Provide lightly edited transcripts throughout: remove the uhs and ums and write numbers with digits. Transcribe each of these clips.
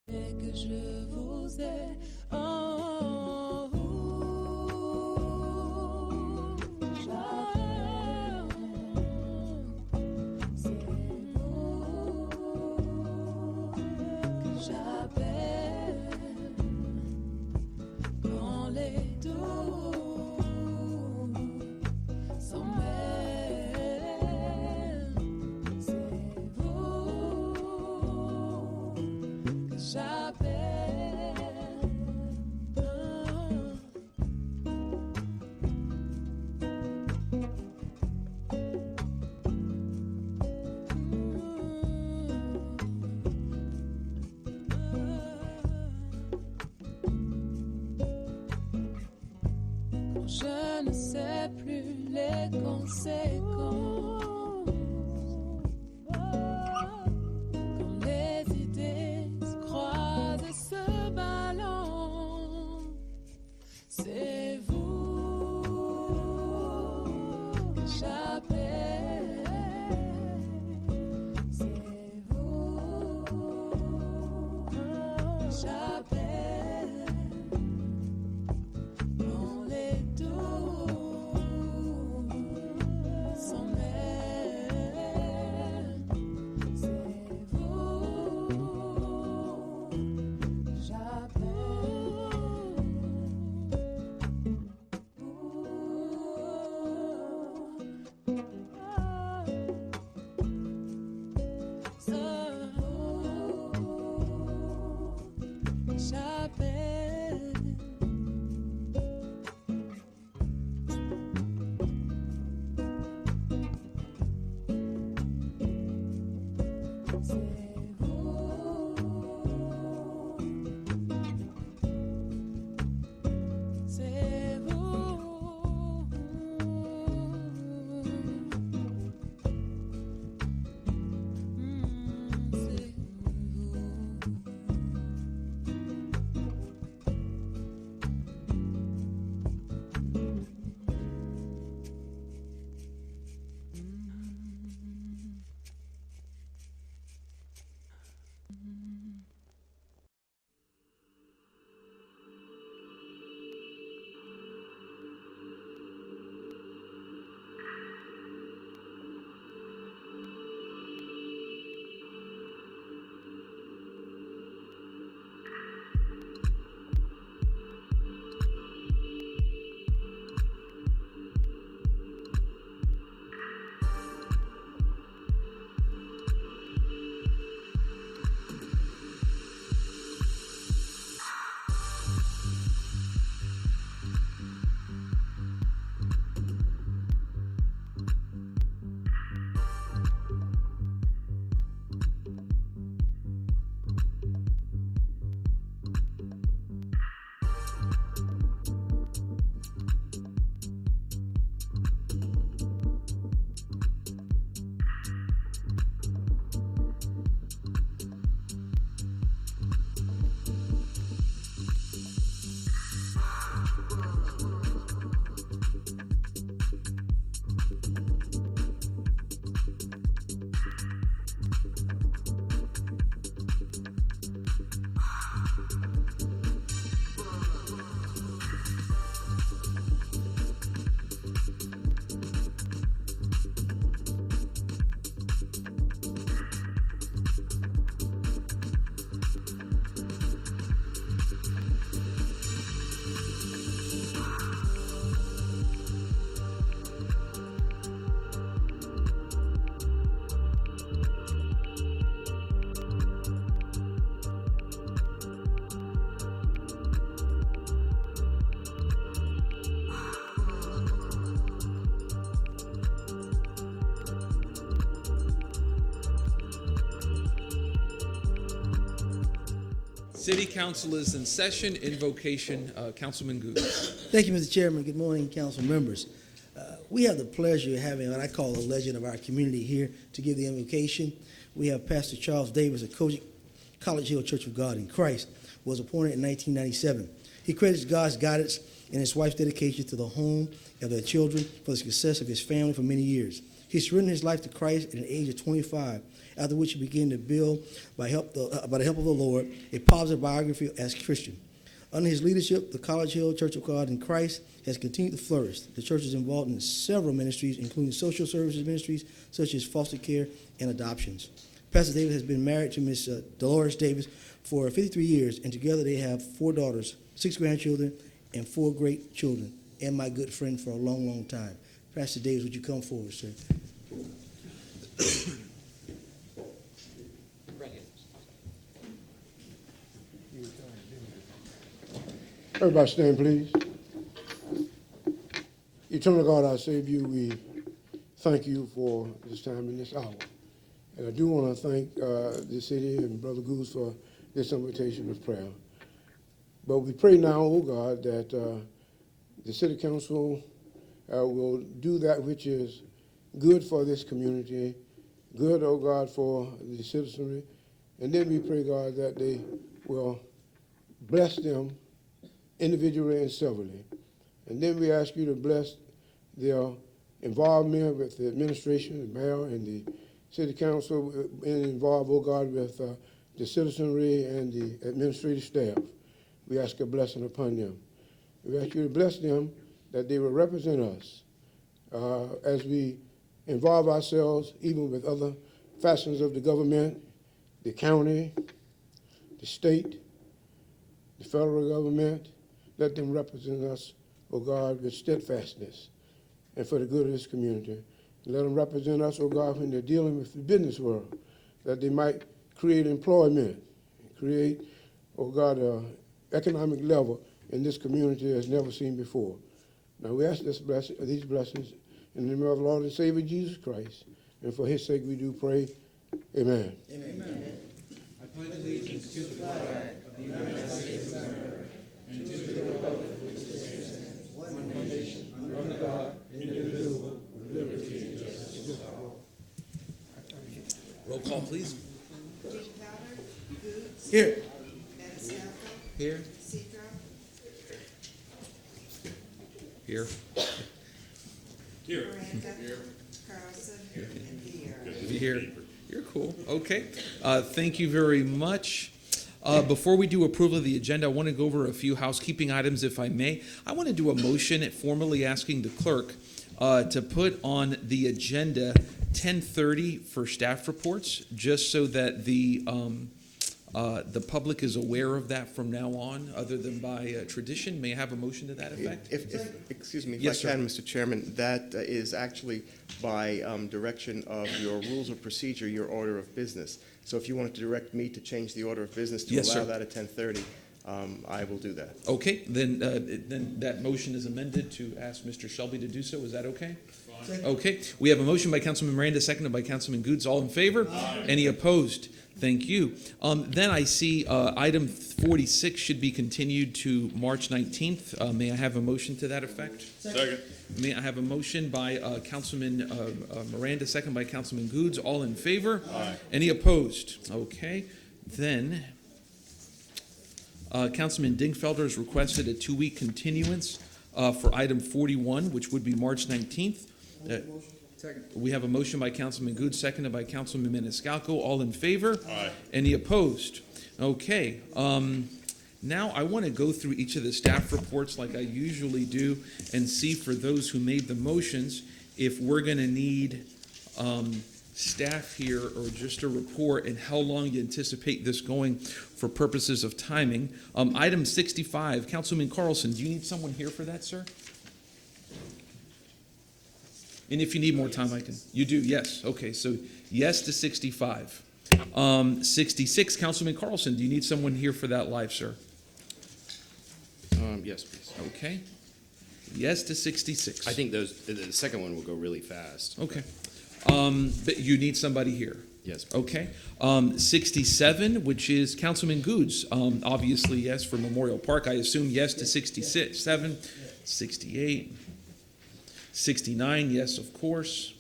Et que je vous ai en vous. C'est vous que j'appelle quand les doux s'en mêlent. C'est vous que j'appelle. Quand je ne sais plus les conséquences, quand les idées se croisent et se balancent, c'est vous que j'appelle. C'est vous que j'appelle. Quand les doux s'en mêlent, c'est vous que j'appelle. C'est vous que j'appelle. C'est vous. City Council is in session. Invocation, Councilman Goose. Thank you, Mr. Chairman. Good morning, council members. We have the pleasure of having what I call a legend of our community here to give the invocation. We have Pastor Charles Davis of College Hill Church of God in Christ, was appointed in 1997. He credits God's guidance and his wife's dedication to the home of their children for the success of his family for many years. He surrendered his life to Christ at an age of 25, after which he began to build, by the help of the Lord, a positive biography as Christian. Under his leadership, the College Hill Church of God in Christ has continued to flourish. The church is involved in several ministries, including social services ministries such as foster care and adoptions. Pastor Davis has been married to Miss Dolores Davis for 53 years, and together they have 4 daughters, 6 grandchildren, and 4 great children, and my good friend for a long, long time. Pastor Davis, would you come forward, sir? Everybody stand, please. Eternal God, our Savior, we thank you for this time and this hour. And I do want to thank the city and Brother Goose for this invitation of prayer. But we pray now, oh God, that the city council will do that which is good for this community, good, oh God, for the citizenry. And then we pray, God, that they will bless them individually and severally. And then we ask you to bless their involvement with the administration, the mayor, and the city council, and involved, oh God, with the citizenry and the administrative staff. We ask a blessing upon them. We ask you to bless them, that they will represent us as we involve ourselves even with other facets of the government, the county, the state, the federal government. Let them represent us, oh God, with steadfastness and for the good of this community. And let them represent us, oh God, when they're dealing with the business world, that they might create employment, create, oh God, an economic level in this community as never seen before. Now we ask these blessings in the name of our Lord and Savior Jesus Christ, and for his sake we do pray. Amen. Amen. I pledge allegiance to the flag of the United States of America and to the republic for which it stands, one nation, under God, indivisible, with liberty and justice for all. Roll call, please. Dean Powder, Goods, Here. Maniscalco, Here. Cedro, Here. Miranda, Carlson, and Vieira. Here. You're cool. Okay. Thank you very much. Before we do approval of the agenda, I want to go over a few housekeeping items, if I may. I want to do a motion formally asking the clerk to put on the agenda 10:30 for staff reports, just so that the public is aware of that from now on, other than by tradition. May I have a motion to that effect? Excuse me, if Yes, I can, sir. Mr. Chairman, that is actually by direction of your rules of procedure, your order of business. So if you wanted to direct me to change the order of business to Yes, allow sir. that at 10:30, I will do that. Okay, then that motion is amended to ask Mr. Shelby to do so. Is that okay? Fine. Okay, we have a motion by Councilman Miranda, seconded by Councilman Goods. All in favor? Aye. Any opposed? Thank you. Then I see item 46 should be continued to March 19th. May I have a motion to that effect? Second. May I have a motion by Councilman Miranda, second by Councilman Goods. All in favor? Aye. Any opposed? Okay. Then Councilman Dingfelder has requested a 2-week continuance for item 41, which would be March 19th. We have a motion by Councilman Goods, seconded by Councilman Maniscalco. All in favor? Aye. Any opposed? Okay. Now I want to go through each of the staff reports like I usually do and see for those who made the motions if we're going to need staff here or just a report and how long you anticipate this going for purposes of timing. Item 65, Councilman Carlson, do you need someone here for that, sir? And if you need more time, I can. You do, yes. Okay, so yes to 65. 66, Councilman Carlson, do you need someone here for that live, sir? Yes, please. Okay. Yes to 66. I think the second one will go really fast. Okay. But you need somebody here. Yes, please. Okay. 67, which is Councilman Goods. Obviously, yes, for Memorial Park. I assume yes to 66. 7, 68. 69, yes, of course.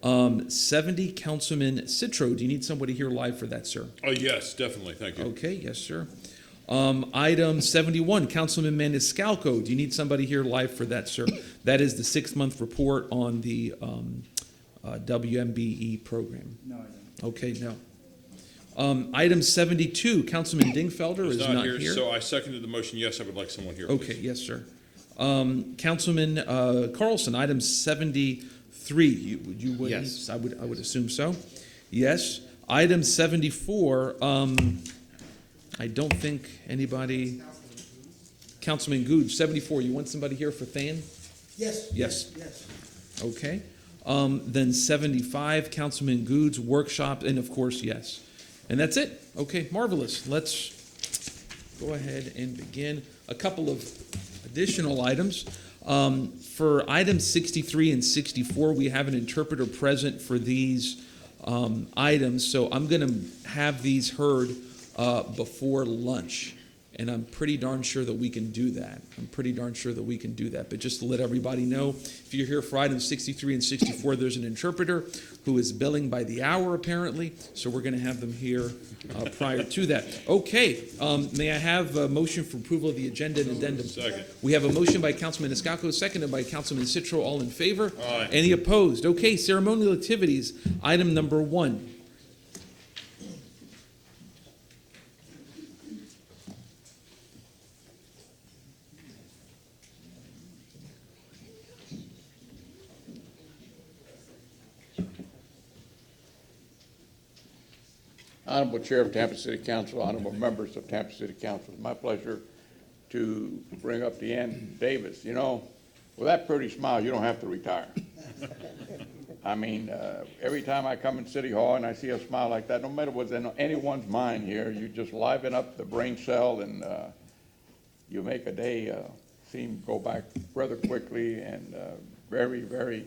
70, Councilman Citro. Do you need somebody here live for that, sir? Oh, yes, definitely. Thank you. Okay, yes, sir. Item 71, Councilman Maniscalco. Do you need somebody here live for that, sir? That is the 6-month report on the WMBE program? No, I don't. Okay, no. Item 72, Councilman Dingfelder is not here. So I seconded the motion. Yes, I would like someone here, Okay, please. yes, sir. Councilman Carlson, item 73, you would? Yes. I would assume so. Yes. Item 74, I don't think anybody, Councilman Gooch, 74, you want somebody here for Than? Yes. Yes. Yes. Okay. Then 75, Councilman Goods, workshop, and of course, yes. And that's it. Okay, marvelous. Let's go ahead and begin. A couple of additional items. For items 63 and 64, we have an interpreter present for these items, so I'm going to have these heard before lunch. And I'm pretty darn sure that we can do that. But just to let everybody know, if you're here for items 63 and 64, there's an interpreter who is billing by the hour, apparently. So we're going to have them here prior to that. Okay, may I have a motion for approval of the agenda and addendum? Second. We have a motion by Councilman Escalco, seconded by Councilman Citro. All in favor? Aye. Any opposed? Okay, ceremonial activities, item number 1. Honorable Chair of Tampa City Council, honorable members of Tampa City Council, it's my pleasure to bring up Deanne Davis. You know, with that pretty smile, you don't have to retire. I mean, every time I come in City Hall and I see a smile like that, no matter what's in anyone's mind here, you just liven up the brain cell and you make a day seem go back rather quickly and very, very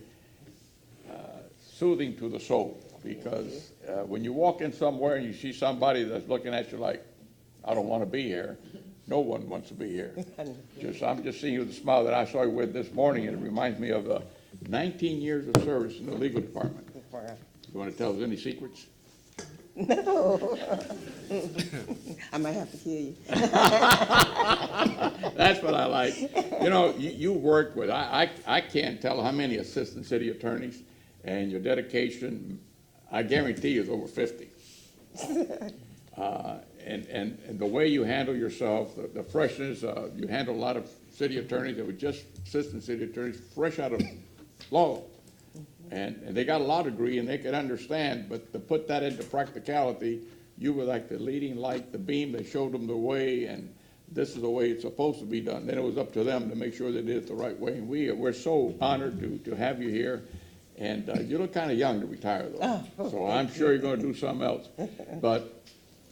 soothing to the soul. Because when you walk in somewhere and you see somebody that's looking at you like, I don't want to be here, no one wants to be here. I'm just seeing you with the smile that I saw you with this morning, and it reminds me of 19 years of service in the legal department. You want to tell us any secrets? No. I might have to kill you. That's what I like. You know, you worked with, I can't tell how many assistant city attorneys, and your dedication, I guarantee you, is over 50. And the way you handle yourself, the freshness, you handle a lot of city attorneys that were just assistant city attorneys, fresh out of law. And they got a law degree and they could understand, but to put that into practicality, you were like the leading light, the beam that showed them the way, and this is the way it's supposed to be done. Then it was up to them to make sure they did it the right way. And we're so honored to have you here. And you look kind of young to retire, though. So I'm sure you're going to do something else. But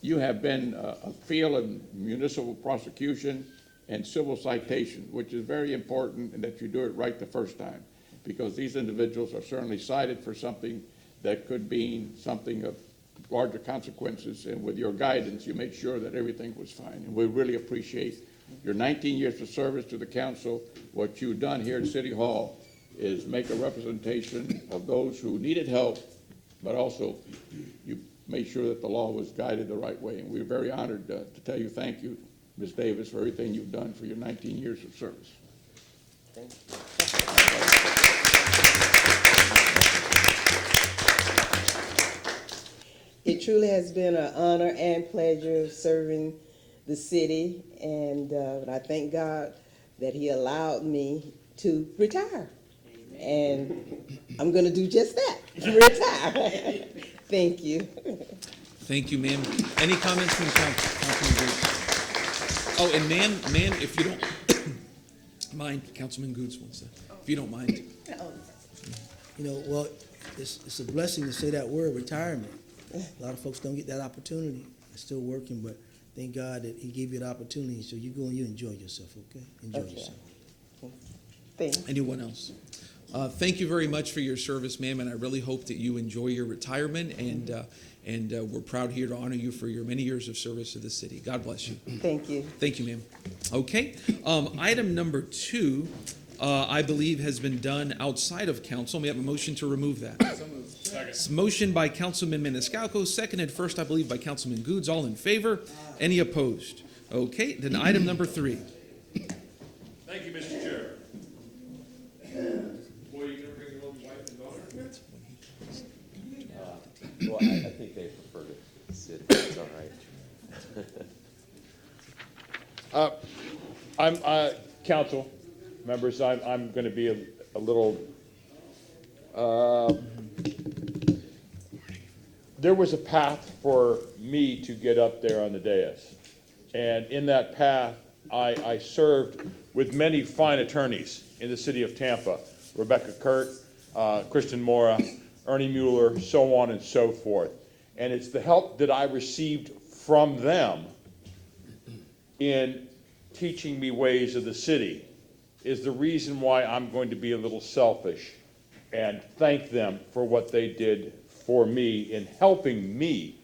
you have been a field of municipal prosecution and civil citation, which is very important, and that you do it right the first time. Because these individuals are certainly cited for something that could mean something of larger consequences. And with your guidance, you make sure that everything was fine. And we really appreciate your 19 years of service to the council. What you've done here at City Hall is make a representation of those who needed help, but also you made sure that the law was guided the right way. And we're very honored to tell you thank you, Ms. Davis, for everything you've done for your 19 years of service. Thank you. It truly has been an honor and pleasure serving the city, and I thank God that He allowed me to retire. And I'm going to do just that, retire. Thank you. Thank you, ma'am. Any comments from the Councilman Goods? Oh, and ma'am, if you don't mind, Councilman Goods wants to, if you don't mind. You know, well, it's a blessing to say that word, retirement. A lot of folks don't get that opportunity. They're still working, but thank God that He gave you the opportunity. So you go and you enjoy yourself, okay? Enjoy yourself. Thanks. Anyone else? Thank you very much for your service, ma'am, and I really hope that you enjoy your retirement, and we're proud here to honor you for your many years of service to the city. God bless you. Thank you. Thank you, ma'am. Okay. Item number 2, I believe, has been done outside of council. May I have a motion to remove that? So moved. Second. Motion by Councilman Maniscalco, seconded first, I believe, by Councilman Goods. All in favor? Any opposed? Okay. Then item number 3. Thank you, Mr. Chair. Boy, you gonna bring your own wife and daughter? right. Council members, I'm going to be a little, there was a path for me to get up there on the dais. And in that path, I served with many fine attorneys in the city of Tampa, Rebecca Kurt, Kristen Mora, Ernie Mueller, so on and so forth. And it's the help that I received from them in teaching me ways of the city is the reason why I'm going to be a little selfish and thank them for what they did for me in helping me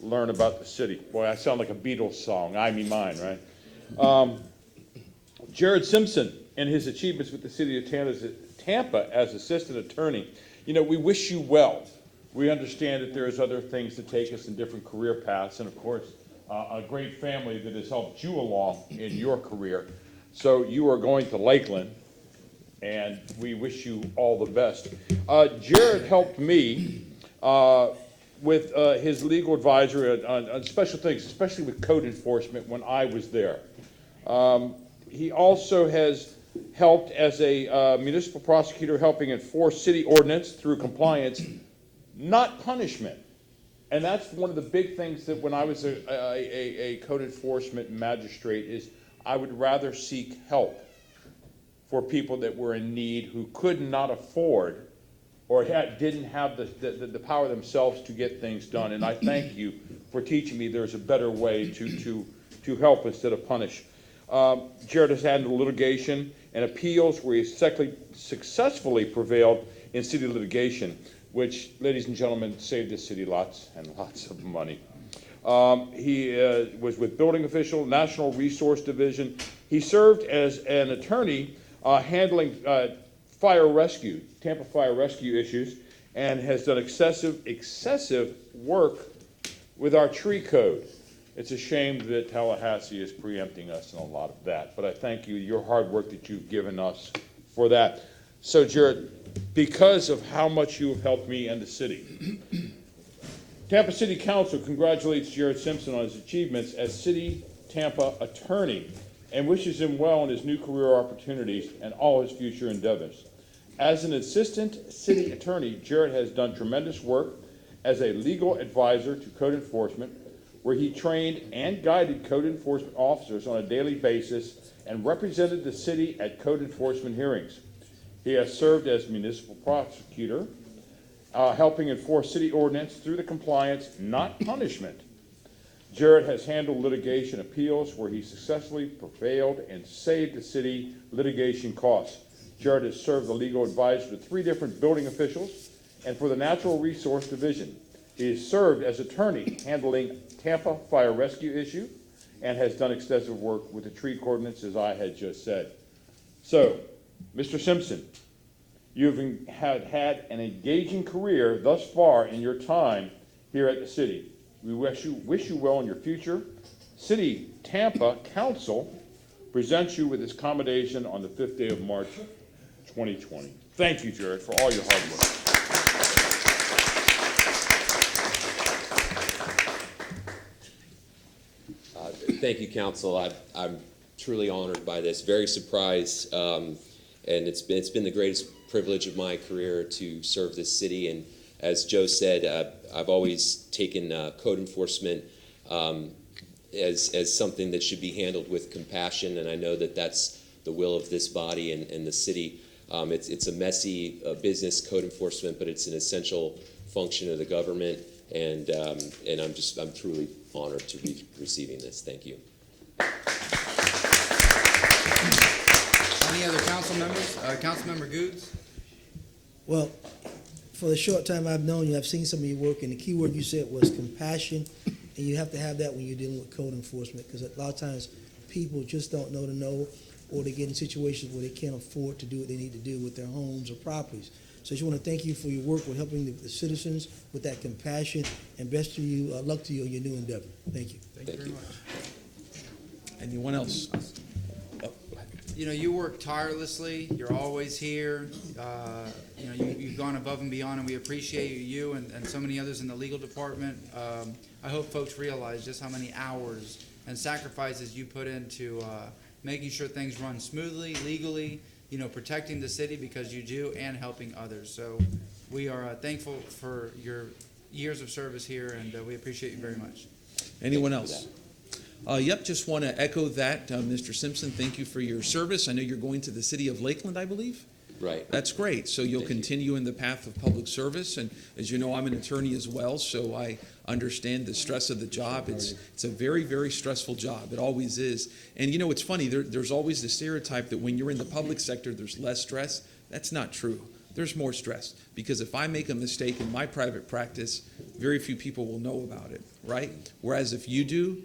learn about the city. Boy, I sound like a Beatles song, I Me Mine, right? Jared Simpson and his achievements with the city of Tampa as assistant attorney. You know, we wish you well. We understand that there's other things that take us in different career paths, and of course, a great family that has helped you along in your career. So you are going to Lakeland, and we wish you all the best. Jared helped me with his legal advisor on special things, especially with code enforcement when I was there. He also has helped as a municipal prosecutor helping enforce city ordinance through compliance, not punishment. And that's one of the big things that when I was a code enforcement magistrate is I would rather seek help for people that were in need who could not afford or didn't have the power themselves to get things done. And I thank you for teaching me there's a better way to help instead of punish. Jared has handled litigation and appeals where he successfully prevailed in city litigation, which, ladies and gentlemen, saved this city lots and lots of money. He was with building official, National Resource Division. He served as an attorney handling fire rescue, Tampa fire rescue issues, and has done excessive work with our tree code. It's a shame that Tallahassee is preempting us in a lot of that, but I thank you, your hard work that you've given us for that. So, Jared, because of how much you have helped me and the city, Tampa City Council congratulates Jared Simpson on his achievements as City Tampa attorney and wishes him well in his new career opportunities and all his future endeavors. As an assistant city attorney, Jared has done tremendous work as a legal advisor to code enforcement, where he trained and guided code enforcement officers on a daily basis and represented the city at code enforcement hearings. He has served as municipal prosecutor, helping enforce city ordinance through the compliance, not punishment. Jared has handled litigation appeals where he successfully prevailed and saved the city litigation costs. Jared has served the legal advisor to 3 different building officials and for the Natural Resource Division. He has served as attorney handling Tampa fire rescue issue and has done extensive work with the tree ordinance, as I had just said. So, Mr. Simpson, you've had an engaging career thus far in your time here at the city. We wish you well in your future. City Tampa Council presents you with this commendation on the 5th day of March, 2020. Thank you, Jared, for all your hard work. Thank you, Council. I'm truly honored by this, very surprised, and it's been the greatest privilege of my career to serve this city. And as Joe said, I've always taken code enforcement as something that should be handled with compassion, and I know that that's the will of this body and the city. It's a messy business, code enforcement, but it's an essential function of the government, and I'm truly honored to be receiving this. Thank you. Any other council members? Councilmember Goods? Well, for the short time I've known you, I've seen some of your work, and the key word you said was compassion, and you have to have that when you're dealing with code enforcement, because a lot of times people just don't know, or they get in situations where they can't afford to do what they need to do with their homes or properties. So I just want to thank you for your work with helping the citizens with that compassion, and best to you, luck to you on your new endeavor. Thank you. Thank you very much. Anyone else? Oh, go ahead. you know, you work tirelessly. You're always here. You know, you've gone above and beyond, and we appreciate you and so many others in the legal department. I hope folks realize just how many hours and sacrifices you put into making sure things run smoothly, legally, you know, protecting the city because you do, and helping others. So we are thankful for your years of service here, and we appreciate you very much. Anyone else? Yep, just want to echo that. Mr. Simpson, thank you for your service. I know you're going to the city of Lakeland, I believe. Right. That's great. So you'll continue in the path of public service. And as you know, I'm an attorney as well, so I understand the stress of the job. It's a very, very stressful job. It always is. And you know, it's funny, there's always the stereotype that when you're in the public sector, there's less stress. That's not true. There's more stress, because if I make a mistake in my private practice, very few people will know about it, right? Whereas if you do,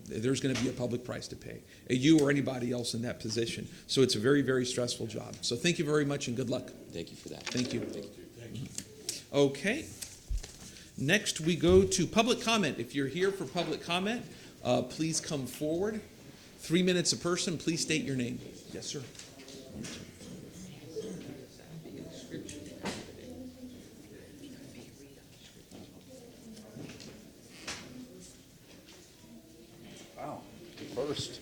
there's going to be a public price to pay, you or anybody else in that position. So it's a very, very stressful job. So thank you very much and good luck. Thank you for that. Thank you. Okay. Next, we go to public comment. If you're here for public comment, please come forward. 3 minutes a person. Please state your name. Yes, sir. First,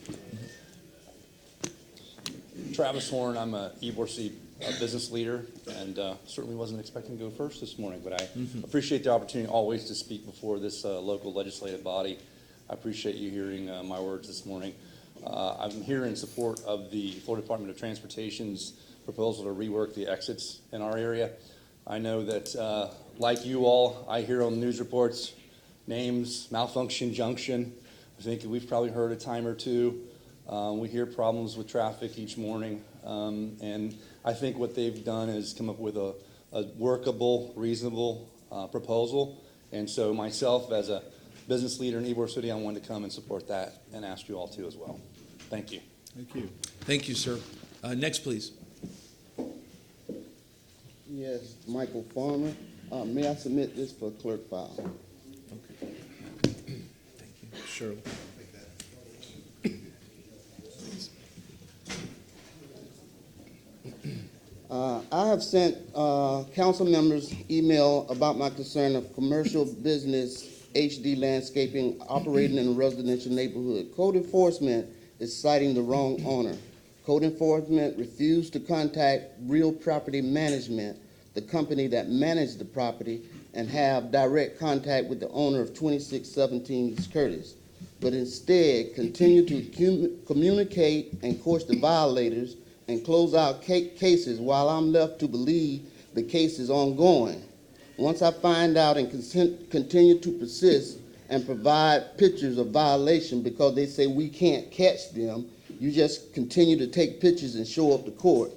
Travis Horn, I'm a Ybor City business leader, and certainly wasn't expecting to go first this morning, but I appreciate the opportunity always to speak before this local legislative body. I appreciate you hearing my words this morning. I'm here in support of the Florida Department of Transportation's proposal to rework the exits in our area. I know that, like you all, I hear on the news reports names, malfunction junction. I think we've probably heard a time or two. We hear problems with traffic each morning, and I think what they've done is come up with a workable, reasonable proposal. And so myself, as a business leader in Ybor City, I wanted to come and support that and ask you all to as well. Thank you. Thank you. Thank you, sir. Next, please. Yes, Michael Farmer. May I submit this for clerk file? Okay. Thank you. Sure. I have sent council members email about my concern of commercial business HD landscaping operating in a residential neighborhood. Code enforcement is citing the wrong owner. Code enforcement refused to contact Real Property Management, the company that managed the property, and have direct contact with the owner of 2617 East Curtis, but instead continue to communicate and course the violators and close out cases while I'm left to believe the case is ongoing. Once I find out and continue to persist and provide pictures of violation because they say we can't catch them, you just continue to take pictures and show up to court.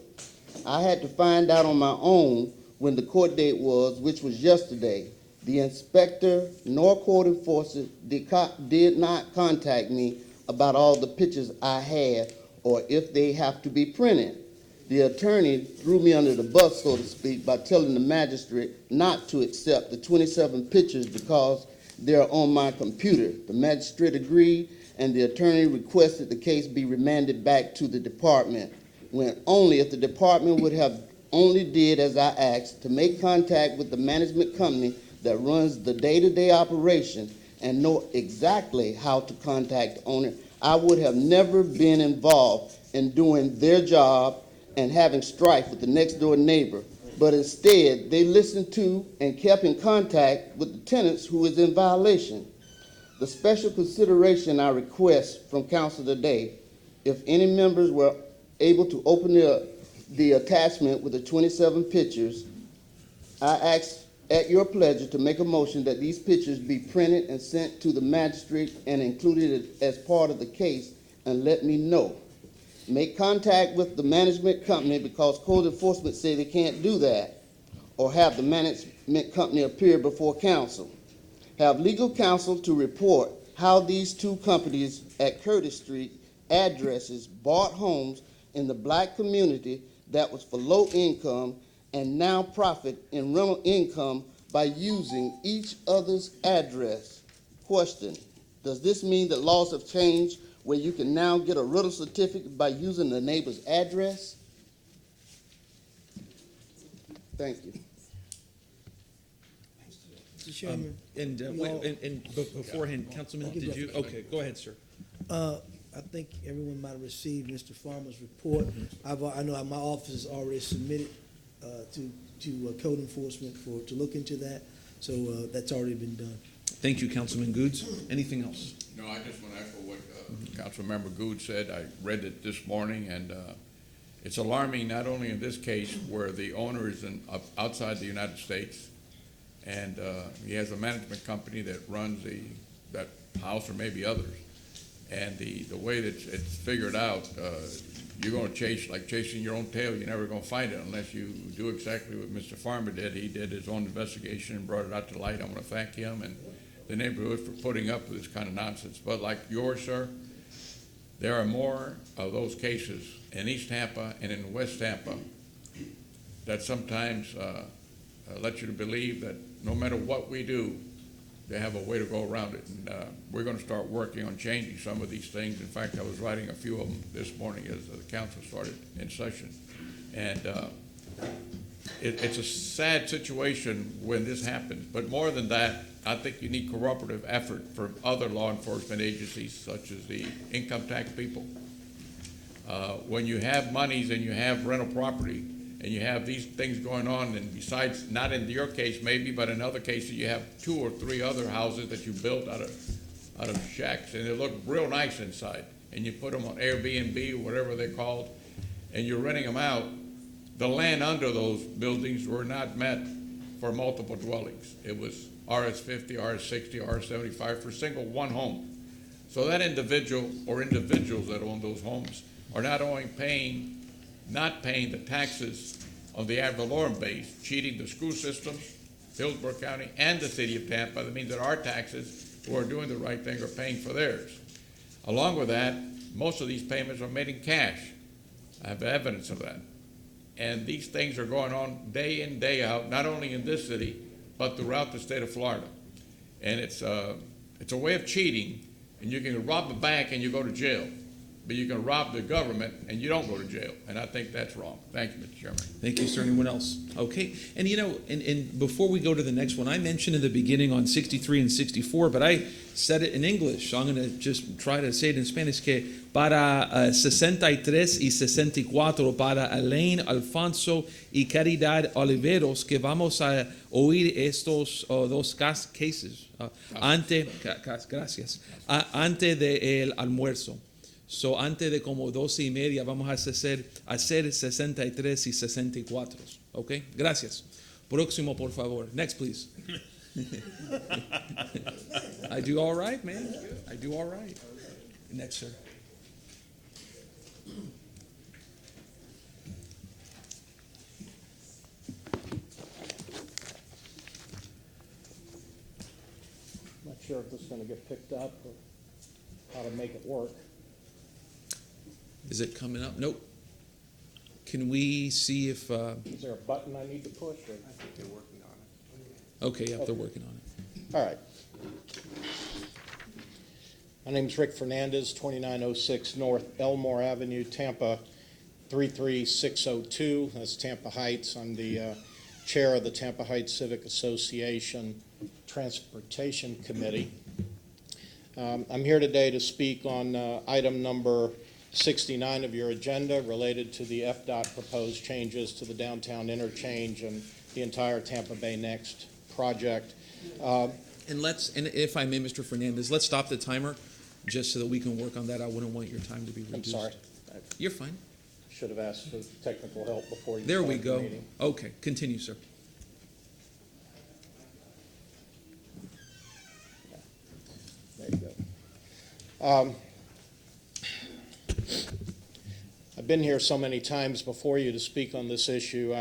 I had to find out on my own when the court date was, which was yesterday. The inspector nor court enforcer did not contact me about all the pictures I had or if they have to be printed. The attorney threw me under the bus, so to speak, by telling the magistrate not to accept the 27 pictures because they're on my computer. The magistrate agreed, and the attorney requested the case be remanded back to the department, when only if the department would have only did as I asked, to make contact with the management company that runs the day-to-day operation and know exactly how to contact the owner, I would have never been involved in doing their job and having strife with the next door neighbor. But instead, they listened to and kept in contact with the tenants who is in violation. The special consideration I request from council today, if any members were able to open the attachment with the 27 pictures, I ask at your pleasure to make a motion that these pictures be printed and sent to the magistrate and included as part of the case, and let me know. Make contact with the management company because code enforcement say they can't do that, or have the management company appear before council. Have legal counsel to report how these two companies at Curtis Street addresses bought homes in the black community that was for low income and now profit in rental income by using each other's address. Question, does this mean that laws have changed where you can now get a rental certificate by using the neighbor's address? Thank you. Mr. Chairman. Beforehand, Councilman, did you? Okay, go ahead, sir. I think everyone might have received Mr. Farmer's report. I know my office has already submitted to code enforcement to look into that, so that's already been done. Thank you, Councilman Goods. Anything else? No, I just want to echo what Councilmember Good said. I read it this morning, and it's alarming not only in this case where the owner is outside the United States, and he has a management company that runs that house or maybe others. And the way that it's figured out, you're going to chasing your own tail. You're never going to find it unless you do exactly what Mr. Farmer did. He did his own investigation and brought it out to light. I want to thank him and the neighborhood for putting up with this kind of nonsense. But like yours, sir, there are more of those cases in East Tampa and in West Tampa that sometimes let you to believe that no matter what we do, they have a way to go around it. And we're going to start working on changing some of these things. In fact, I was writing a few of them this morning as the council started in session. And it's a sad situation when this happens. But more than that, I think you need cooperative effort from other law enforcement agencies, such as the income tax people. When you have monies and you have rental property, and you have these things going on, and besides, not in your case maybe, but in other cases, you have 2 or 3 other houses that you built out of shacks, and they look real nice inside, and you put them on Airbnb or whatever they're called, and you're renting them out. The land under those buildings were not meant for multiple dwellings. It was RS50, RS60, RS75 for single one home. So that individual or individuals that own those homes are not only not paying the taxes on the ad valorem base, cheating the school systems, Hillsborough County, and the city of Tampa. That means that our taxes, who are doing the right thing, are paying for theirs. Along with that, most of these payments are made in cash. I have evidence of that. And these things are going on day in, day out, not only in this city, but throughout the state of Florida. And it's a way of cheating, and you can rob a bank and you go to jail. But you can rob the government and you don't go to jail. And I think that's wrong. Thank you, Mr. Chairman. Thank you, sir. Anyone else? Okay. And and before we go to the next one, I mentioned in the beginning on 63 and 64, but I said it in English, so I'm going to just try to say it in Spanish, que para 63 y 64, para Elaine Alfonso y Caridad Oliveros, que vamos a oír estos dos cases gracias, antes del almuerzo. So, antes de como 12:30 vamos a hacer 63 y 64. ¿Ok? Gracias. Próximo, por favor. Next, please. I do all right, man. I do all right. Next, sir. Not sure if this is going to get picked up or how to make it work. Is it coming up? Nope. Can we see if... Is there a button I need to push? Or? I think they're working on it. Okay, yeah, they're working on it. All right. My name is Rick Fernandez, 2906 North Elmore Avenue, Tampa, 33602. That's Tampa Heights. I'm the chair of the Tampa Heights Civic Association Transportation Committee. I'm here today to speak on item number 69 of your agenda related to the FDOT proposed changes to the downtown interchange and the entire Tampa Bay Next project. And if I may, Mr. Fernandez, let's stop the timer just so that we can work on that. I wouldn't want your time to be reduced. I'm sorry. You're fine. Should have asked for technical help before you There we started go. the meeting. Okay, continue, sir. There you go. I've been here so many times before you to speak on this issue.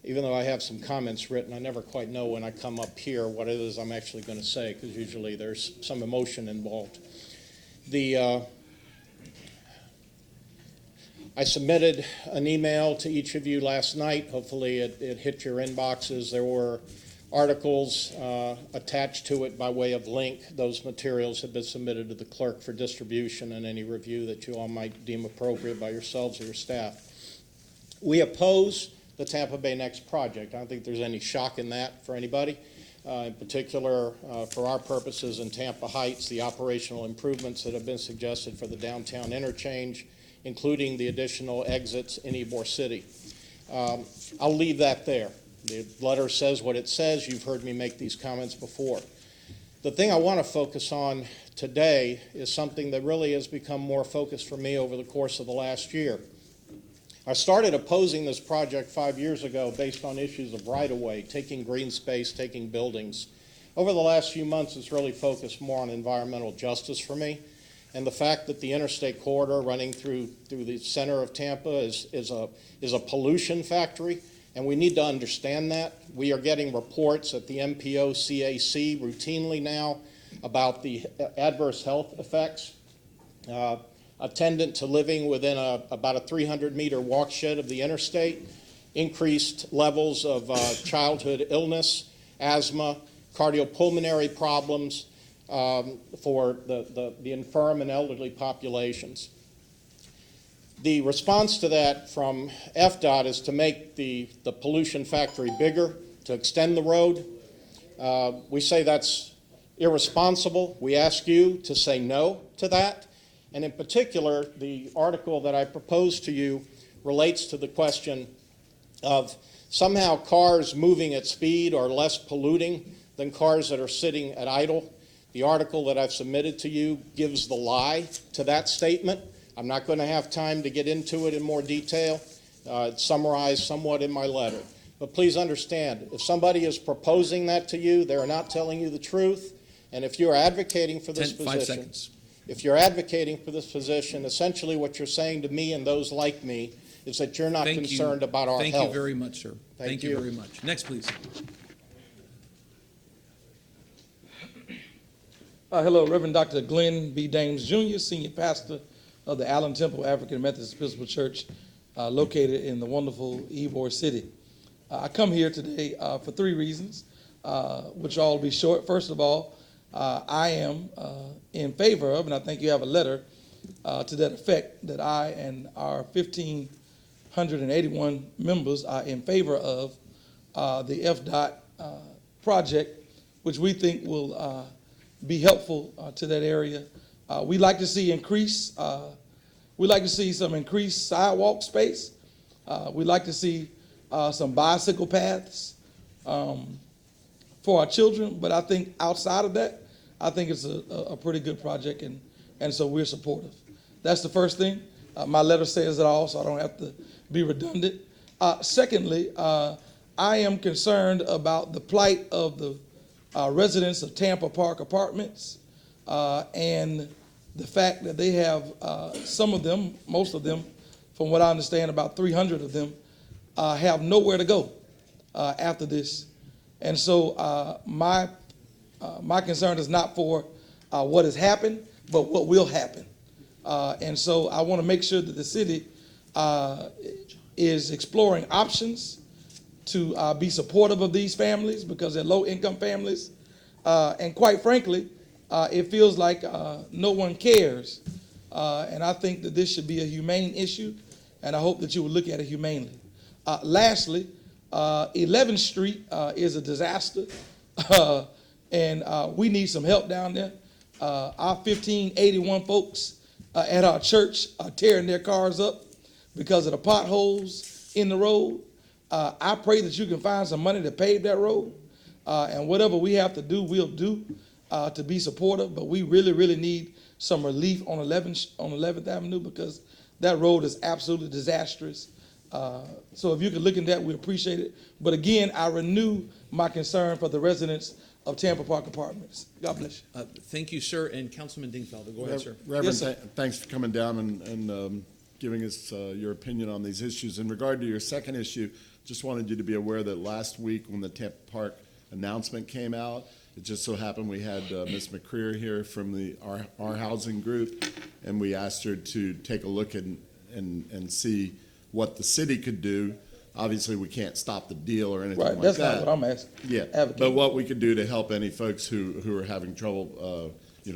Even though I have some comments written, I never quite know when I come up here what it is I'm actually going to say, because usually there's some emotion involved. I submitted an email to each of you last night. Hopefully it hit your inboxes. There were articles attached to it by way of link. Those materials have been submitted to the clerk for distribution and any review that you all might deem appropriate by yourselves or your staff. We oppose the Tampa Bay Next project. I don't think there's any shock in that for anybody. In particular, for our purposes in Tampa Heights, the operational improvements that have been suggested for the downtown interchange, including the additional exits in Ybor City. I'll leave that there. The letter says what it says. You've heard me make these comments before. The thing I want to focus on today is something that really has become more focused for me over the course of the last year. I started opposing this project 5 years ago based on issues of right-of-way, taking green space, taking buildings. Over the last few months, it's really focused more on environmental justice for me, and the fact that the interstate corridor running through the center of Tampa is a pollution factory, and we need to understand that. We are getting reports at the MPO CAC routinely now about the adverse health effects attendant to living within about a 300-meter walkshed of the interstate, increased levels of childhood illness, asthma, cardiopulmonary problems for the infirm and elderly populations. The response to that from FDOT is to make the pollution factory bigger, to extend the road. We say that's irresponsible. We ask you to say no to that. And in particular, the article that I proposed to you relates to the question of somehow cars moving at speed are less polluting than cars that are sitting at idle. The article that I've submitted to you gives the lie to that statement. I'm not going to have time to get into it in more detail. It's summarized somewhat in my letter. But please understand, if somebody is proposing that to you, they're not telling you the truth. And if you're advocating for this position, 5 seconds. If you're advocating for this position, essentially what you're saying to me and those like me is that you're not concerned about our health. Thank you very much, sir. Thank you you very much. Next, please. Hello, Reverend Dr. Glenn B. Dames Jr., Senior Pastor of the Allen Temple African Methodist Episcopal Church, located in the wonderful Ybor City. I come here today for 3 reasons, which all will be short. First of all, I am in favor of, and I think you have a letter to that effect, that I and our 1,581 members are in favor of the FDOT project, which we think will be helpful to that area. We like to see some increased sidewalk space. We like to see some bicycle paths for our children, but I think outside of that, I think it's a pretty good project, and so we're supportive. That's the first thing. My letter says it all, so I don't have to be redundant. Secondly, I am concerned about the plight of the residents of Tampa Park Apartments and the fact that they have some of them, most of them, from what I understand, about 300 of them, have nowhere to go after this. And so my concern is not for what has happened, but what will happen. And so I want to make sure that the city is exploring options to be supportive of these families, because they're low-income families. And quite frankly, it feels like no one cares. And I think that this should be a humane issue, and I hope that you will look at it humanely. Lastly, 11th Street is a disaster, and we need some help down there. Our 1581 folks at our church are tearing their cars up because of the potholes in the road. I pray that you can find some money to pave that road, and whatever we have to do, we'll do to be supportive. But we really, really need some relief on 11th Avenue, because that road is absolutely disastrous. So if you could look into that, we appreciate it. But again, I renew my concern for the residents of Tampa Park Apartments. God bless you. Thank you, sir. And Councilman Dingfelder, go ahead, sir. Reverend, Yes, sir. thanks for coming down and giving us your opinion on these issues. In regard to your second issue, just wanted you to be aware that last week when the Tampa Park announcement came out, it just so happened we had Ms. McCreer here from our housing group, and we asked her to take a look and see what the city could do Obviously, we can't stop the deal or anything Right, like that's that. not what I'm asking. Yeah, Advocating. but what we could do to help any folks who are having trouble,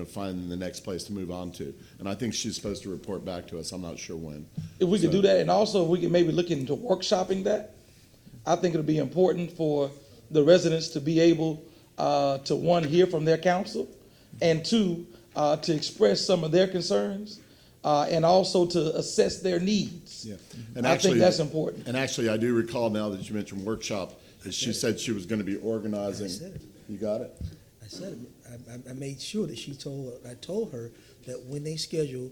finding the next place to move on to. And I think she's supposed to report back to us. I'm not sure when. If we could So- do that, and also if we could maybe look into workshopping that, I think it'll be important for the residents to be able to, one, hear from their council, and two, to express some of their concerns, and also to assess their needs. Yeah. I think that's important. And actually, I do recall now that you mentioned workshop, that she said she was going to be organizing. I said it. You got it? I said it. I made sure that I told her that when they schedule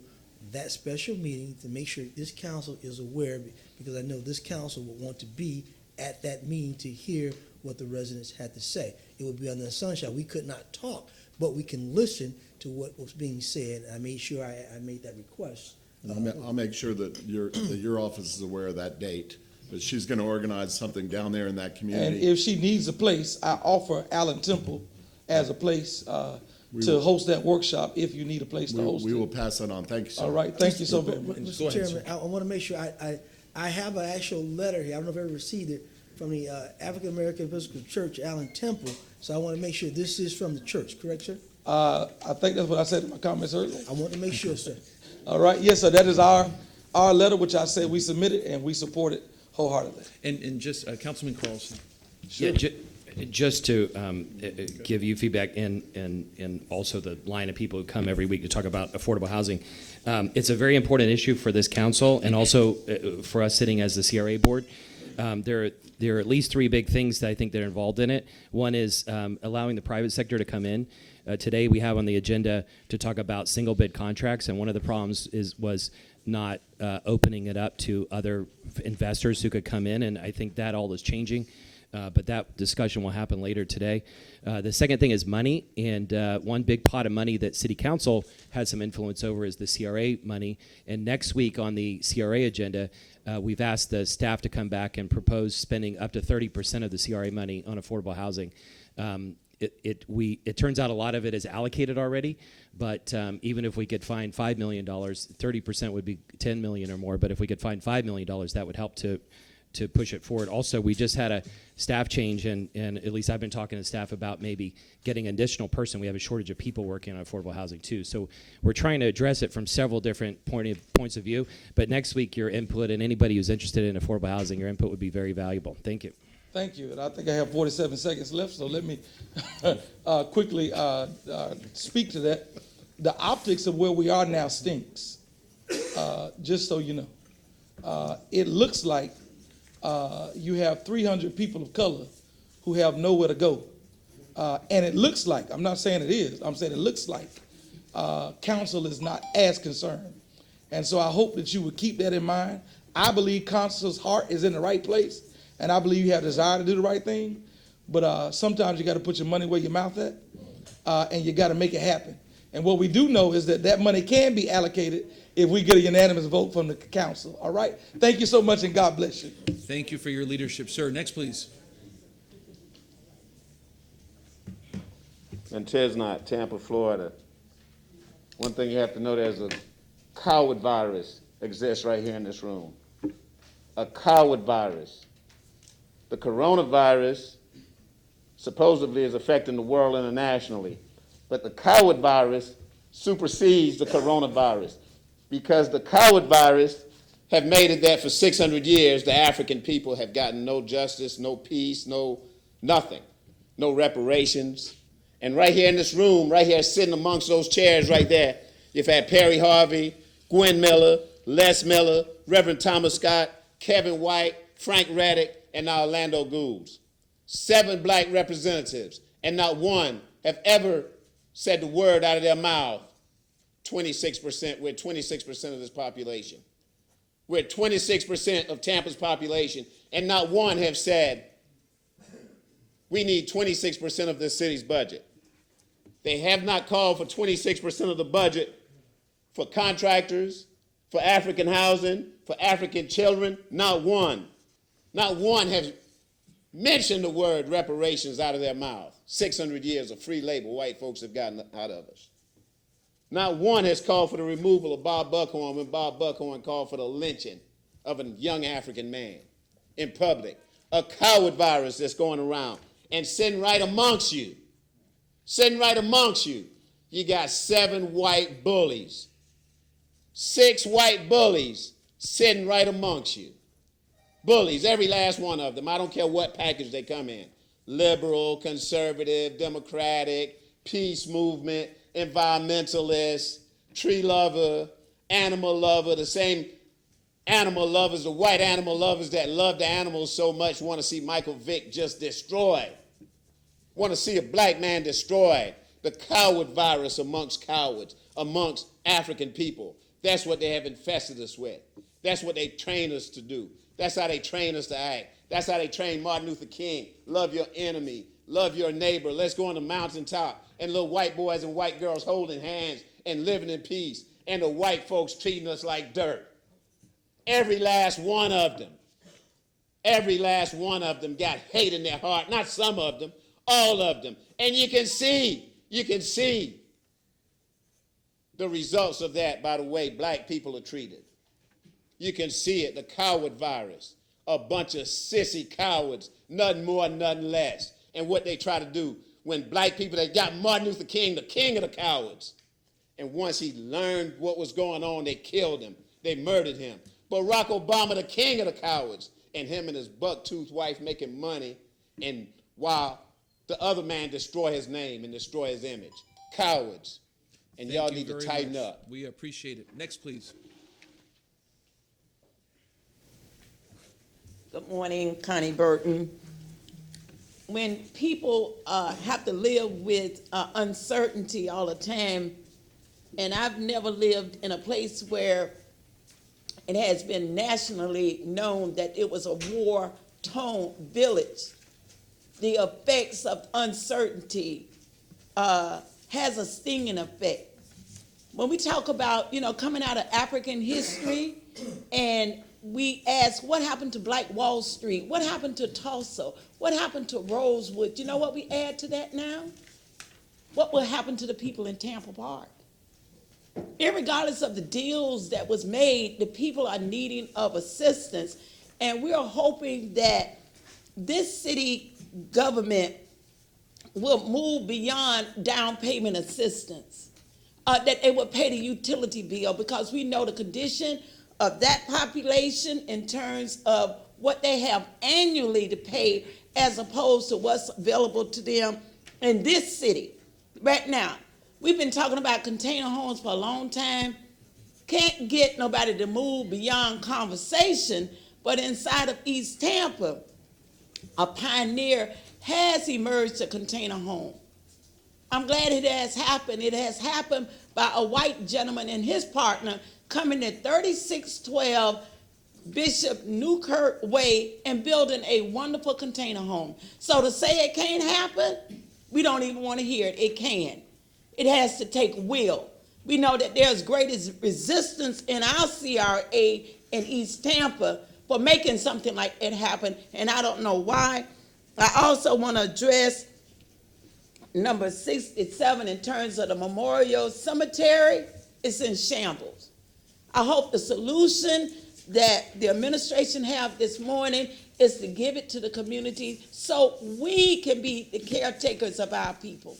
that special meeting, to make sure this council is aware, because I know this council would want to be at that meeting to hear what the residents had to say. It would be under the sunshine. We could not talk, but we can listen to what was being said. I made sure I made that request. And I'll make sure that your office is aware of that date. But she's going to organize something down there in that And community. if she needs a place, I offer Allen Temple as a place to host that workshop if you need a place to host it. We will pass that on. Thank you, sir. All right, thank you so very much. Go Mr. ahead, Chairman, I want to make sure I have an actual letter here. I don't know if I ever received it from the African American Episcopal Church, Allen Temple. So I want to make sure this is from the church, correct, sir? I think that's what I said in my comments earlier. I want to make sure, sir. All right, yes, sir, that is our letter, which I said we submitted, and we support it wholeheartedly. And just, Councilman Carlson. Yeah, just to give you feedback and also the line of people who come every week to talk about affordable housing. It's a very important issue for this council and also for us sitting as the CRA board. There are at least three big things that I think that are involved in it. One is allowing the private sector to come in. Today we have on the agenda to talk about single bid contracts, and one of the problems was not opening it up to other investors who could come in, and I think that all is changing. But that discussion will happen later today. The second thing is money, and one big pot of money that City Council has some influence over is the CRA money. And next week on the CRA agenda, we've asked the staff to come back and propose spending up to 30% of the CRA money on affordable housing. It turns out a lot of it is allocated already, but even if we could find $5 million, 30% would be $10 million or more. But if we could find $5 million, that would help to push it forward. Also, we just had a staff change, and at least I've been talking to staff about maybe getting an additional person. We have a shortage of people working on affordable housing too. So we're trying to address it from several different points of view. But next week, your input, and anybody who's interested in affordable housing, your input would be very valuable. Thank you. Thank you, and I think I have 47 seconds left, so let me quickly speak to that. The optics of where we are now stinks, just so you know. It looks like you have 300 people of color who have nowhere to go. And it looks like, I'm not saying it is, I'm saying it looks like council is not as concerned. And so I hope that you would keep that in mind. I believe council's heart is in the right place, and I believe you have desire to do the right thing, but sometimes you got to put your money where your mouth at, and you got to make it happen. And what we do know is that that money can be allocated if we get a unanimous vote from the council. All right? Thank you so much, and God bless you. Thank you for your leadership, sir. Next, please. And Chesnut, Tampa, Florida. One thing you have to know, there's a coward virus exists right here in this room. A coward virus. The coronavirus supposedly is affecting the world internationally, but the coward virus supersedes the coronavirus, because the coward virus have made it that for 600 years the African people have gotten no justice, no peace, no nothing, no reparations. And right here in this room, right here sitting amongst those chairs right there, you've had Perry Harvey, Gwen Miller, Les Miller, Reverend Thomas Scott, Kevin White, Frank Reddick, and now Orlando Goulds. 7 black representatives, and not one have ever said the word out of their mouth. 26%, we're 26% of this population. We're 26% of Tampa's population, and not one have said, we need 26% of this city's budget. They have not called for 26% of the budget for contractors, for African housing, for African children. Not one. Not one has mentioned the word reparations out of their mouth. 600 years of free labor white folks have gotten out of us. Not one has called for the removal of Bob Buckhorn when Bob Buckhorn called for the lynching of a young African man. in public. A coward virus that's going around. And sitting right amongst you, you got 7 white bullies. 6 white bullies sitting right amongst you. Bullies, every last one of them. I don't care what package they come in. Liberal, conservative, democratic, peace movement, environmentalist, tree lover, animal lover, the same animal lovers, the white animal lovers that love the animals so much want to see Michael Vick just destroyed. Want to see a black man destroyed. The coward virus amongst cowards, amongst African people. That's what they have infested us with. That's what they train us to do. That's how they train us to act. That's how they train Martin Luther King. Love your enemy. Love your neighbor. Let's go on the mountaintop. And little white boys and white girls holding hands and living in peace. And the white folks treating us like dirt. Every last one of them. Every last one of them got hate in their heart. Not some of them. All of them. And you can see the results of that by the way black people are treated. You can see it, the coward virus. A bunch of sissy cowards, nothing more, nothing less. And what they try to do when black people, they got Martin Luther King, the king of the cowards. And once he learned what was going on, they killed him. They murdered him. Barack Obama, the king of the cowards, and him and his buck-toothed wife making money, and while the other man destroy his name and destroy his image. Cowards. And y'all need to tighten up. We appreciate it. Next, please. Good morning, Connie Burton. When people have to live with uncertainty all the time, and I've never lived in a place where it has been nationally known that it was a war-torn village, the effects of uncertainty has a stinging effect. When we talk about, coming out of African history, and we ask, what happened to Black Wall Street? What happened to Tulsa? What happened to Rosewood? You know what we add to that now? What will happen to the people in Tampa Park? Irregardless of the deals that was made, the people are needing of assistance, and we are hoping that this city government will move beyond down payment assistance, that they will pay the utility bill, because we know the condition of that population in terms of what they have annually to pay as opposed to what's available to them in this city. Right now, we've been talking about container homes for a long time. Can't get nobody to move beyond conversation, but inside of East Tampa, a pioneer has emerged a container home. I'm glad it has happened. It has happened by a white gentleman and his partner coming at 3612 Bishop Newkirk Way and building a wonderful container home. So to say it can't happen, we don't even want to hear it. It can. It has to take will. We know that there's greatest resistance in our CRA in East Tampa for making something like it happen, and I don't know why. I also want to address number 67 in terms of the Memorial Cemetery. It's in shambles. I hope the solution that the administration have this morning is to give it to the community so we can be the caretakers of our people.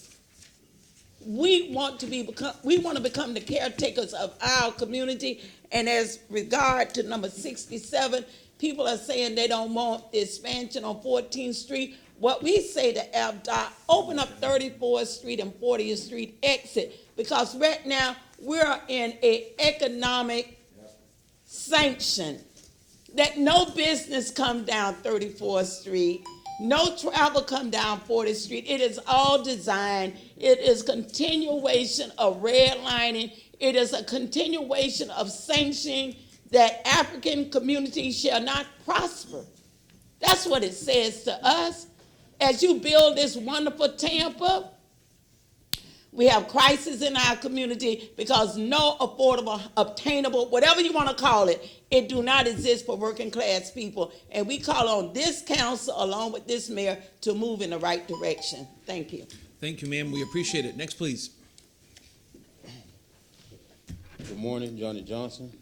We want to become the caretakers of our community, and as regard to number 67, people are saying they don't want the expansion on 14th Street. What we say to FDOT, open up 34th Street and 40th Street exit, because right now we're in an economic sanction that no business come down 34th Street, no travel come down 40th Street. It is all designed. It is continuation of redlining. It is a continuation of sanctioning that African communities shall not prosper. That's what it says to us. As you build this wonderful Tampa, we have crisis in our community because no affordable, obtainable, whatever you want to call it, it do not exist for working class people. And we call on this council, along with this mayor, to move in the right direction. Thank you. Thank you, ma'am. We appreciate it. Next, please. Good morning, Johnny Johnson.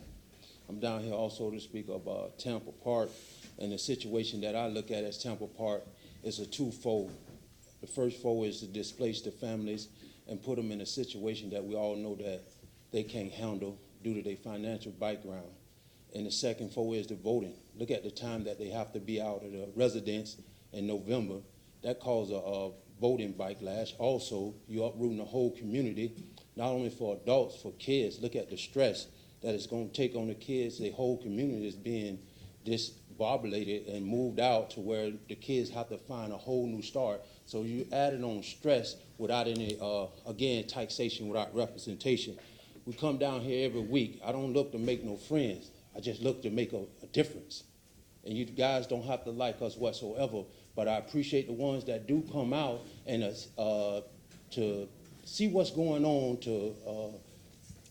I'm down here also to speak about Tampa Park And the situation that I look at as Tampa Park is a twofold. The first fold is to displace the families and put them in a situation that we all know that they can't handle due to their financial background. And the second fold is the voting. Look at the time that they have to be out of the residence in November. That caused a voting backlash. Also, you're uprooting the whole community, not only for adults, for kids. Look at the stress that it's going to take on the kids. The whole community is being disbobulated and moved out to where the kids have to find a whole new start. So you added on stress without any, again, taxation, without representation. We come down here every week. I don't look to make no friends. I just look to make a difference. And you guys don't have to like us whatsoever, but I appreciate the ones that do come out and to see what's going on, to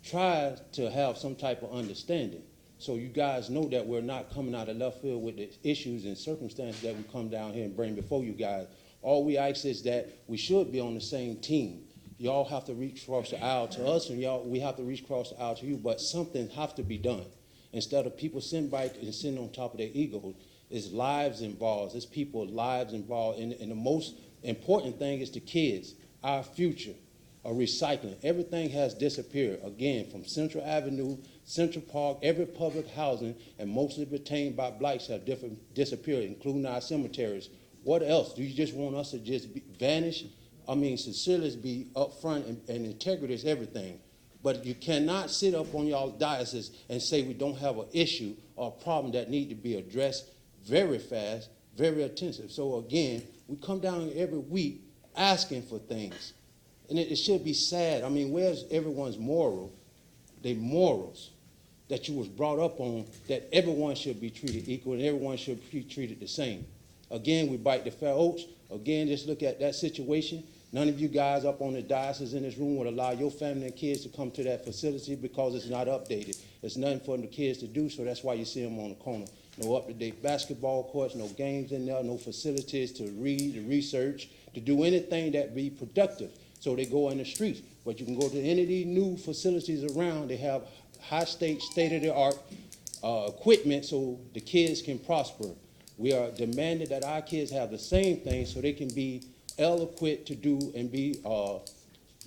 try to have some type of understanding. So you guys know that we're not coming out of left field with the issues and circumstances that we come down here and bring before you guys. All we ask is that we should be on the same team. Y'all have to reach across the aisle to us, and we have to reach across the aisle to you, but something have to be done. Instead of people sitting back and sitting on top of their ego, it's lives involved. It's people's lives involved. And the most important thing is the kids, our future, recycling. Everything has disappeared, again, from Central Avenue, Central Park, every public housing, and mostly retained by blacks have disappeared, including our cemeteries. What else? Do you just want us to just vanish? I mean, sincerely be upfront and integrity is everything. But you cannot sit up on y'all's diocese and say we don't have an issue or a problem that need to be addressed very fast, very attentive. So again, we come down here every week asking for things. And it should be sad. I mean, where's everyone's their morals that you was brought up on, that everyone should be treated equal and everyone should be treated the same? Again, we bite the fair oats. Again, just look at that situation. None of you guys up on the diocese in this room would allow your family and kids to come to that facility because it's not updated. There's nothing for the kids to do, so that's why you see them on the corner. No up-to-date basketball courts, no games in there, no facilities to read, to research, to do anything that be productive. So they go in the streets. But you can go to any of these new facilities around. They have state-of-the-art equipment so the kids can prosper. We are demanding that our kids have the same thing so they can be ill-equipped to do and be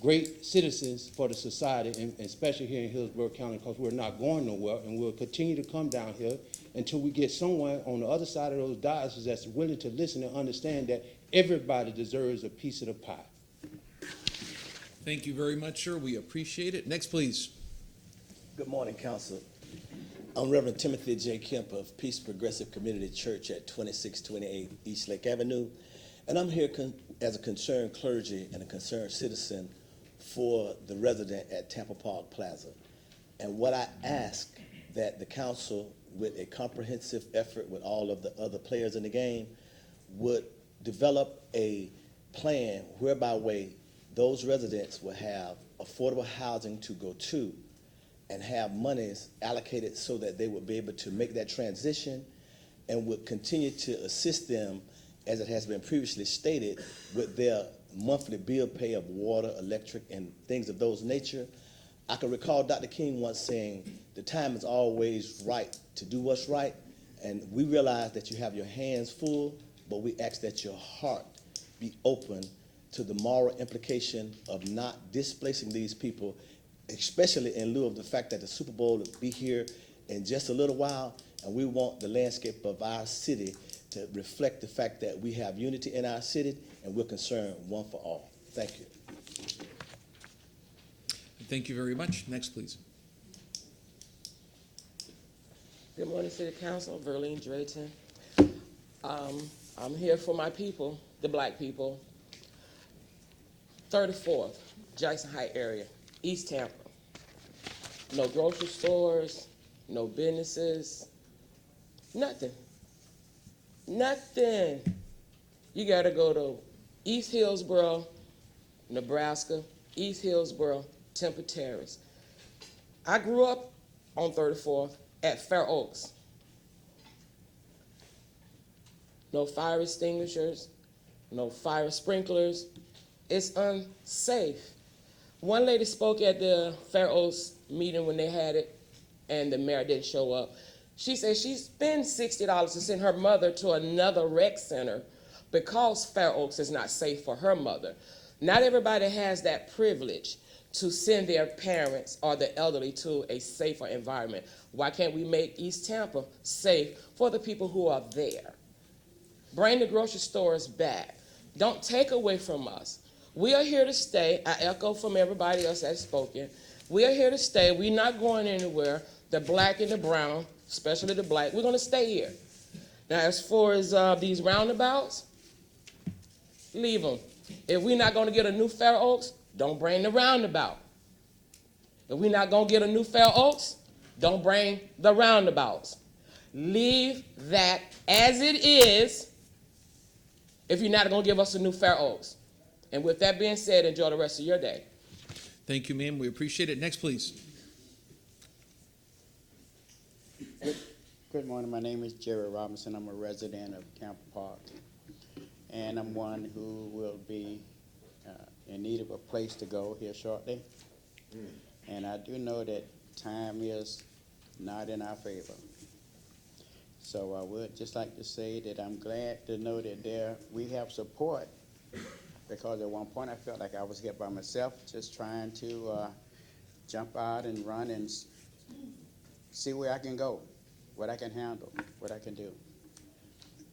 great citizens for the society, and especially here in Hillsborough County, because we're not going nowhere, and we'll continue to come down here until we get someone on the other side of those dioceses that's willing to listen and understand that everybody deserves a piece of the pie. Thank you very much, sir. We appreciate it. Next, please. Good morning, Council. I'm Reverend Timothy J. Kemp of Peace Progressive Community Church at 2628 East Lake Avenue, and I'm here as a concerned clergy and a concerned citizen for the resident at Tampa Park Plaza. And what I ask that the council, with a comprehensive effort with all of the other players in the game, would develop a plan whereby those residents will have affordable housing to go to and have monies allocated so that they would be able to make that transition, and would continue to assist them, as it has been previously stated, with their monthly bill pay of water, electric, and things of those nature. I can recall Dr. King once saying, the time is always right to do what's right, and we realize that you have your hands full, but we ask that your heart be open to the moral implication of not displacing these people, especially in lieu of the fact that the Super Bowl will be here in just a little while, and we want the landscape of our city to reflect the fact that we have unity in our city and we're concerned one for all. Thank you. Thank you very much. Next, please. Good morning, City Council. Verlene Drayton. I'm here for my people, the black people. 34th, Jackson Heights area, East Tampa. No grocery stores, no businesses, nothing. Nothing. You gotta go to East Hillsborough, Nebraska, East Hillsborough, Temple Terrace. I grew up on 34th at Fair Oaks. No fire extinguishers, no fire sprinklers. It's unsafe. One lady spoke at the Fair Oaks meeting when they had it, and the mayor didn't show up. She said she spends $60 to send her mother to another rec center because Fair Oaks is not safe for her mother. Not everybody has that privilege to send their parents or the elderly to a safer environment. Why can't we make East Tampa safe for the people who are there? Bring the grocery stores back. Don't take away from us. We are here to stay. I echo from everybody else that's spoken. We are here to stay. We're not going anywhere. The black and the brown, especially the black, we're going to stay here. Now, as far as these roundabouts, leave them. If we're not going to get a new Fair Oaks, don't bring the roundabout. If we're not going to get a new Fair Oaks, don't bring the roundabouts. Leave that as it is if you're not going to give us a new Fair Oaks. And with that being said, enjoy the rest of your day. Thank you, ma'am. We appreciate it. Next, please. Good morning. My name is Jerry Robinson. I'm a resident of Tampa Park. And I'm one who will be in need of a place to go here shortly. And I do know that time is not in our favor. So I would just like to say that I'm glad to know that we have support, because at one point I felt like I was here by myself, just trying to jump out and run and see where I can go, what I can handle, what I can do.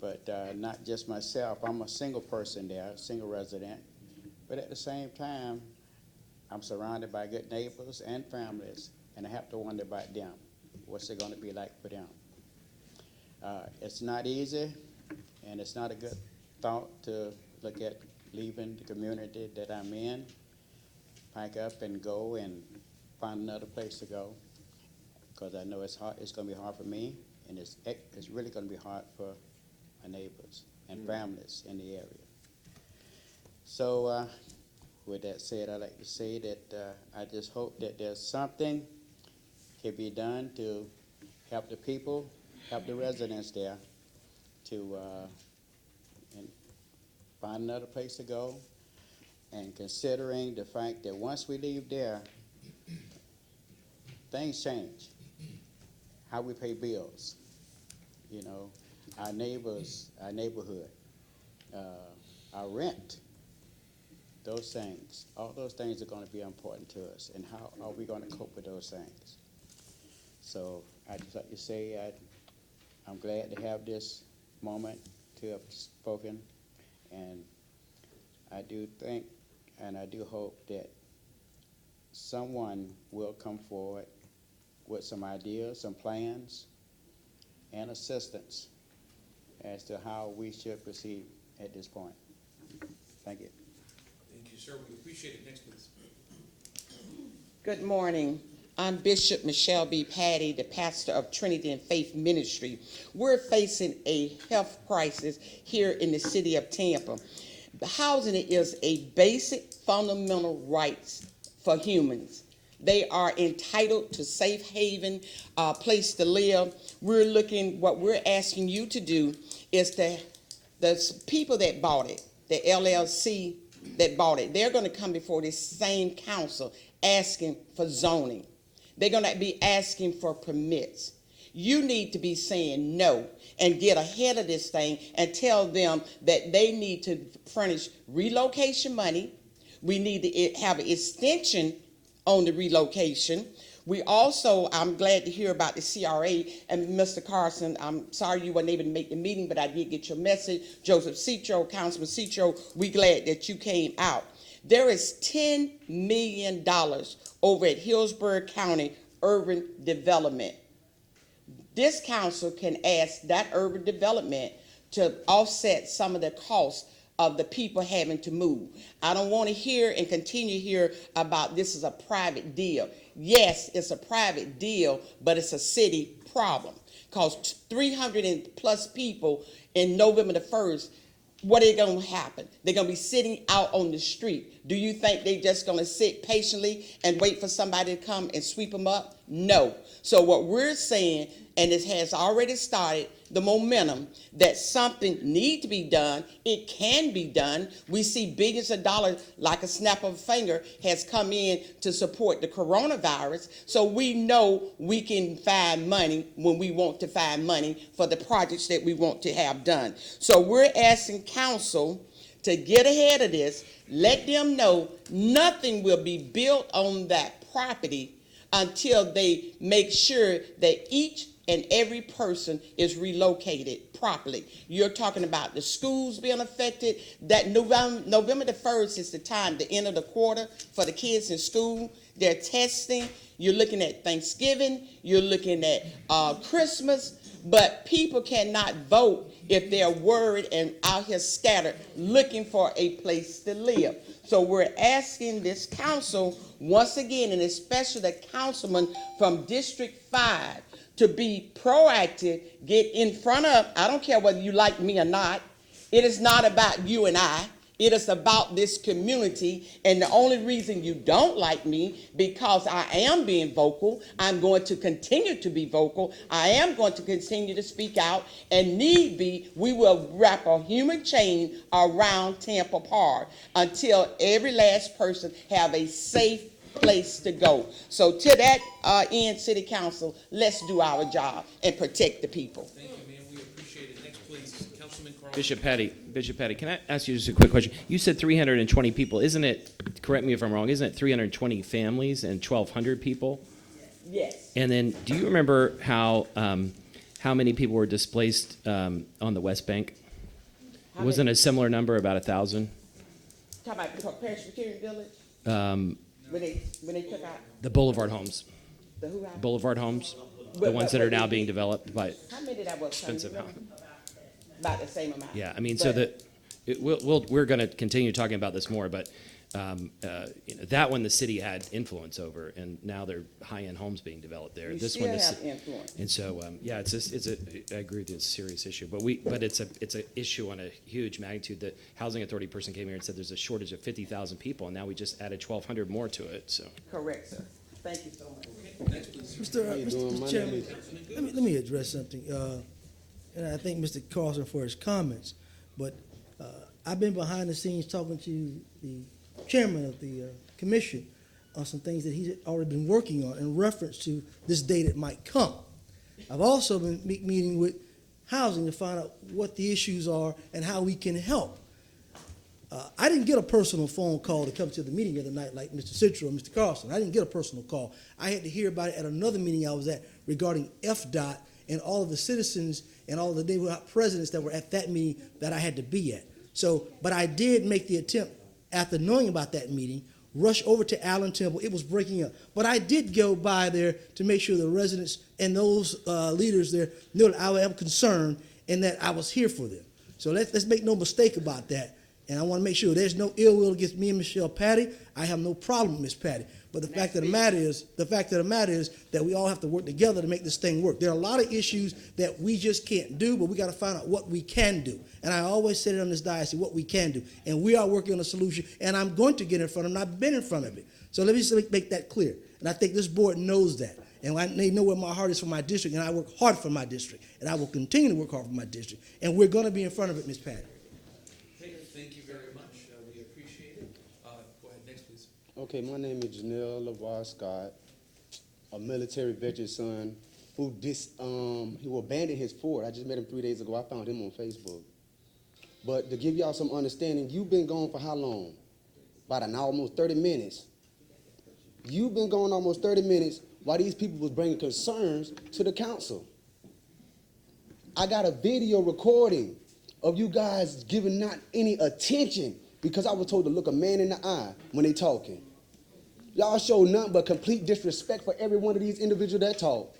But not just myself. I'm a single person there, a single resident. But at the same time, I'm surrounded by good neighbors and families, and I have to wonder about them. What's it going to be like for them? It's not easy, and it's not a good thought to look at leaving the community that I'm in, pack up and go and find another place to go, because I know it's hard. It's going to be hard for me, and it's really going to be hard for my neighbors and families in the area. So with that said, I'd like to say that I just hope that there's something can be done to help the people, help the residents there to and find another place to go. And considering the fact that once we leave there, things change. How we pay bills, you know, our neighbors, our neighborhood, our rent, those things. All those things are going to be important to us, and how are we going to cope with those things? So I'd just like to say I'm glad to have this moment to have spoken, and I do think and I do hope that someone will come forward with some ideas, some plans, and assistance as to how we should proceed at this point. Thank you. Thank you, sir. We appreciate it. Next, please. Good morning. I'm Bishop Michelle B. Patty, the pastor of Trinity and Faith Ministry. We're facing a health crisis here in the city of Tampa. Housing is a basic fundamental right for humans. They are entitled to safe haven, place to live. What we're asking you to do is the people that bought it, the LLC that bought it, they're going to come before this same council asking for zoning. They're going to be asking for permits. You need to be saying no and get ahead of this thing and tell them that they need to furnish relocation money. We need to have an extension on the relocation. We also, I'm glad to hear about the CRA, and Mr. Carson, I'm sorry you weren't able to make the meeting, but I did get your message. Joseph Citro, Councilman Citro, we're glad that you came out. There is $10 million over at Hillsborough County Urban Development. This council can ask that urban development to offset some of the costs of the people having to move. I don't want to hear and continue to hear about this is a private deal. Yes, it's a private deal, but it's a city problem. Because 300 and plus people in November the 1st, what is going to happen? They're going to be sitting out on the street. Do you think they just gonna sit patiently and wait for somebody to come and sweep them up? No. So what we're saying, and it has already started, the momentum that something need to be done, it can be done. We see billions of dollars, like a snap of a finger, has come in to support the coronavirus. So we know we can find money when we want to find money for the projects that we want to have done. So we're asking council to get ahead of this, let them know nothing will be built on that property until they make sure that each and every person is relocated properly. You're talking about the schools being affected. That November the 1st is the time, the end of the quarter for the kids in school. They're testing. You're looking at Thanksgiving. You're looking at Christmas. But people cannot vote if they're worried and out here scattered looking for a place to live. So we're asking this council once again, and especially the councilman from District 5, to be proactive, get in front of, I don't care whether you like me or not, it is not about you and I. It is about this community, and the only reason you don't like me, because I am being vocal, I'm going to continue to be vocal, I am going to continue to speak out, and need be, we will wrap a human chain around Tampa Park until every last person have a safe place to go. So to that end, City Council, let's do our job and protect the people. Thank you, ma'am. We appreciate it. Next, please, Councilman Carl. Bishop Patty, can I ask you just a quick question? You said 320 people. Isn't it, correct me if I'm wrong, isn't it 320 families and 1,200 people? Yes. And then do you remember how many people were displaced on the West Bank? Wasn't a similar number, about 1,000? Talk about the Presbyterian Village? When they took out The Boulevard homes. the who house? Boulevard homes, the ones that are now being developed by How many that was? expensive Tony? homes. About the same amount. Yeah, I mean, so that we're going to continue talking about this more, but that one the city had influence over, and now they're high-end homes being developed there. You This still one is, have influence. and so yeah, I agree with you, it's a serious issue, but it's an issue on a huge magnitude. The housing authority person came here and said there's a shortage of 50,000 people, and now we just added 1,200 more to it. So Correct, sir. Thank you so much. Mr. Chairman, let me address something. And I thank Mr. Carlson for his comments, but I've been behind the scenes talking to the chairman of the commission on some things that he's already been working on in reference to this day that might come. I've also been meeting with housing to find out what the issues are and how we can help. I didn't get a personal phone call to come to the meeting the other night like Mr. Citro and Mr. Carlson. I didn't get a personal call. I had to hear about it at another meeting I was at regarding FDOT and all of the citizens and all of the neighborhood presidents that were at that meeting that I had to be at. So, but I did make the attempt, after knowing about that meeting, rush over to Allen Temple. It was breaking up. But I did go by there to make sure the residents and those leaders there knew that I am concerned and that I was here for them. So let's make no mistake about that. And I want to make sure there's no ill will against me and Michelle Patty. I have no problem with Miss Patty. But the fact of the matter is that we all have to work together to make this thing work. There are a lot of issues that we just can't do, but we got to find out what we can do. And I always said it on this diocese, what we can do. And we are working on a solution, and I'm going to get in front of it, and I've been in front of it. So let me just make that clear. And I think this board knows that. And they know where my heart is for my district, and I work hard for my district. And I will continue to work hard for my district. And we're going to be in front of it, Miss Patty. Thank you very much. We appreciate it. Go ahead. Next, please. Okay, my name is Janelle LaVar Scott, a military veteran son who abandoned his fort. I just met him 3 days ago. I found him on Facebook. But to give y'all some understanding, you've been gone for how long? About an hour, almost 30 minutes. You've been gone almost 30 minutes while these people was bringing concerns to the council. I got a video recording of you guys giving not any attention because I was told to look a man in the eye when they talking. Y'all show nothing but complete disrespect for every one of these individuals that talk.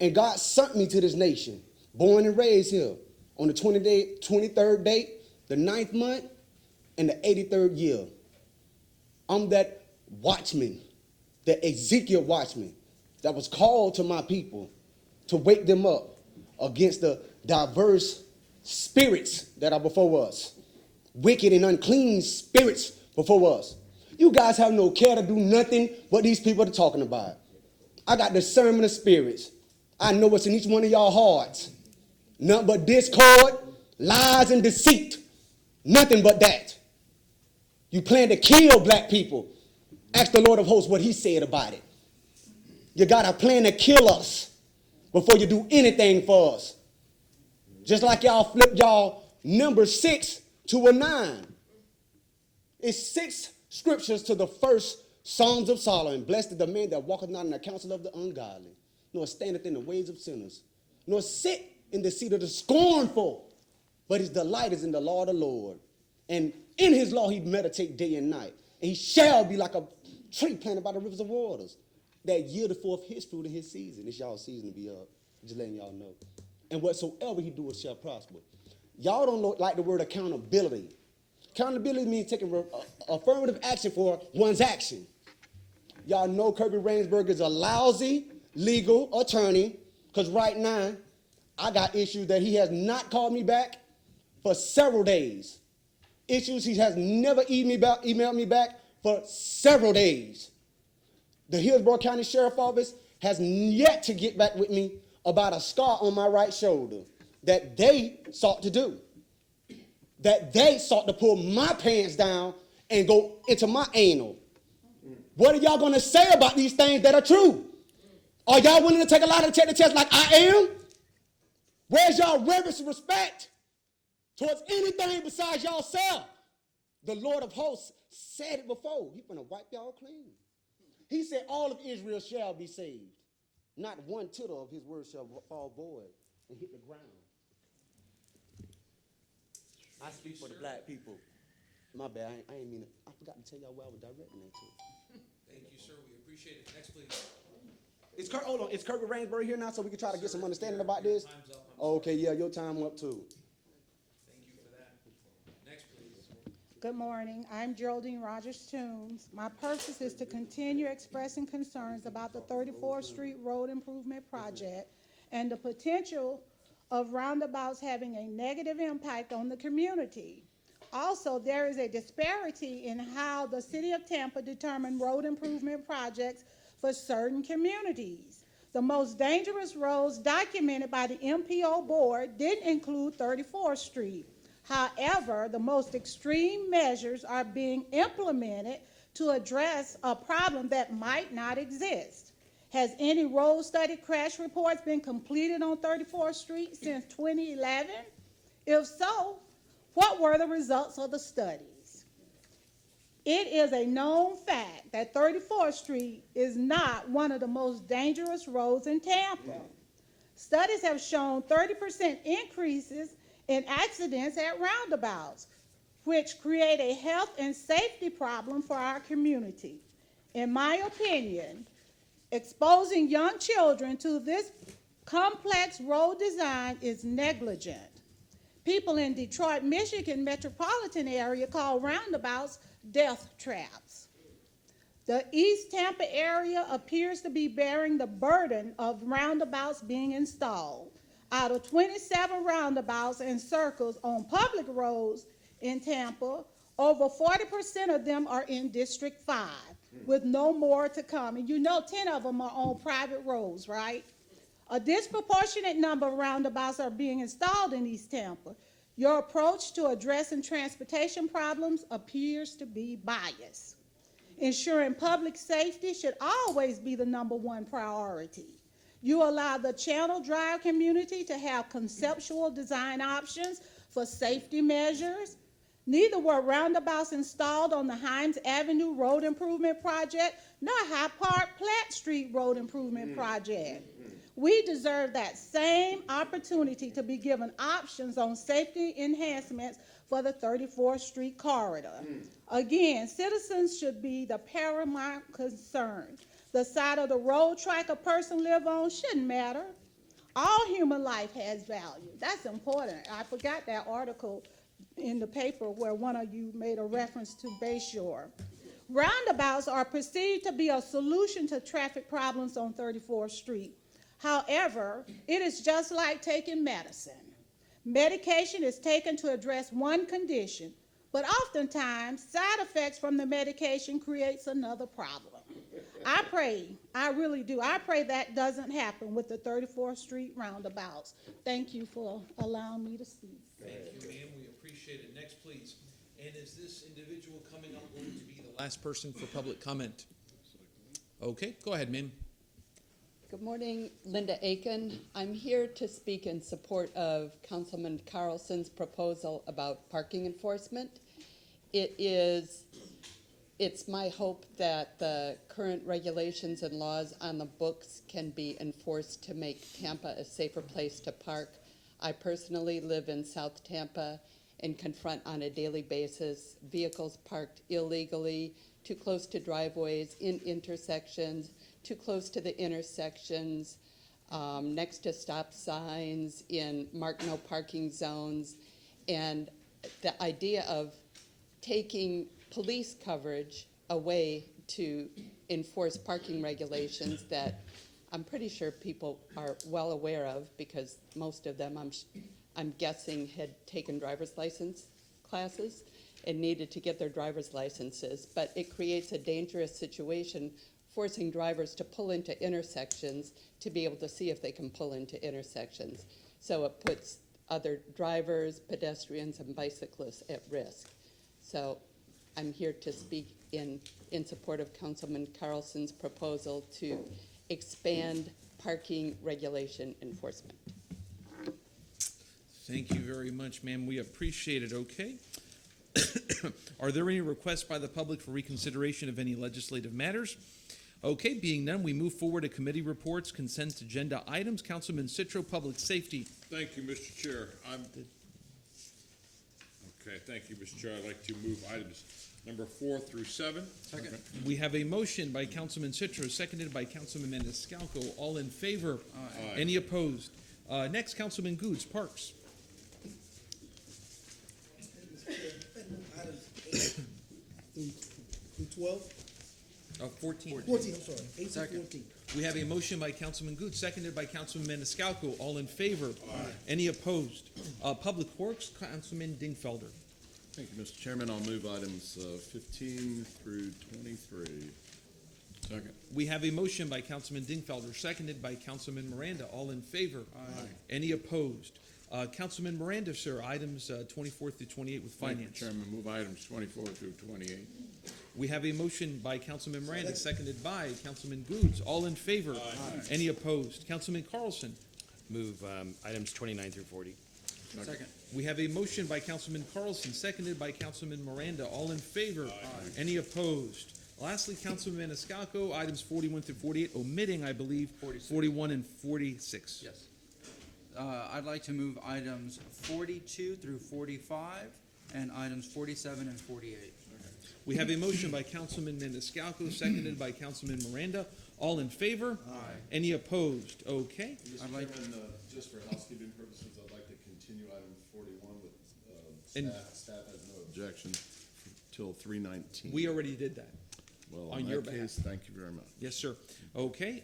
And God sent me to this nation, born and raised here, on the 23rd date, the 9th month, and the 83rd year. I'm that watchman, that Ezekiel watchman, that was called to my people to wake them up against the diverse spirits that are before us. Wicked and unclean spirits before us. You guys have no care to do nothing but these people are talking about. I got discernment of spirits. I know what's in each one of y'all hearts. Nothing but discord, lies, and deceit. Nothing but that. You plan to kill black people. Ask the Lord of hosts what he said about it. You got a plan to kill us before you do anything for us. Just like y'all flip y'all number 6 to a 9. It's 6 scriptures to the first Psalms of Solomon. Blessed is the man that walketh not in the counsel of the ungodly, nor standeth in the ways of sinners, nor sit in the seat of the scornful. But his delight is in the law of the Lord. And in his law he meditate day and night. And he shall be like a tree planted by the rivers of waters, that yieldeth forth his fruit in his season. It's y'all season to be up. Just letting y'all know. And whatsoever he doeth shall prosper. Y'all don't like the word accountability. Accountability means taking affirmative action for one's action. Y'all know Kirby Rainsberg is a lousy legal attorney, because right now I got issues that he has not called me back for several days. Issues he has never emailed me back for several days. The Hillsborough County Sheriff Office has yet to get back with me about a scar on my right shoulder that they sought to do. That they sought to pull my pants down and go into my anal. What are y'all going to say about these things that are true? Are y'all willing to take a lie to take the test like I am? Where's y'all reverence and respect towards anything besides y'all self? The Lord of hosts said it before. He's going to wipe y'all clean. He said all of Israel shall be saved. Not one tittle of his word shall fall void and hit the ground. I speak for the black people. My bad, I ain't mean it. I forgot to tell y'all where I was directing that to. Thank you, sir. We appreciate it. Next, please. Hold on, is Kirby Rainsbury here now so we can try to get some understanding about this? Time's up. Okay, yeah, your time up too. Thank you for that. Next, please. Good morning. I'm Geraldine Rogers Toombs. My purpose is to continue expressing concerns about the 34th Street Road Improvement Project and the potential of roundabouts having a negative impact on the community. Also, there is a disparity in how the City of Tampa determined road improvement projects for certain communities. The most dangerous roads documented by the MPO board didn't include 34th Street. However, the most extreme measures are being implemented to address a problem that might not exist. Has any road study crash reports been completed on 34th Street since 2011? If so, what were the results of the studies? It is a known fact that 34th Street is not one of the most dangerous roads in Tampa. Studies have shown 30% increases in accidents at roundabouts, which create a health and safety problem for our community. In my opinion, exposing young children to this complex road design is negligent. People in Detroit, Michigan metropolitan area call roundabouts death traps. The East Tampa area appears to be bearing the burden of roundabouts being installed. Out of 27 roundabouts and circles on public roads in Tampa, over 40% of them are in District 5, with no more to come. And you know 10 of them are on private roads, right? A disproportionate number of roundabouts are being installed in East Tampa. Your approach to addressing transportation problems appears to be biased. Ensuring public safety should always be the #1 priority. You allow the Channel Drive community to have conceptual design options for safety measures. Neither were roundabouts installed on the Himes Avenue Road Improvement Project nor High Park Platt Street Road Improvement Project. We deserve that same opportunity to be given options on safety enhancements for the 34th Street corridor. Again, citizens should be the paramount concern. The side of the road track a person lives on shouldn't matter. All human life has value. That's important. I forgot that article in the paper where one of you made a reference to Bayshore. Roundabouts are perceived to be a solution to traffic problems on 34th Street. However, it is just like taking medicine. Medication is taken to address one condition, but oftentimes side effects from the medication creates another problem. I pray, I really do, I pray that doesn't happen with the 34th Street roundabouts. Thank you for allowing me to speak. Thank you, ma'am. We appreciate it. Next, please. And is this individual coming up going to be the last person for public comment? Okay, go ahead, ma'am. Good morning, Linda Aiken. I'm here to speak in support of Councilman Carlson's proposal about parking enforcement. It's my hope that the current regulations and laws on the books can be enforced to make Tampa a safer place to park. I personally live in South Tampa and confront on a daily basis vehicles parked illegally, too close to driveways, in intersections, too close to the intersections, next to stop signs, in marked no parking zones. And the idea of taking police coverage away to enforce parking regulations that I'm pretty sure people are well aware of, because most of them, I'm guessing, had taken driver's license classes and needed to get their driver's licenses. But it creates a dangerous situation, forcing drivers to pull into intersections to be able to see if they can pull into intersections. So it puts other drivers, pedestrians, and bicyclists at risk. So I'm here to speak in support of Councilman Carlson's proposal to expand parking regulation enforcement. Thank you very much, ma'am. We appreciate it. Okay. Are there any requests by the public for reconsideration of any legislative matters? Okay, being none, we move forward to committee reports, consent agenda items. Councilman Citro, Public Safety. Thank you, Mr. Chair. Okay, thank you, Mr. Chair. I'd like to move items number 4 through 7. Second. Okay. We have a motion by Councilman Citro, seconded by Councilman Maniscalco. All in favor? Aye. Any opposed? Next, Councilman Goods, Parks. Through 12? 14. 14, I'm sorry. 8 to 14. We have a motion by Councilman Goods, seconded by Councilman Maniscalco. All in favor? Aye. Any opposed? Public Works, Councilman Dingfelder. Thank you, Mr. Chairman. I'll move items 15 through 23. Second. We have a motion by Councilman Dingfelder, seconded by Councilman Miranda. All in favor? Aye. Any opposed? Councilman Miranda, sir, items 24 through 28 with finance. Thank you, Chairman. Move items 24 through 28. We have a motion by Councilman Miranda, seconded by Councilman Goods. All in favor? Aye. Any opposed? Councilman Carlson. Move items 29 through 40. Second. We have a motion by Councilman Carlson, seconded by Councilman Miranda. All in favor? Aye. Any opposed? Lastly, Councilman Maniscalco, items 41 through 48, omitting, I believe, 41 and 46. Yes. I'd like to move items 42 through 45 and items 47 and 48. We have a motion by Councilman Maniscalco, seconded by Councilman Miranda. All in favor? Aye. Any opposed? Okay. Mr. Chairman, just for housekeeping purposes, I'd like to continue item 41 with staff has no objection till 3:19. We already did that. Well, on in your that behalf. case, thank you very much. Yes, sir. Okay.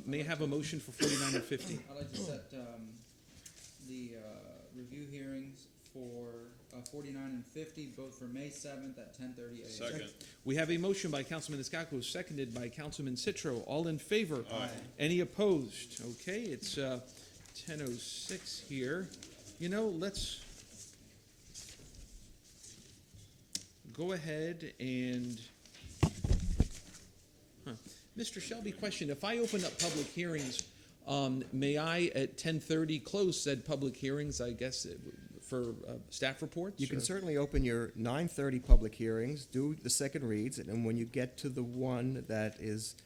May I have a motion for 49 and 50? I'd like to set the review hearings for 49 and 50, both for May 7th at 10:30 a.m. Second. We have a motion by Councilman Maniscalco, seconded by Councilman Citro. All in favor? Aye. Any opposed? Okay, it's 10:06 here. You know, let's go ahead and... Mr. Shelby, question. If I open up public hearings, may I, at 10:30, close said public hearings, I guess, for staff reports? You can or- certainly open your 9:30 public hearings, do the second reads, and when you get to the one that is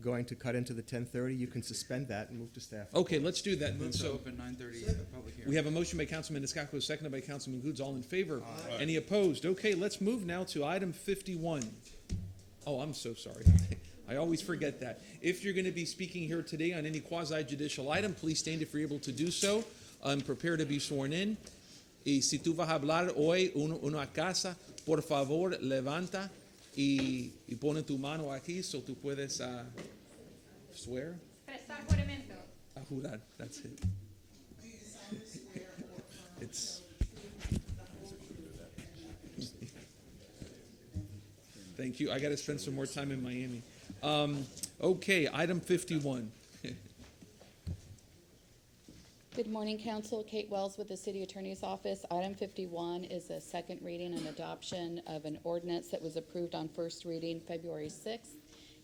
going to cut into the 10:30, you can suspend that and move to staff. Okay, let's do that. Move to So open 9:30 public hearing. we have a motion by Councilman Maniscalco, seconded by Councilman Goods. All in favor? Aye. Any opposed? Okay, let's move now to item 51. Oh, I'm so sorry. I always forget that. If you're going to be speaking here today on any quasi-judicial item, please stand if you're able to do so. Prepare to be sworn in. Y si tú vas a hablar hoy uno a casa, por favor, levanta y pone tu mano aquí so tú puedes swear. Prestar juramento. A jurar. That's it. Thank you. I got to spend some more time in Miami. Okay, item 51. Good morning, Council. Kate Wells with the City Attorney's Office. Item 51 is a second reading and adoption of an ordinance that was approved on first reading February 6th.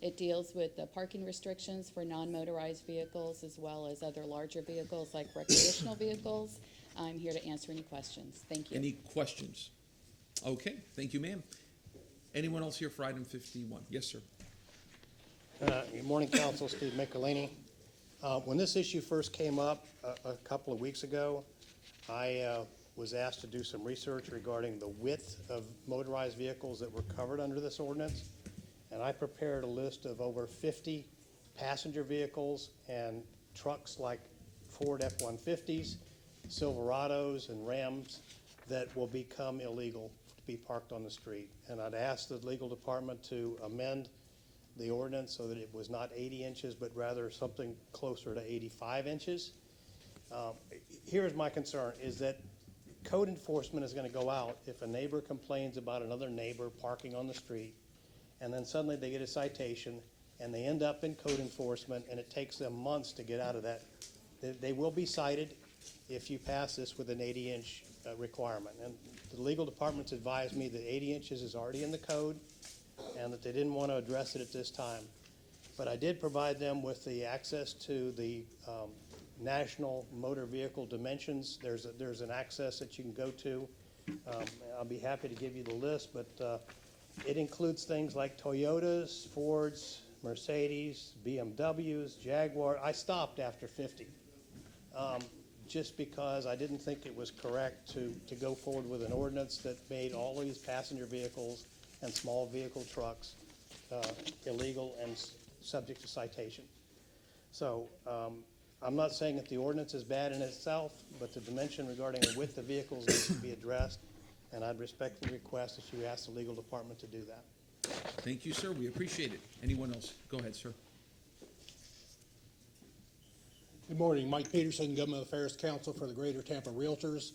It deals with the parking restrictions for non-motorized vehicles as well as other larger vehicles like recreational vehicles. I'm here to answer any questions. Thank you. Any questions? Okay, thank you, ma'am. Anyone else here for item 51? Yes, sir. Good morning, Council. Steve Michelini. When this issue first came up a couple of weeks ago, I was asked to do some research regarding the width of motorized vehicles that were covered under this ordinance. And I prepared a list of over 50 passenger vehicles and trucks like Ford F-150s, Silverados, and Rams that will become illegal to be parked on the street. And I'd asked the legal department to amend the ordinance so that it was not 80 inches, but rather something closer to 85 inches. Here's my concern, is that code enforcement is going to go out if a neighbor complains about another neighbor parking on the street, and then suddenly they get a citation, and they end up in code enforcement, and it takes them months to get out of that. They will be cited if you pass this with an 80-inch requirement. And the legal department's advised me that 80 inches is already in the code, and that they didn't want to address it at this time. But I did provide them with the access to the national motor vehicle dimensions. There's an access that you can go to. I'll be happy to give you the list, but it includes things like Toyotas, Fords, Mercedes, BMWs, Jaguar. I stopped after 50, just because I didn't think it was correct to go forward with an ordinance that made all of these passenger vehicles and small vehicle trucks illegal and subject to citation. So I'm not saying that the ordinance is bad in itself, but the dimension regarding the width of vehicles needs to be addressed, and I'd respectfully request that you ask the legal department to do that. Thank you, sir. We appreciate it. Anyone else? Go ahead, sir. Good morning. Mike Peterson, Government Affairs Counsel for the Greater Tampa Realtors.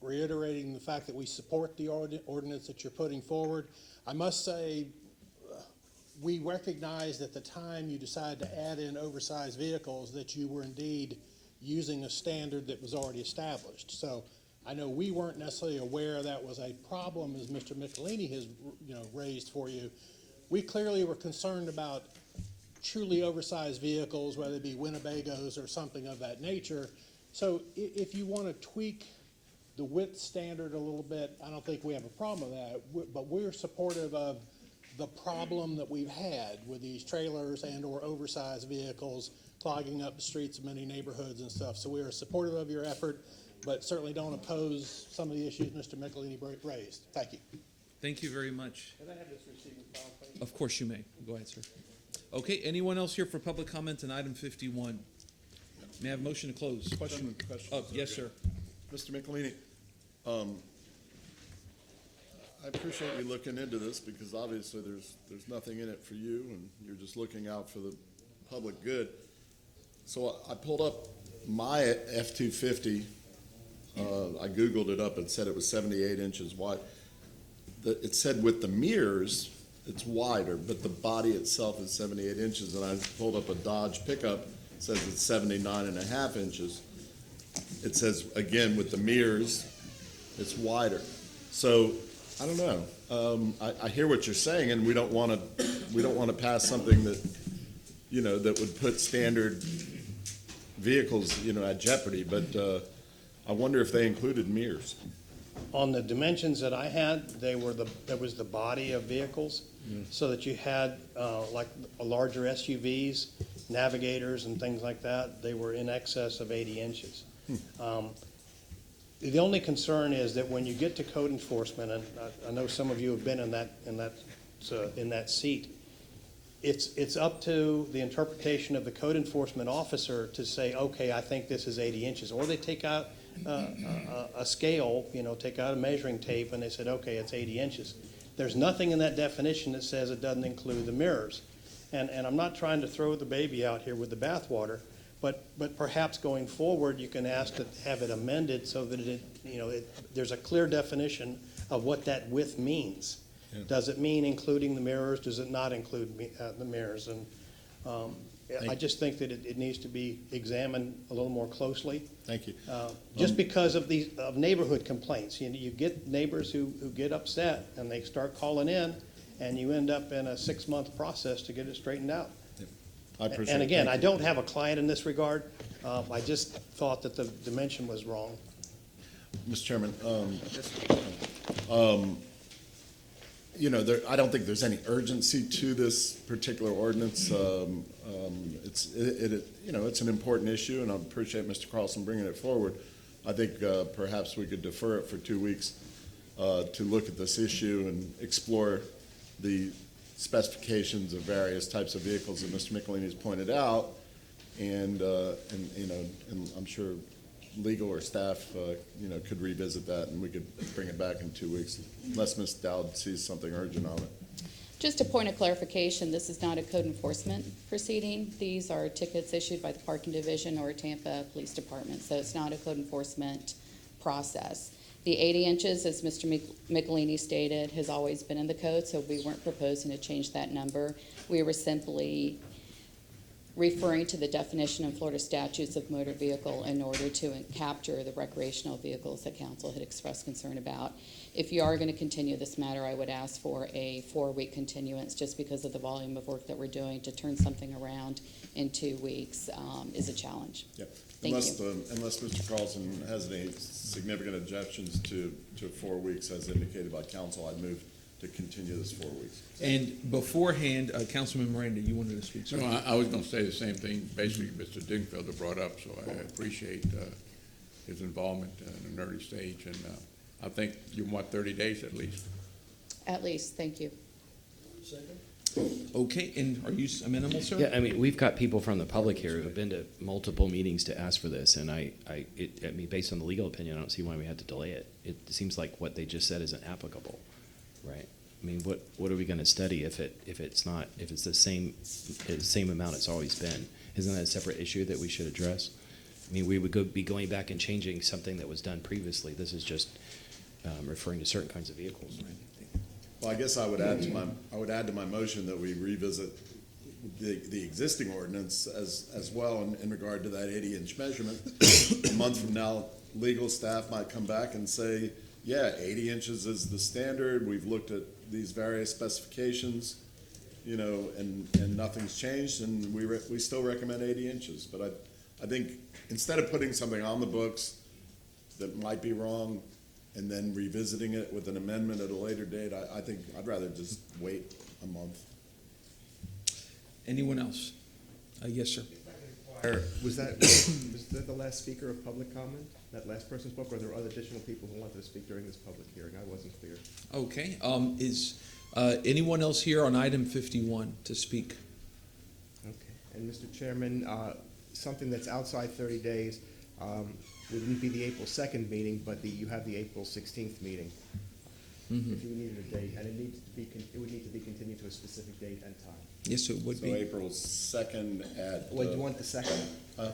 Reiterating the fact that we support the ordinance that you're putting forward. I must say, we recognized at the time you decided to add in oversized vehicles that you were indeed using a standard that was already established. So I know we weren't necessarily aware that was a problem, as Mr. Michelini has raised for you. We clearly were concerned about truly oversized vehicles, whether it be Winnebagos or something of that nature. So if you want to tweak the width standard a little bit, I don't think we have a problem with that, but we're supportive of the problem that we've had with these trailers and or oversized vehicles clogging up the streets of many neighborhoods and stuff. So we are supportive of your effort, but certainly don't oppose some of the issues Mr. Michelini raised. Thank you. Thank you very much. Can I have this received and filed, please? Of course you may. Go ahead, sir. Okay, anyone else here for public comment on item 51? May I have a motion to close? Question. Oh, yes, sir. Mr. Michelini, I appreciate you looking into this because obviously there's nothing in it for you and you're just looking out for the public good. So I pulled up my F-250. I Googled it up and said it was 78 inches wide. It said with the mirrors, it's wider, but the body itself is 78 inches. And I pulled up a Dodge pickup, it says it's 79 and a half inches. It says, again, with the mirrors, it's wider. So I don't know. I hear what you're saying, and we don't want to pass something that, that would put standard vehicles, at jeopardy. But I wonder if they included mirrors. On the dimensions that I had, there was the body of vehicles, so that you had like larger SUVs, Navigators, and things like that. They were in excess of 80 inches. The only concern is that when you get to code enforcement, and I know some of you have been in that seat, it's up to the interpretation of the code enforcement officer to say, okay, I think this is 80 inches, or they take out a scale, take out a measuring tape, and they said, okay, it's 80 inches. There's nothing in that definition that says it doesn't include the mirrors, and I'm not trying to throw the baby out here with the bathwater. But perhaps going forward, you can ask to have it amended so that there's a clear definition of what that width means. Does it mean including the mirrors? Does it not include the mirrors? And I just think that it needs to be examined a little more closely. Thank you. Just because of these neighborhood complaints. You get neighbors who get upset and they start calling in, and you end up in a 6-month process to get it straightened out. I appreciate it. And again, Thank I you. don't have a client in this regard. I just thought that the dimension was wrong. Mr. Chairman, I don't think there's any urgency to this particular ordinance. It's an important issue, and I appreciate Mr. Carlson bringing it forward. I think perhaps we could defer it for 2 weeks to look at this issue and explore the specifications of various types of vehicles that Mr. Michelini has pointed out, and I'm sure legal or staff, could revisit that, and we could bring it back in 2 weeks, unless Ms. Dowd sees something urgent on it. Just a point of clarification, this is not a code enforcement proceeding. These are tickets issued by the Parking Division or Tampa Police Department, so it's not a code enforcement process. The 80 inches, as Mr. Michelini stated, has always been in the code, so we weren't proposing to change that number. We were simply referring to the definition in Florida statutes of motor vehicle in order to capture the recreational vehicles that council had expressed concern about. If you are going to continue this matter, I would ask for a 4-week continuance, just because of the volume of work that we're doing. To turn something around in 2 weeks is a challenge. Yep. Thank Unless Mr. Carlson has any significant objections to 4 weeks, as indicated by council, I'd move to continue this 4 weeks. And beforehand, Councilman Miranda, you wanted to speak, sir? No, I was going to say the same thing basically Mr. Dingfelder brought up, so I appreciate his involvement in an early stage, and I think you want 30 days at least. At least, thank you. Okay, and are you amenable, sir? Yeah, I mean, we've got people from the public here who have been to multiple meetings to ask for this, and I mean, based on the legal opinion, I don't see why we had to delay it. It seems like what they just said isn't applicable, right? I mean, what are we going to study if it's the same amount it's always been? Isn't that a separate issue that we should address? I mean, we would be going back and changing something that was done previously. This is just referring to certain kinds of vehicles, right? Well, I guess I would add to my motion that we revisit the existing ordinance as well in regard to that 80-inch measurement. A month from now, legal staff might come back and say, yeah, 80 inches is the standard. We've looked at these various specifications, and nothing's changed, and we still recommend 80 inches. But I think instead of putting something on the books that might be wrong and then revisiting it with an amendment at a later date, I think I'd rather just wait a month. Anyone else? Yes, sir. Was that the last speaker of public comment? That last person spoke, or are there other additional people who wanted to speak during this public hearing? I wasn't clear. Okay, is anyone else here on item 51 to speak? Okay, and Mr. Chairman, something that's outside 30 days wouldn't be the April 2nd meeting, but you have the April 16th meeting. Mm-hmm. If you needed a date, and it would need to be continued to a specific date and time. Yes, it would So be. April 2nd at... Well, you want the 2nd?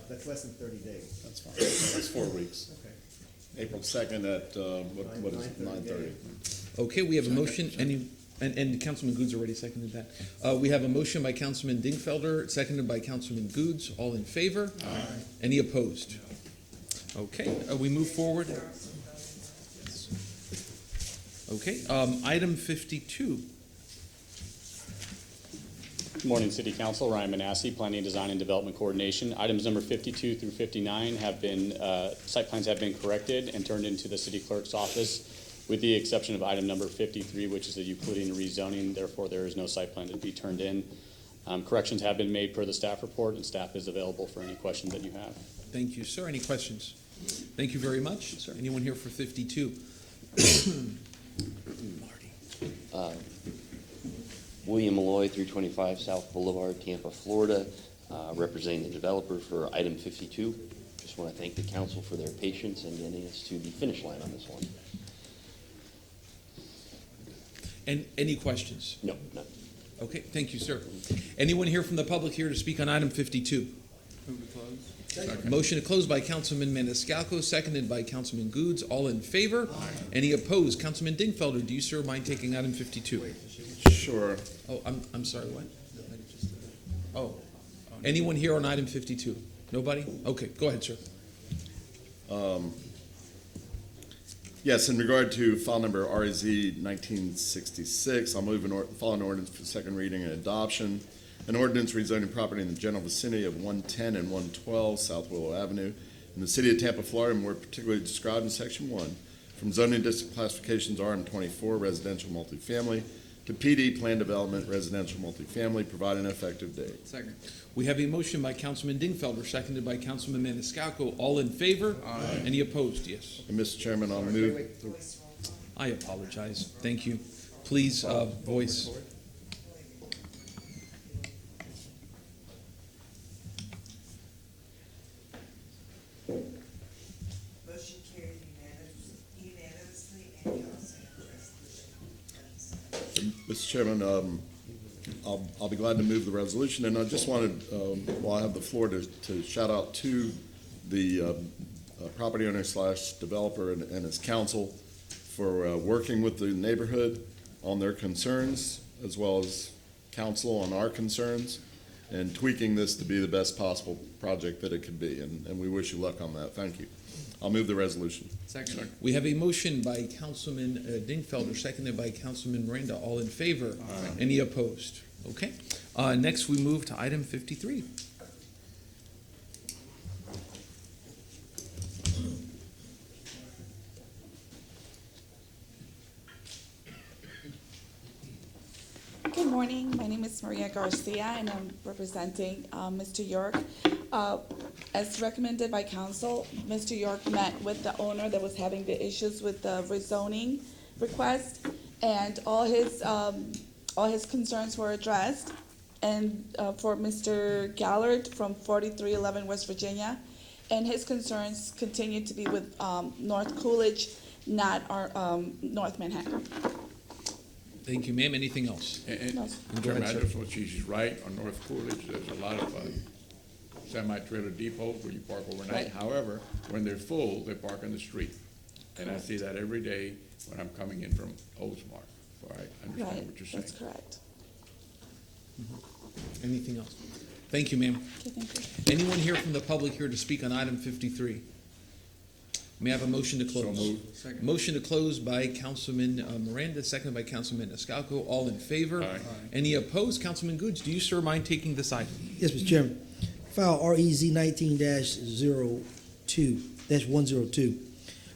That's less than 30 days. That's fine. That's 4 weeks. Okay. April 2nd at, what is it, 9:30? Okay, we have a motion, and Councilman Goods already seconded that. We have a motion by Councilman Dingfelder, seconded by Councilman Goods. All in favor? Aye. Any opposed? Okay, we move forward. Okay, item 52. Good morning, City Council. Ryan Manassi, Planning, Design, and Development Coordination. Items number 52 through 59 have been, site plans have been corrected and turned into the city clerk's office, with the exception of item number 53, which is a Euclidean rezoning. Therefore, there is no site plan to be turned in. Corrections have been made per the staff report, and staff is available for any questions that you have. Thank you, sir. Any questions? Thank you very much. Sir. Anyone here for 52? William Malloy, 325 South Boulevard, Tampa, Florida, representing the developer for item 52. Just want to thank the council for their patience in getting us to the finish line on this one. And any questions? No, none. Okay, thank you, sir. Anyone here from the public here to speak on item 52? Move to close. Second. Motion to close by Councilman Maniscalco, seconded by Councilman Goods. All in favor? Any opposed? Councilman Dingfelder, do you, sir, mind taking item 52? Sure. Oh, I'm sorry, what? Oh, anyone here on item 52? Nobody? Okay, go ahead, sir. Yes, in regard to file number RZ 1966, I'll move file an ordinance for second reading and adoption. An ordinance rezoning property in the general vicinity of 110 and 112 South Willow Avenue in the city of Tampa, Florida, more particularly described in section 1, from zoning district classifications RM24 residential multifamily to PD plan development residential multifamily, providing an effective date. Second. We have a motion by Councilman Dingfelder, seconded by Councilman Maniscalco. All in favor? Aye. Any opposed? Yes. And Mr. Chairman, I'll move. I apologize. Thank you. Please, voice. Motion carried unanimously, and you also have a resolution. Mr. Chairman, I'll be glad to move the resolution, and I just wanted, while I have the floor, to shout out to the property owner / developer and his council for working with the neighborhood on their concerns, as well as council on our concerns, and tweaking this to be the best possible project that it could be, and we wish you luck on that. Thank you. I'll move the resolution. Second. We have a motion by Councilman Dingfelder, seconded by Councilman Miranda. All in favor? Aye. Any opposed? Okay. Next, we move to item 53. Good morning. My name is Maria Garcia, and I'm representing Mr. York. As recommended by council, Mr. York met with the owner that was having the issues with the rezoning request, and all his concerns were addressed. And for Mr. Gallard from 4311 West Virginia, and his concerns continue to be with North Coolidge, not our North Manhattan. Thank you, ma'am. Anything else? And Go Chairman, ahead, I sir. just want she's right on North Coolidge. There's a lot of semi-trailer depots where you park overnight. Right. However, when they're full, they park on the street. And I see that every day when I'm coming in from Oldsmar. So I understand Right, what you're saying. that's correct. Anything else? Thank you, ma'am. Okay, thank you. Anyone here from the public here to speak on item 53? May I have a motion to close? So moved. Second. Motion to close by Councilman Miranda, seconded by Councilman Escalco. All in favor? Aye. Any opposed? Councilman Goods, do you, sir, mind taking this item? Yes, Mr. Chairman. File REZ 19-02, -102.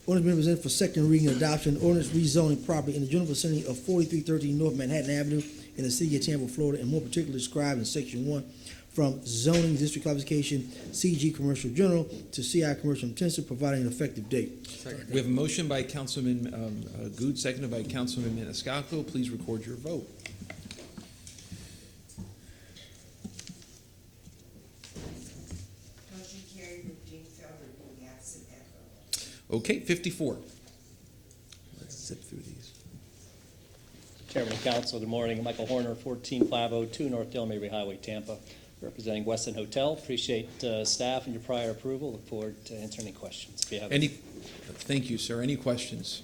Ordinance being presented for second reading and adoption, ordinance rezoning property in the general vicinity of 4313 North Manhattan Avenue in the city of Tampa, Florida, and more particularly described in section 1 from zoning district classification CG Commercial General to CI Commercial Intensive, providing an effective date. Second. We have a motion by Councilman Goods, seconded by Councilman Maniscalco. Please record your vote. Motion carried with Dingfelder being absent at vote. Okay, 54. Let's zip through these. Chairman and Council, good morning. Michael Horner, 14502 North Del Mabry Highway, Tampa, representing Weston Hotel. Appreciate staff and your prior approval. Look forward to answering any questions if you have any. Thank you, sir. Any questions?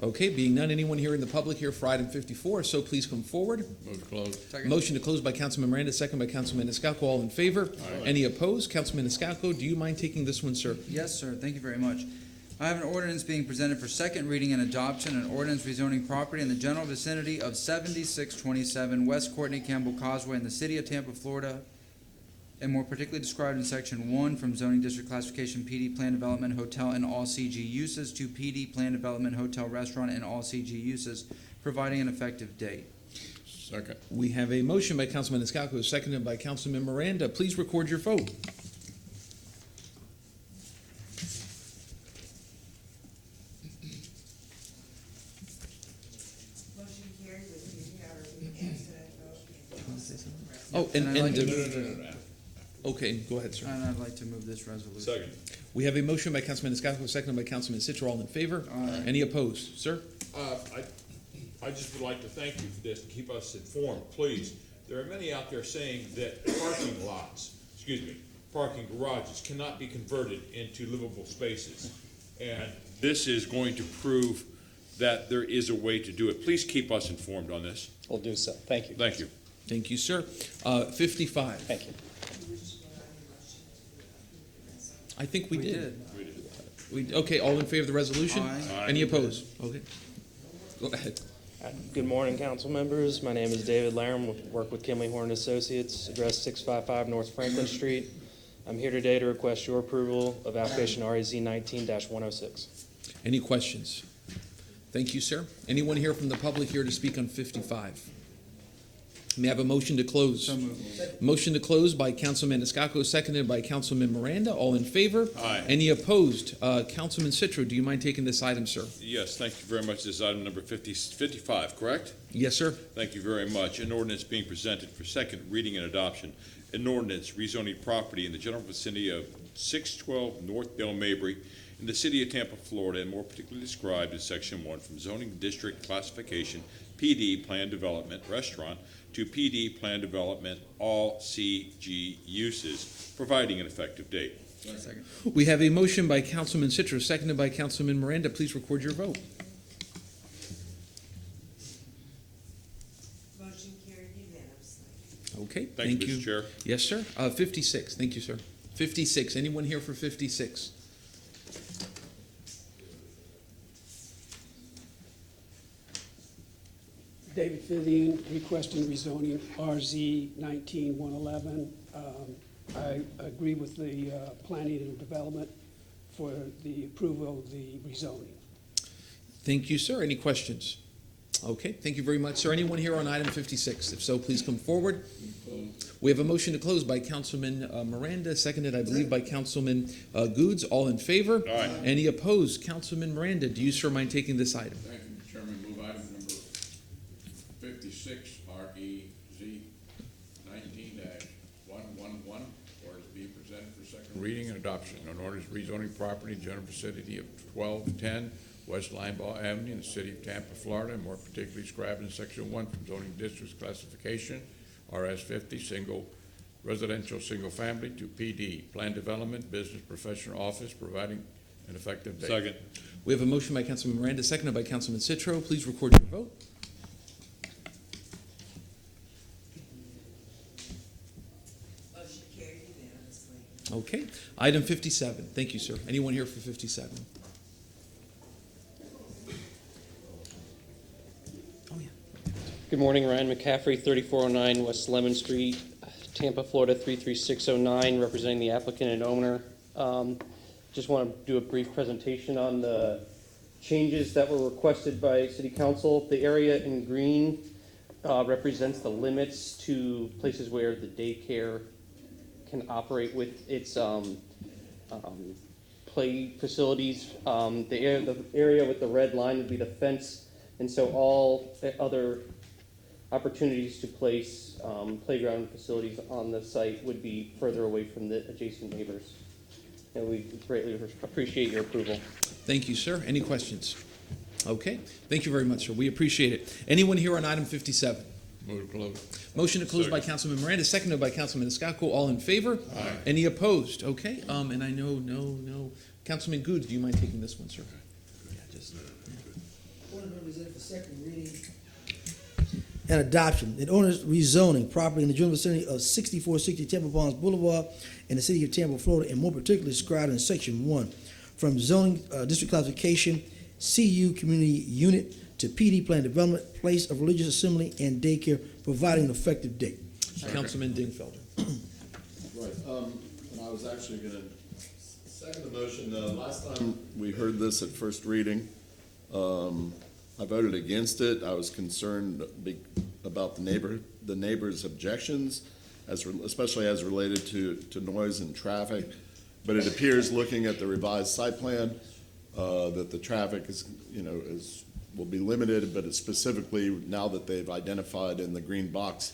Okay, being none, anyone here in the public here for item 54, so please come forward. Move to close. Second. Motion to close by Councilman Miranda, second by Councilman Escalco. All in favor? Aye. Any opposed? Councilman Escalco, do you mind taking this one, sir? Yes, sir. Thank you very much. I have an ordinance being presented for second reading and adoption, an ordinance rezoning property in the general vicinity of 7627 West Courtney Campbell Causeway in the city of Tampa, Florida, and more particularly described in section 1 from zoning district classification PD plan development hotel and all CG uses to PD plan development hotel restaurant and all CG uses, providing an effective date. Second. We have a motion by Councilman Escalco, seconded by Councilman Miranda. Please record your vote. Motion carried with Dingfelder being absent at vote. Oh, And I'd like to- No. Okay, go ahead, sir. And I'd like to move this resolution. Second. We have a motion by Councilman Escalco, seconded by Councilman Citro. All in favor? Aye. Any opposed? Sir? I just would like to thank you for this, to keep us informed, please. There are many out there saying that parking lots, parking garages cannot be converted into livable spaces. And this is going to prove that there is a way to do it. Please keep us informed on this. We'll do so. Thank you. Thank you. Thank you, sir. 55. Thank you. I think we did. We did. Okay, all in favor of the resolution? Aye. Any opposed? Okay. Go ahead. Good morning, council members. My name is David Laram, work with Kimley Horn Associates, address 655 North Franklin Street. I'm here today to request your approval of application RAZ 19-106. Any questions? Thank you, sir. Anyone here from the public here to speak on 55? May I have a motion to close? So moved. Motion to close by Councilman Escaco, seconded by Councilman Miranda. All in favor? Aye. Any opposed? Councilman Citro, do you mind taking this item, sir? Yes, thank you very much. This is item number 55, correct? Yes, sir. Thank you very much. An ordinance being presented for second reading and adoption. An ordinance rezoning property in the general vicinity of 612 North Bell Mabry in the city of Tampa, Florida, and more particularly described in Section 1 from zoning district classification, PD, plan development, restaurant, to PD, plan development, all CG uses, providing an effective date. Second. We have a motion by Councilman Citro, seconded by Councilman Miranda. Please record your vote. Motion carried unanimously. Okay, Thank you, Mr. Chair. Yes, sir. 56. Thank you, sir. 56. Anyone here for 56? David Vivian, requesting rezoning RZ 19-111. I agree with the planning and development for the approval of the rezoning. Thank you, sir. Any questions? Okay, thank you very much, sir. Anyone here on item 56? If so, please come forward. We have a motion to close by Councilman Miranda, seconded, I believe, by Councilman Goods. All in favor? Aye. Any opposed? Councilman Miranda, do you, sir, mind taking this item? Thank you, Mr. Chairman. Move item number 56, REZ 19-111, or is being presented for second reading and adoption. An ordinance rezoning property in general vicinity of 1210 West Linebaugh Avenue in the city of Tampa, Florida, and more particularly described in Section 1 from zoning districts classification, RS 50, single residential, single family, to PD, plan development, business, professional office, providing an effective date. Second. We have a motion by Councilman Miranda, seconded by Councilman Citro. Please record your vote. Motion carried unanimously. Okay. Item 57. Thank you, sir. Anyone here for 57? Good morning, Ryan McCaffrey, 3409 West Lemon Street, Tampa, Florida, 33609, representing the applicant and owner. Just want to do a brief presentation on the changes that were requested by City Council. The area in green represents the limits to places where the daycare can operate with its play facilities. The area with the red line would be the fence, and so all other opportunities to place playground facilities on the site would be further away from the adjacent neighbors. And we greatly appreciate your approval. Thank you, sir. Any questions? Okay. Thank you very much, sir. We appreciate it. Anyone here on item 57? Move to close. Motion to close by Councilman Miranda, seconded by Councilman Escaco. All in favor? Aye. Any opposed? Okay. And I know, no. Councilman Goods, do you mind taking this one, sir? Yeah, just. Order represented for second reading and adoption. An ordinance rezoning property in the general vicinity of 6460 Tampa Ponds Boulevard in the city of Tampa, Florida, and more particularly described in Section 1 from zoning district classification, CU community unit, to PD plan development, place of religious assembly and daycare, providing an effective date. Councilman Dingfelder. Right, and I was actually going to second the motion. Last time we heard this at first reading, I voted against it. I was concerned about the neighbors' objections, especially as related to noise and traffic. But it appears, looking at the revised site plan, that the traffic will be limited, but it's specifically, now that they've identified in the green box,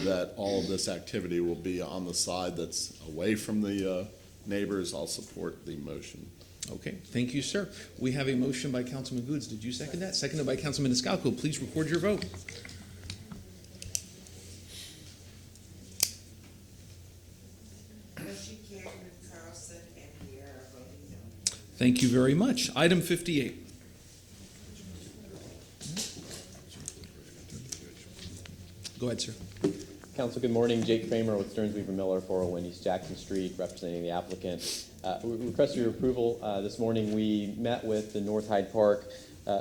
that all of this activity will be on the side that's away from the neighbors. I'll support the motion. Okay, thank you, sir. We have a motion by Councilman Goods. Did you second that? Seconded by Councilman Escalco. Please record your vote. Motion Motion carried with Carlson and Viera voting no. Thank you very much. Item 58. Go ahead, sir. Council, good morning. Jake Kramer with Stearns Weaver Miller, 401 East Jackson Street, representing the applicant. We request your approval. This morning we met with the North Hyde Park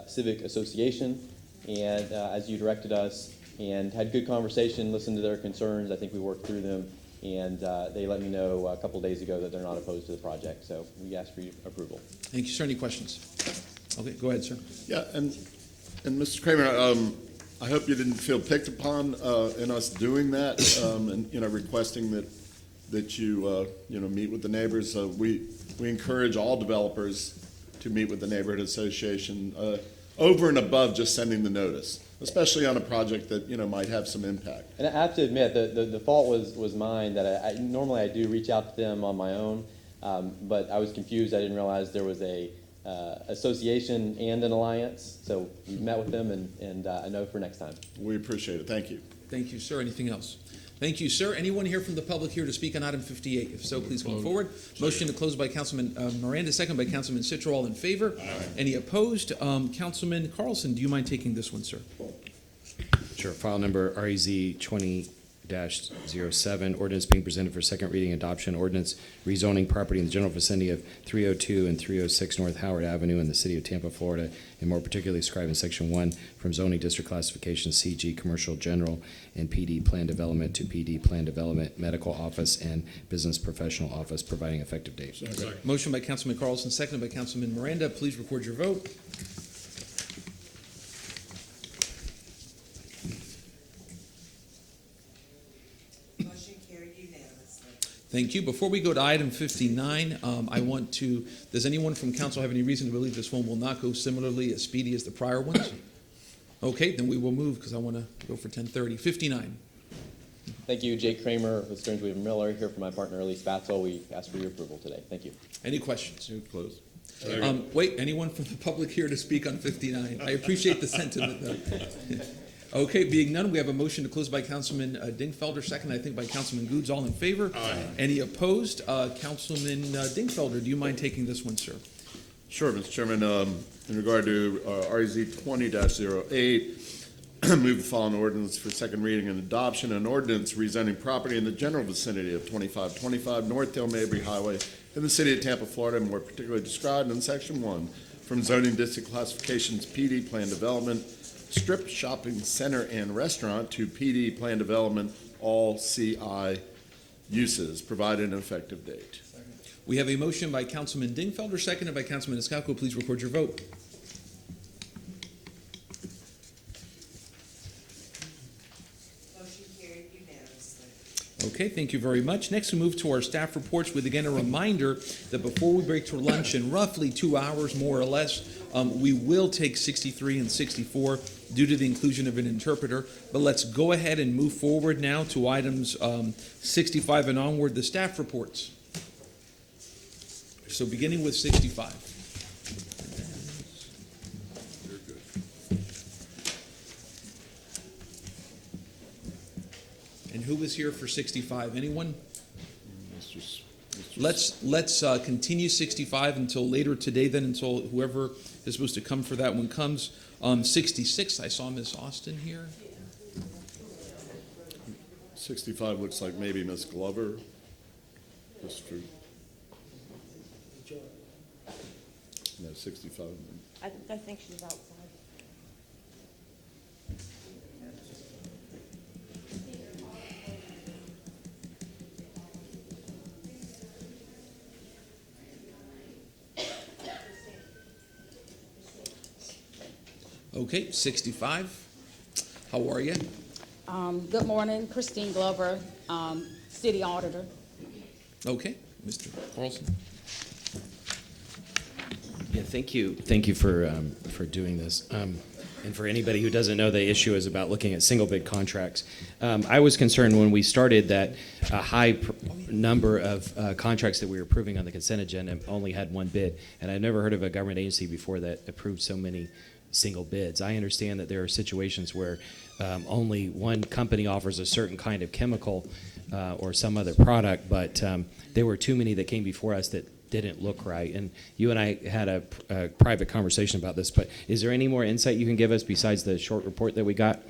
Civic Association, and as you directed us, and had good conversation, listened to their concerns. I think we worked through them, and they let me know a couple days ago that they're not opposed to the project. So we ask for your approval. Thank you, sir. Any questions? Okay, go ahead, sir. Yeah, and Mr. Kramer, I hope you didn't feel picked upon in us doing that, and requesting that you meet with the neighbors. We encourage all developers to meet with the neighborhood association over and above just sending the notice, especially on a project that might have some impact. And I have to admit, the fault was mine. That I normally I do reach out to them on my own, but I was confused. I didn't realize there was a association and an alliance. So we met with them, and I know for next time. We appreciate it. Thank you. Thank you, sir. Anything else? Thank you, sir. Anyone here from the public here to speak on item 58? If so, please come forward. Motion to close by Councilman Miranda, second by Councilman Citro. All in favor? Aye. Any opposed? Councilman Carlson, do you mind taking this one, sir? Sure. File number REZ 20-07, ordinance being presented for second reading adoption, ordinance rezoning property in the general vicinity of 302 and 306 North Howard Avenue in the city of Tampa, Florida, and more particularly described in section 1 from zoning district classification CG commercial general and PD plan development to PD plan development medical office and business professional office, providing effective date. Second. Motion by Councilman Carlson, seconded by Councilman Miranda. Please record your vote. Motion carried unanimously. Thank you. Before we go to item 59, does anyone from council have any reason to believe this one will not go similarly as speedy as the prior ones? Okay, then we will move because I want to go for 10:30. 59. Thank you, Jake Kramer with Stearns Weaver Miller, here for my partner Elise Batzel. We ask for your approval today. Thank you. Any questions? Close. Wait, anyone from the public here to speak on 59? I appreciate the sentiment, though. Okay, being none, we have a motion to close by Councilman Dingfelder, second, I think, by Councilman Goods. All in favor? Aye. Any opposed? Councilman Dingfelder, do you mind taking this one, sir? Sure, Mr. Chairman. In regard to RZ 20-08, move the following ordinance for second reading and adoption, an ordinance rezoning property in the general vicinity of 2525 North Del Mabry Highway in the city of Tampa, Florida, more particularly described in section 1 from zoning district classifications PD plan development, strip shopping center and restaurant to PD plan development, all CI uses, provided an effective date. We have a motion by Councilman Dingfelder, seconded by Councilman Escalco. Please record your vote. Motion carried unanimously. Okay, thank you very much. Next, we move to our staff reports with, again, a reminder that before we break for lunch in roughly 2 hours, more or less, we will take 63 and 64 due to the inclusion of an interpreter. But let's go ahead and move forward now to items 65 and onward, the staff reports. So beginning with 65. And who was here for 65? Anyone? Let's continue 65 until later today, then, until whoever is supposed to come for that one comes. 66, I saw Miss Austin here. 65 looks like maybe Miss Glover. That's true. No, 65. I think she's outside. Okay, 65. How are you? Good morning, Christine Glover, City Auditor. Okay, Mr. Carlson. Yeah, thank you. Thank you for doing this. And for anybody who doesn't know, the issue is about looking at single bid contracts. I was concerned when we started that a high number of contracts that we were approving on the consent agenda only had one bid, and I've never heard of a government agency before that approved so many single bids. I understand that there are situations where only one company offers a certain kind of chemical or some other product, but there were too many that came before us that didn't look right. And you and I had a private conversation about this, but is there any more insight you can give us besides the short report that we got?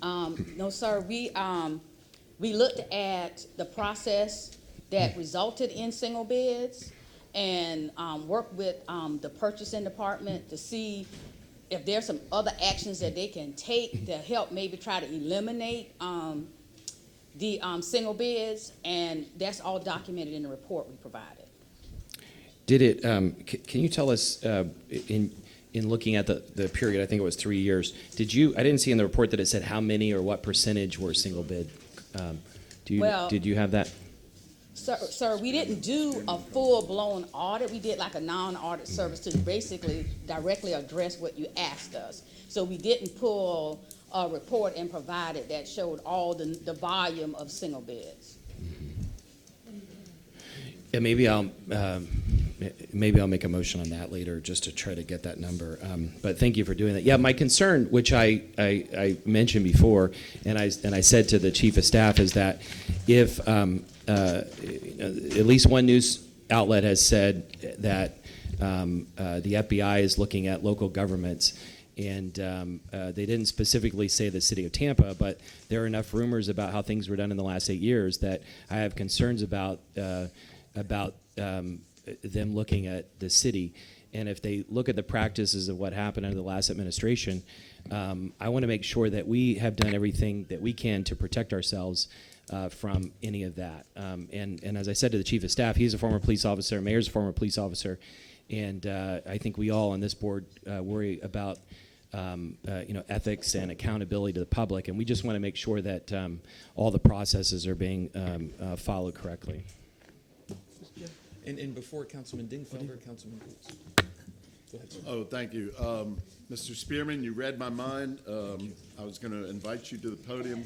No, sir. We looked at the process that resulted in single bids and worked with the purchasing department to see if there's some other actions that they can take to help maybe try to eliminate the single bids, and that's all documented in the report we provided. Did it? Can you tell us in looking at the period? I think it was 3 years. Did you? I didn't see in the report that it said how many or what percentage were single bid. Did you have that? Sir, we didn't do a full-blown audit. We did like a non-audit service to basically directly address what you asked us. So we didn't pull a report and provide it that showed all the volume of single bids. Yeah, maybe I'll make a motion on that later just to try to get that number. But thank you for doing that. Yeah, my concern, which I mentioned before, and I said to the chief of staff, is that if at least one news outlet has said that the FBI is looking at local governments, and they didn't specifically say the city of Tampa, but there are enough rumors about how things were done in the last 8 years that I have concerns about them looking at the city. And if they look at the practices of what happened under the last administration, I want to make sure that we have done everything that we can to protect ourselves from any of that. And as I said to the chief of staff, he's a former police officer, mayor's a former police officer, and I think we all on this board worry about ethics and accountability to the public, and we just want to make sure that all the processes are being followed correctly. And before Councilman Dingfelder, Councilman Boots. Go ahead, sir. Oh, thank you. Mr. Spearman, you read my mind. I was going to invite you to the podium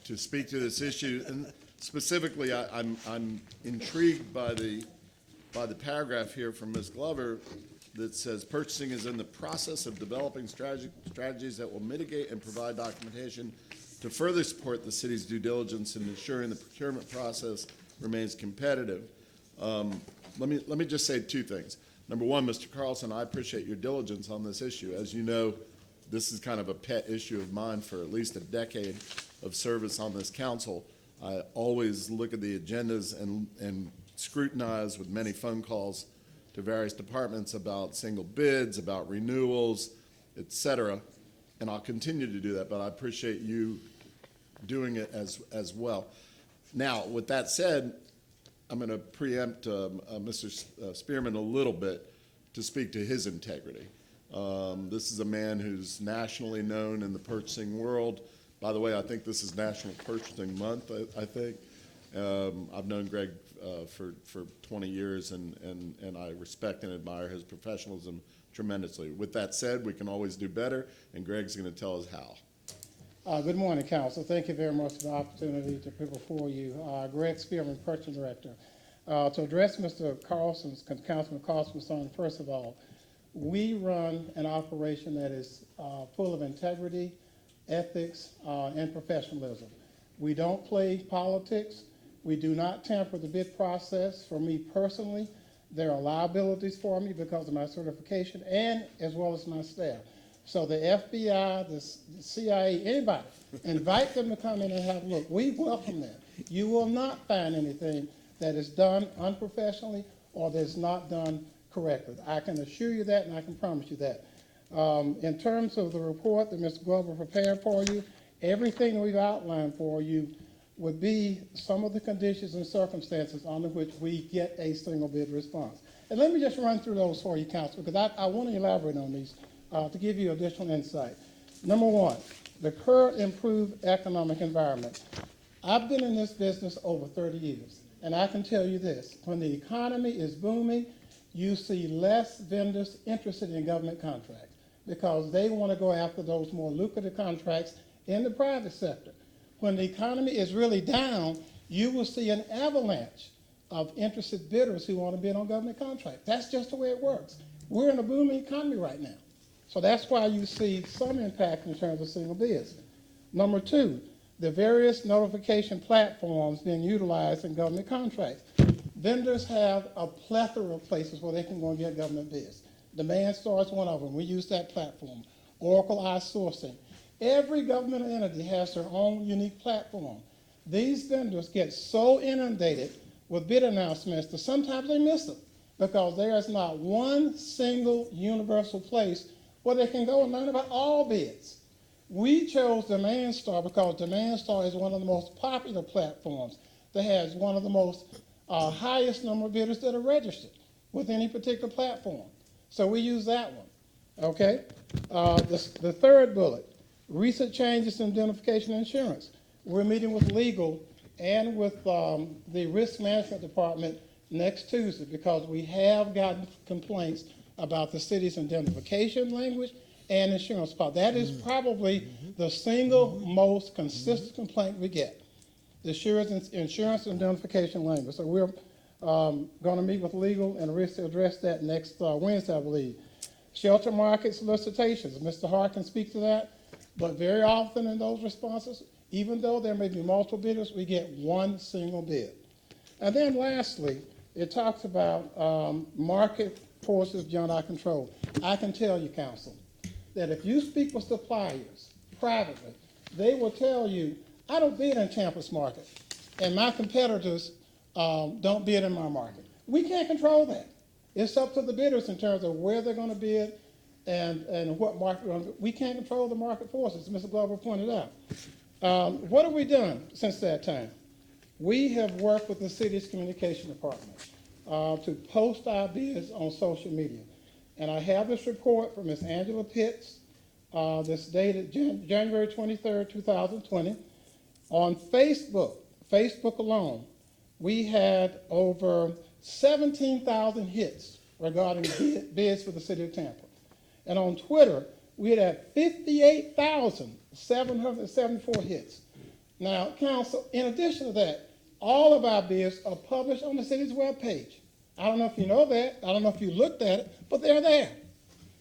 to speak to this issue. And specifically, I'm intrigued by the paragraph here from Ms. Glover that says purchasing is in the process of developing strategies that will mitigate and provide documentation to further support the city's due diligence in ensuring the procurement process remains competitive. Let me just say two things. Number one, Mr. Carlson, I appreciate your diligence on this issue. As you know, this is kind of a pet issue of mine for at least a decade of service on this council. I always look at the agendas and scrutinize with many phone calls to various departments about single bids, about renewals, et cetera. And I'll continue to do that, but I appreciate you doing it as well. Now, with that said, I'm going to preempt Mr. Spearman a little bit to speak to his integrity. This is a man who's nationally known in the purchasing world. By the way, I think this is National Purchasing Month, I think. I've known Greg for 20 years, and I respect and admire his professionalism tremendously. With that said, we can always do better, and Greg's going to tell us how. Good morning, Council. Thank you very much for the opportunity to appear before you. Greg Spearman, Purchasing Director. To address Mr. Carlson's, Councilman Carlson's concern, first of all, we run an operation that is full of integrity, ethics, and professionalism. We don't play politics. We do not tamper the bid process. For me personally, there are liabilities for me because of my certification and as well as my staff. So the FBI, the CIA, anybody, invite them to come in and have a look. We welcome them. You will not find anything that is done unprofessionally or that's not done correctly. I can assure you that, and I can promise you that. In terms of the report that Mr. Glover prepared for you, everything we've outlined for you would be some of the conditions and circumstances under which we get a single bid response. And let me just run through those for you, Council, because I want to elaborate on these to give you additional insight. Number one, the current improved economic environment. I've been in this business over 30 years, and I can tell you this. When the economy is booming, you see less vendors interested in government contracts because they want to go after those more lucrative contracts in the private sector. When the economy is really down, you will see an avalanche of interested bidders who want to bid on government contracts. That's just the way it works. We're in a booming economy right now. So that's why you see some impact in terms of single bids. Number two, the various notification platforms being utilized in government contracts. Vendors have a plethora of places where they can go and get government bids. Demand Star is one of them. We use that platform. Oracle iSourcing. Every government entity has their own unique platform. These vendors get so inundated with bid announcements that sometimes they miss them because there is not one single universal place where they can go and learn about all bids. We chose Demand Star because Demand Star is one of the most popular platforms that has one of the most highest number of bidders that are registered with any particular platform. So we use that one, okay? The third bullet, recent changes in identification insurance. We're meeting with legal and with the risk management department next Tuesday because we have gotten complaints about the city's identification language and insurance policy. That is probably the single most consistent complaint we get, the insurance identification language. So we're going to meet with legal and risk to address that next Wednesday, I believe. Shelter market solicitations, Mr. Hart can speak to that, but very often in those responses, even though there may be multiple bidders, we get one single bid. And then lastly, it talks about market forces beyond our control. I can tell you, counsel, that if you speak with suppliers privately, they will tell you, I don't bid in Tampa's market, and my competitors don't bid in my market. We can't control that. It's up to the bidders in terms of where they're going to bid and what market we're going to. We can't control the market forces, as Mr. Glover pointed out. What have we done since that time? We have worked with the city's communication department to post our bids on social media. And I have this report from Ms. Angela Pitts, that's dated January 23rd, 2020. On Facebook alone, we had over 17,000 hits regarding bids for the city of Tampa. And on Twitter, we had 58,774 hits. Now, council, in addition to that, all of our bids are published on the city's webpage. I don't know if you know that. I don't know if you looked at it, but they're there.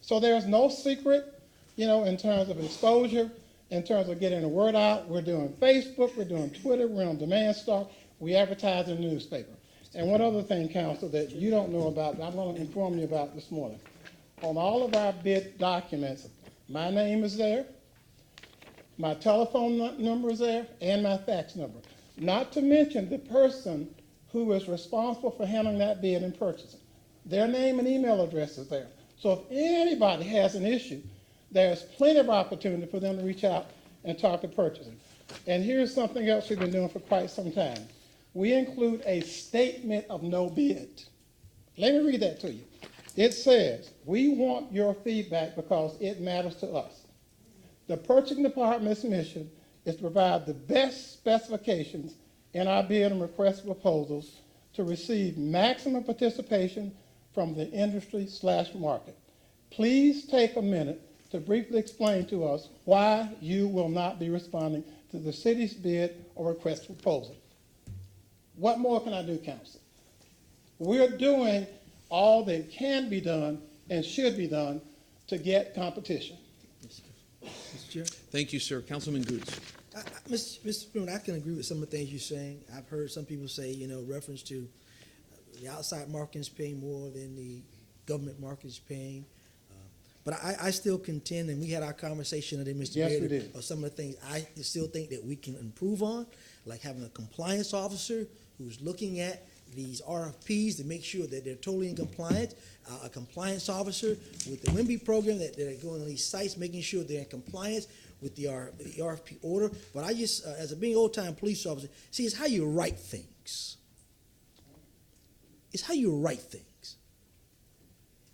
So there's no secret, in terms of exposure, in terms of getting the word out. We're doing Facebook, we're doing Twitter, we're on Demand Star, we advertise in the newspaper. And one other thing, council, that you don't know about, that I'm going to inform you about this morning. On all of our bid documents, my name is there, my telephone number is there, and my fax number. Not to mention the person who is responsible for handling that bid and purchasing. Their name and email address is there. So if anybody has an issue, there's plenty of opportunity for them to reach out and talk to purchasing. And here's something else we've been doing for quite some time. We include a statement of no bid. Let me read that to you. It says, we want your feedback because it matters to us. The purchasing department's mission is to provide the best specifications in our bid and request proposals to receive maximum participation from the industry/market. Please take a minute to briefly explain to us why you will not be responding to the city's bid or request proposal. What more can I do, council? We're doing all that can be done and should be done to get competition. Mr. Chair? Thank you, sir. Councilman Goods. Mr. Spearman, I can agree with some of the things you're saying. I've heard some people say, reference to the outside market is paying more than the government market is paying. But I still contend, and we had our conversation today, Mr. Yes, Mayor, we did. of some of the things I still think that we can improve on, like having a compliance officer who's looking at these RFPs to make sure that they're totally in compliance, a compliance officer with the WIMBY program that are going on these sites, making sure they're in compliance with the RFP order. But I just, as a being old-time police officer, see, it's how you write things. It's how you write things.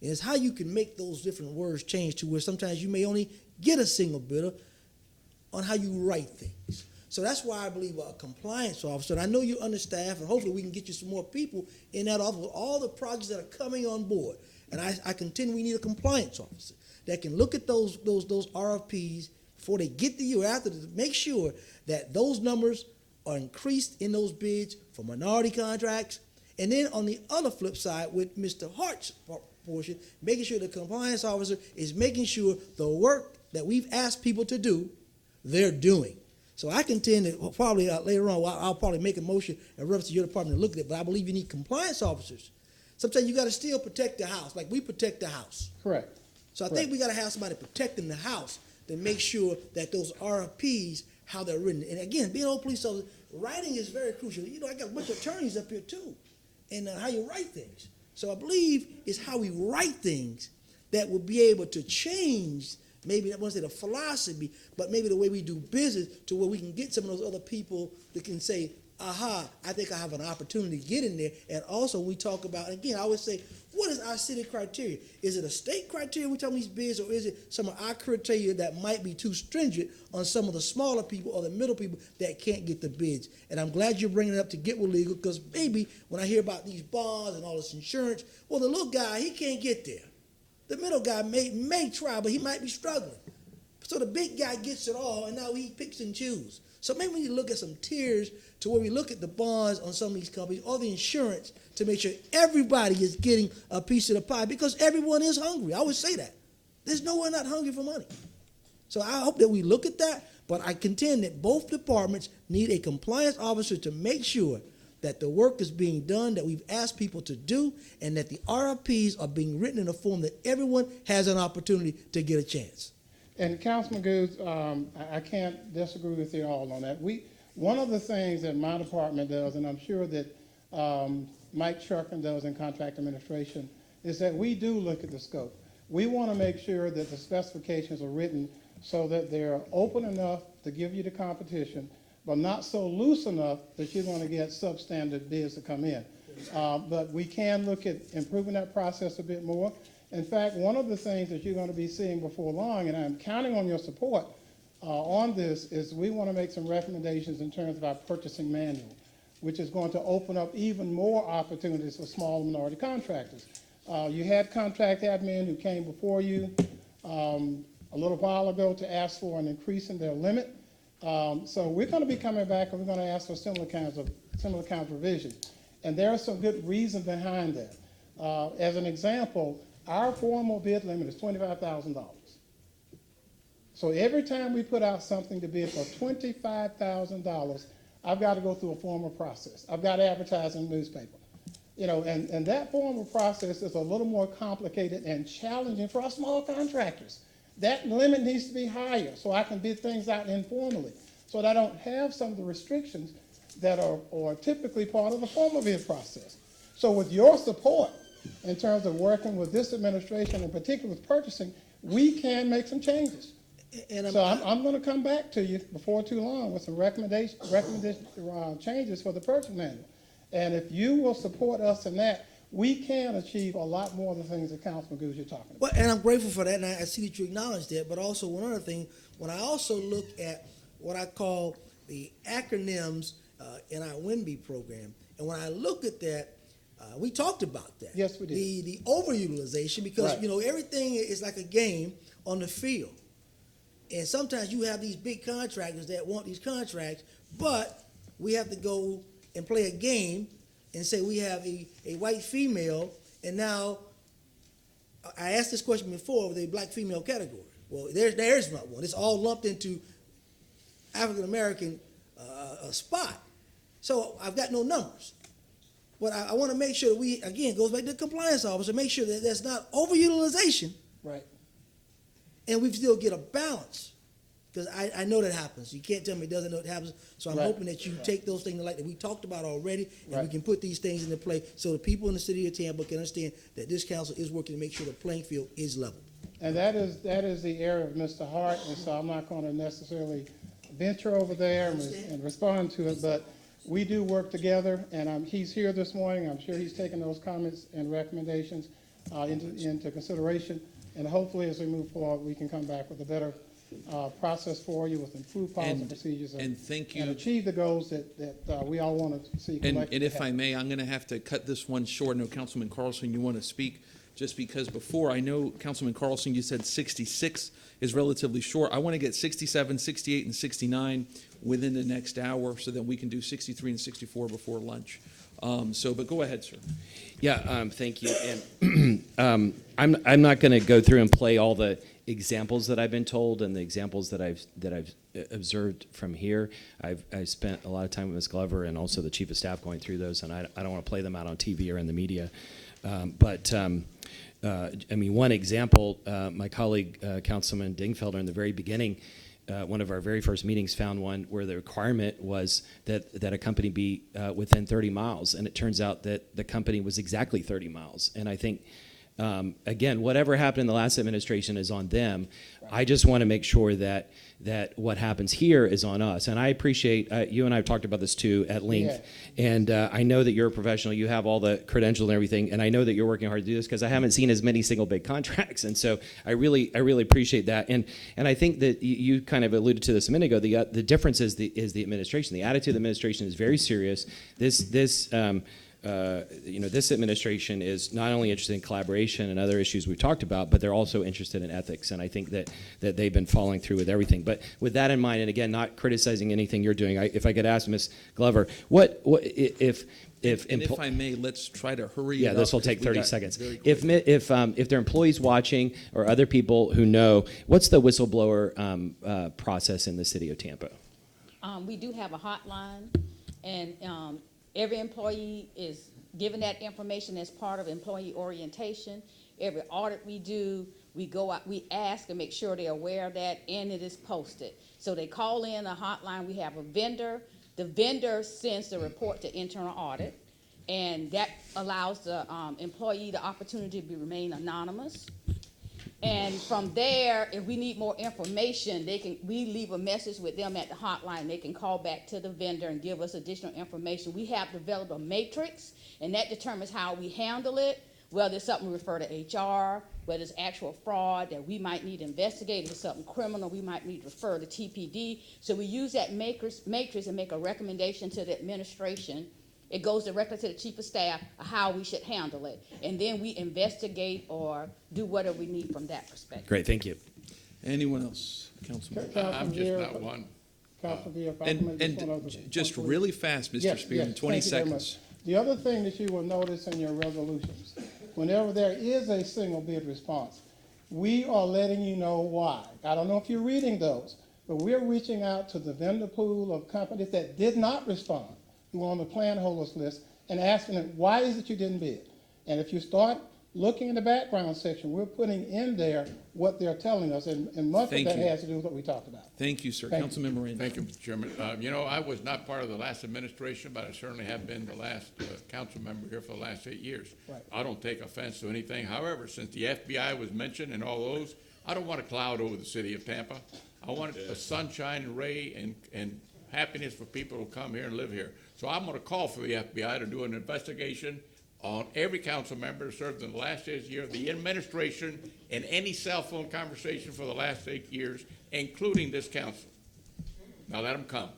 And it's how you can make those different words change to where sometimes you may only get a single bidder on how you write things. So that's why I believe a compliance officer, and I know you're understaffed, and hopefully we can get you some more people in that office with all the projects that are coming on board. And I contend we need a compliance officer that can look at those RFPs before they get to you, after, to make sure that those numbers are increased in those bids for minority contracts. And then on the other flip side, with Mr. Hart's portion, making sure the compliance officer is making sure the work that we've asked people to do, they're doing. So I contend that probably later on, I'll probably make a motion in reference to your department to look at it, but I believe you need compliance officers. Sometimes you got to still protect the house, like we protect the house. Correct. So I think we got to have somebody protecting the house to make sure that those RFPs, how they're written. And again, being an old police officer, writing is very crucial. You know, I got a bunch of attorneys up here too, and how you write things. So I believe it's how we write things that will be able to change, maybe I won't say the philosophy, but maybe the way we do business to where we can get some of those other people that can say, aha, I think I have an opportunity to get in there. And also we talk about, again, I always say, what is our city criteria? Is it a state criteria we talk about these bids, or is it some of our criteria that might be too stringent on some of the smaller people or the middle people that can't get the bids? And I'm glad you're bringing it up to get with legal, because maybe when I hear about these bonds and all this insurance, well, the little guy, he can't get there. The middle guy may try, but he might be struggling. So the big guy gets it all, and now he picks and chooses. So maybe we need to look at some tiers to where we look at the bonds on some of these companies or the insurance to make sure everybody is getting a piece of the pie, because everyone is hungry. I always say that. There's no one not hungry for money. So I hope that we look at that, but I contend that both departments need a compliance officer to make sure that the work is being done that we've asked people to do, and that the RFPs are being written in a form that everyone has an opportunity to get a chance. And Councilman Goods, I can't disagree with you all on that. One of the things that my department does, and I'm sure that Mike Sharkin does in contract administration, is that we do look at the scope. We want to make sure that the specifications are written so that they're open enough to give you the competition, but not so loose enough that you're going to get substandard bids to come in. But we can look at improving that process a bit more. In fact, one of the things that you're going to be seeing before long, and I'm counting on your support on this, is we want to make some recommendations in terms of our purchasing manual, which is going to open up even more opportunities for small minority contractors. You had contract admin who came before you a little while ago to ask for an increase in their limit. So we're going to be coming back and we're going to ask for similar kinds of revisions. And there are some good reasons behind that. As an example, our formal bid limit is $25,000. So every time we put out something to bid for $25,000, I've got to go through a formal process. I've got to advertise in the newspaper. You know, and that formal process is a little more complicated and challenging for our small contractors. That limit needs to be higher so I can bid things out informally, so that I don't have some of the restrictions that are typically part of the formal bid process. So with your support, in terms of working with this administration, in particular with purchasing, we can make some changes. So I'm going to come back to you before too long with some recommendation changes for the purchase manual. And if you will support us in that, we can achieve a lot more of the things that Councilman Goose you're talking about. Well, and I'm grateful for that, and I see that you acknowledge that. But also one other thing, when I also look at what I call the acronyms in our WINBE program, and when I look at that, we talked about that. Yes, we did. The overutilization, because Right. you know everything is like a game on the field, and sometimes you have these big contractors that want these contracts, but we have to go and play a game and say we have a white female, and now I asked this question before with the black female category. Well, there's not one. It's all lumped into African American spot. So I've got no numbers. But I want to make sure that we, again, goes back to the compliance officer, make sure that there's not overutilization. Right. And we still get a balance. Because I know that happens. You can't tell me it doesn't know it happens. So I'm hoping that you take those things like that we talked about already, and we can put these things into play so the people in the city of Tampa can understand that this council is working to make sure the playing field is level. And that is the area of Mr. Hart, and so I'm not going to necessarily venture over there and respond to it, but we do work together, and he's here this morning. I'm sure he's taking those comments and recommendations into consideration, and hopefully as we move forward, we can come back with a better process for you with improved policy and procedures and thank you. and achieve the goals that we all want to see collectively. And if I may, I'm going to have to cut this one short. I know, Councilman Carlson, you want to speak, just because before, I know, Councilman Carlson, you said 66 is relatively short. I want to get 67, 68, and 69 within the next hour so that we can do 63 and 64 before lunch. But go ahead, sir. Yeah, thank you. And I'm not going to go through and play all the examples that I've been told and the examples that I've observed from here. I've spent a lot of time with Ms. Glover and also the chief of staff going through those, and I don't want to play them out on TV or in the media. I mean, one example, my colleague Councilman Dingfelder in the very beginning, one of our very first meetings found one where the requirement was that a company be within 30 miles, and it turns out that the company was exactly 30 miles. And I think, again, whatever happened in the last administration is on them. I just want to make sure that what happens here is on us. And I appreciate, you and I have talked about this too at length, and I know that you're a professional, you have all the credentials and everything, and I know that you're working hard to do this because I haven't seen as many single big contracts, and so I really appreciate that. And I think that you kind of alluded to this a minute ago, the difference is the administration. The attitude of the administration is very serious. This administration is not only interested in collaboration and other issues we've talked about, but they're also interested in ethics, and I think that they've been following through with everything. But with that in mind, and again, not criticizing anything you're doing, if I could ask Ms. Glover, what if I may, let's try to hurry. Yeah, this will take 30 seconds. If there are employees watching or other people who know, what's the whistleblower process in the city of Tampa? We do have a hotline, and every employee is given that information as part of employee orientation. Every audit we do, we go out, we ask and make sure they're aware of that, and it is posted. So they call in a hotline. We have a vendor. The vendor sends the report to internal audit, and that allows the employee the opportunity to remain anonymous. And from there, if we need more information, we leave a message with them at the hotline. They can call back to the vendor and give us additional information. We have developed a matrix, and that determines how we handle it, whether it's something we refer to HR, whether it's actual fraud that we might need to investigate, if it's something criminal, we might need to refer to TPD. So we use that matrix and make a recommendation to the administration. It goes directly to the chief of staff of how we should handle it. And then we investigate or do whatever we need from that perspective. Great, thank you. Anyone else? Councilman? I'm just not one. And just really fast, Mr. Spearman, 20 seconds. The other thing that you will notice in your resolutions, whenever there is a single bid response, we are letting you know why. I don't know if you're reading those, but we're reaching out to the vendor pool of companies that did not respond, who are on the plan holders list, and asking them, why is it you didn't bid? And if you start looking in the background section, we're putting in there what they're telling us, and much of that has to do with what we talked about. Thank you, sir. Thank Councilmember Rainey. Thank you, Mr. Chairman. I was not part of the last administration, but I certainly have been the last council member here for the last 8 years. Right. I don't take offense to anything. However, since the FBI was mentioned and all those, I don't want a cloud over the city of Tampa. I want a sunshine and ray and happiness for people who come here and live here. So I'm going to call for the FBI to do an investigation on every council member who served in the last 8 years, the administration, and any cell phone conversation for the last 8 years, including this council. Now let them come.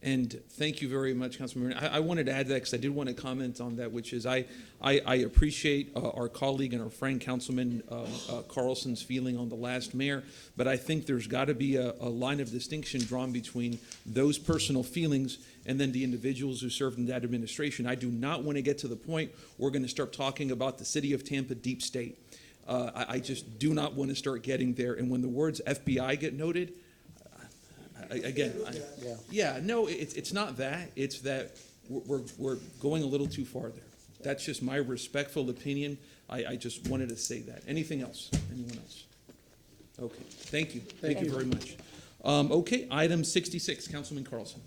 And thank you very much, Councilman. I wanted to add that because I did want to comment on that, which is I appreciate our colleague and our friend Councilman Carlson's feeling on the last mayor, but I think there's got to be a line of distinction drawn between those personal feelings and then the individuals who served in that administration. I do not want to get to the point where we're going to start talking about the city of Tampa deep state. I just do not want to start getting there. And when the words FBI get noted, it's not that. It's that we're going a little too far there. That's just my respectful opinion. I just wanted to say that. Anything else? Anyone else? Okay. Thank you. Thank you very much. Okay. Item 66, Councilman Carlson.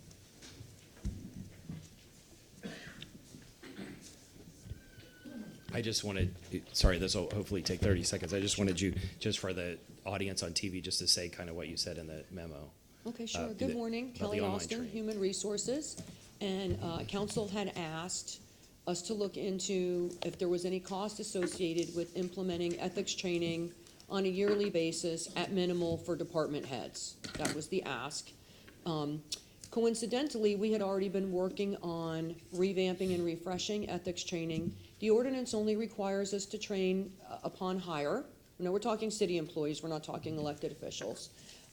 I just wanted, sorry, this will hopefully take 30 seconds. I just wanted you, just for the audience on TV, just to say kind of what you said in the memo. Okay, sure. Good morning. Kelly Austin, Human Resources. And council had asked us to look into if there was any cost associated with implementing ethics training on a yearly basis at minimal for department heads. That was the ask. Coincidentally, we had already been working on revamping and refreshing ethics training. The ordinance only requires us to train upon hire. Now, we're talking city employees, we're not talking elected officials.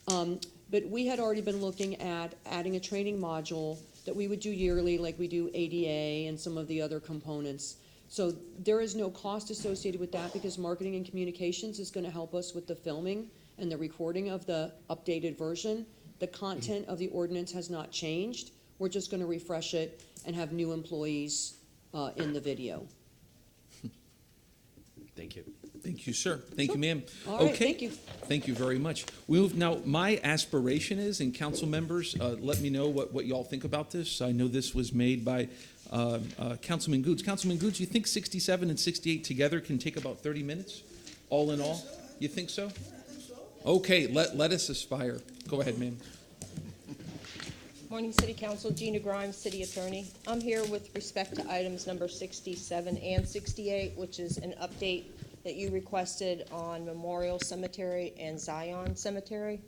But we had already been looking at adding a training module that we would do yearly, like we do ADA and some of the other components. So there is no cost associated with that because marketing and communications is going to help us with the filming and the recording of the updated version. The content of the ordinance has not changed. We're just going to refresh it and have new employees in the video. Thank you. Thank you, sir. Thank you, ma'am. All right, Okay. thank you. Thank you very much. Now, my aspiration is, and council members, let me know what y'all think about this. I know this was made by Councilman Goods. Councilman Goods, you think 67 and 68 together can take about 30 minutes, all in all? You think so? Okay, let us aspire. Go ahead, ma'am. Morning, City Council. Gina Grimes, City Attorney. I'm here with respect to items number 67 and 68, which is an update that you requested on Memorial Cemetery and Zion Cemetery.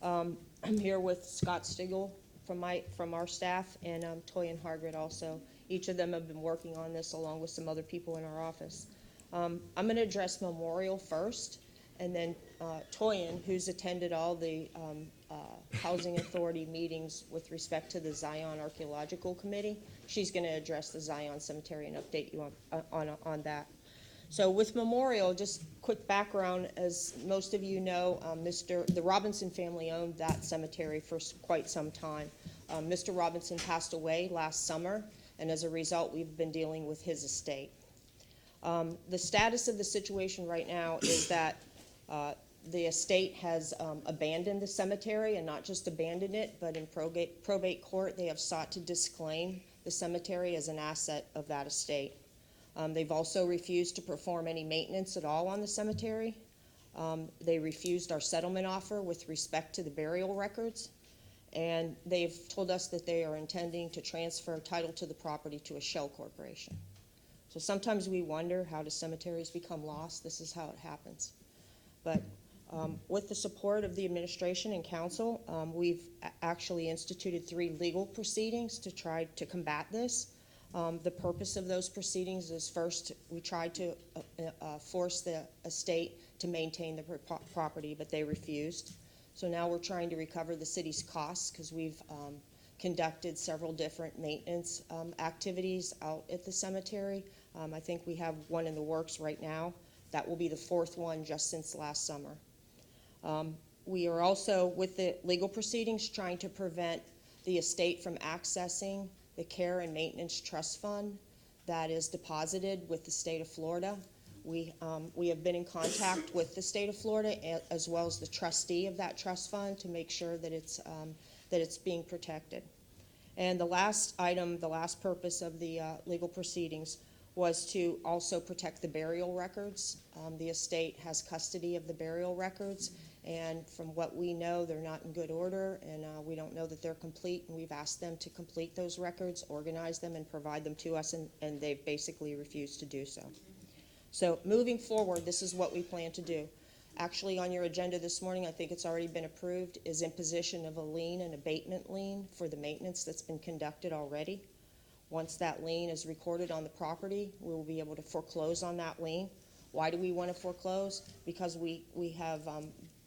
I'm here with Scott Stigall from our staff and Toyin Hargret also. Each of them have been working on this along with some other people in our office. I'm going to address Memorial first, and then Toyin, who's attended all the Housing Authority meetings with respect to the Zion Archaeological Committee. She's going to address the Zion Cemetery and update you on that. So with Memorial, just quick background, as most of you know, the Robinson family owned that cemetery for quite some time. Mr. Robinson passed away last summer, and as a result, we've been dealing with his estate. The status of the situation right now is that the estate has abandoned the cemetery, and not just abandoned it, but in probate court, they have sought to disclaim the cemetery as an asset of that estate. They've also refused to perform any maintenance at all on the cemetery. They refused our settlement offer with respect to the burial records, and they've told us that they are intending to transfer title to the property to a shell corporation. So sometimes we wonder, how do cemeteries become lost? This is how it happens. But with the support of the administration and council, we've actually instituted 3 legal proceedings to try to combat this. The purpose of those proceedings is, first, we tried to force the estate to maintain the property, but they refused. So now we're trying to recover the city's costs because we've conducted several different maintenance activities out at the cemetery. I think we have one in the works right now. That will be the 4th one just since last summer. We are also, with the legal proceedings, trying to prevent the estate from accessing the Care and Maintenance Trust Fund that is deposited with the state of Florida. We have been in contact with the state of Florida as well as the trustee of that trust fund to make sure that it's being protected. And the last item, the last purpose of the legal proceedings was to also protect the burial records. The estate has custody of the burial records, and from what we know, they're not in good order, and we don't know that they're complete, and we've asked them to complete those records, organize them, and provide them to us, and they've basically refused to do so. So moving forward, this is what we plan to do. Actually, on your agenda this morning, I think it's already been approved, is imposition of a lien and abatement lien for the maintenance that's been conducted already. Once that lien is recorded on the property, we will be able to foreclose on that lien. Why do we want to foreclose? Because we have,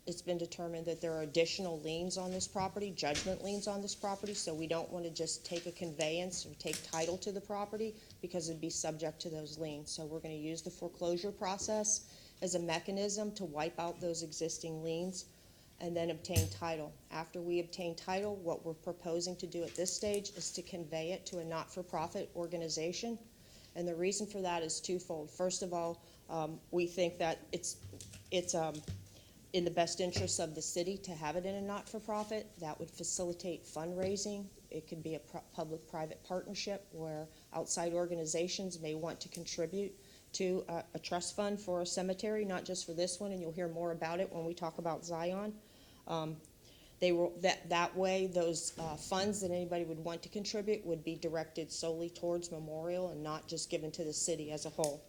it's been determined that there are additional liens on this property, judgment liens on this property, so we don't want to just take a conveyance or take title to the property because it'd be subject to those liens. So we're going to use the foreclosure process as a mechanism to wipe out those existing liens and then obtain title. After we obtain title, what we're proposing to do at this stage is to convey it to a not-for-profit organization. And the reason for that is twofold. First of all, we think that it's in the best interest of the city to have it in a not-for-profit. That would facilitate fundraising. It could be a public-private partnership where outside organizations may want to contribute to a trust fund for a cemetery, not just for this one, and you'll hear more about it when we talk about Zion. That way, those funds that anybody would want to contribute would be directed solely towards Memorial and not just given to the city as a whole.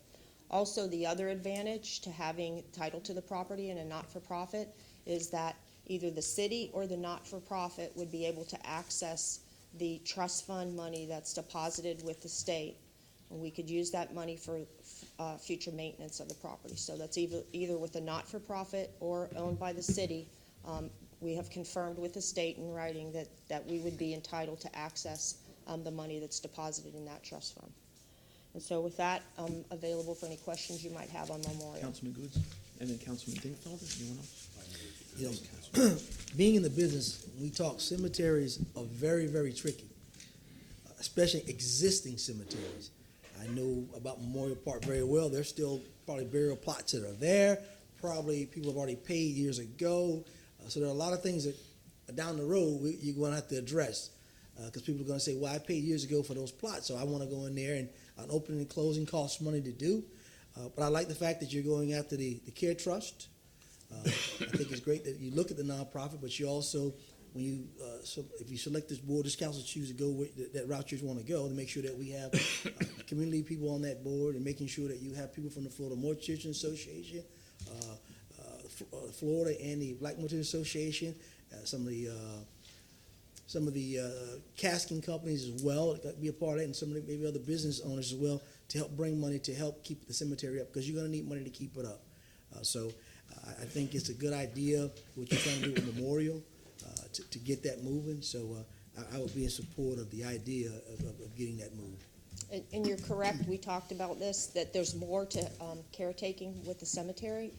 Also, the other advantage to having title to the property in a not-for-profit is that either the city or the not-for-profit would be able to access the trust fund money that's deposited with the state. And we could use that money for future maintenance of the property. So that's either with a not-for-profit or owned by the city. We have confirmed with the state in writing that we would be entitled to access the money that's deposited in that trust fund. And so with that, I'm available for any questions you might have on Memorial. Councilman Goods, and then Councilman Dingfelder, anyone else? You know, being in the business, we talk cemeteries are very, very tricky, especially existing cemeteries. I know about Memorial Park very well. There's still probably burial plots that are there. Probably people have already paid years ago. So there are a lot of things that down the road you're going to have to address because people are going to say, well, I paid years ago for those plots, so I want to go in there, and an opening and closing costs money to do. But I like the fact that you're going after the Care Trust. I think it's great that you look at the nonprofit, but you also, when you, if you select this board, this council choose to go with that route you want to go, to make sure that we have community people on that board, and making sure that you have people from the Florida Mortician Association, Florida, and the Black Mortician Association, some of the casking companies as well that be a part of it, and some of the maybe other business owners as well, to help bring money to help keep the cemetery up, because you're going to need money to keep it up. I think it's a good idea what you're trying to do with Memorial to get that moving. So I would be in support of the idea of getting that moved. And you're correct, we talked about this, that there's more to caretaking with the cemetery.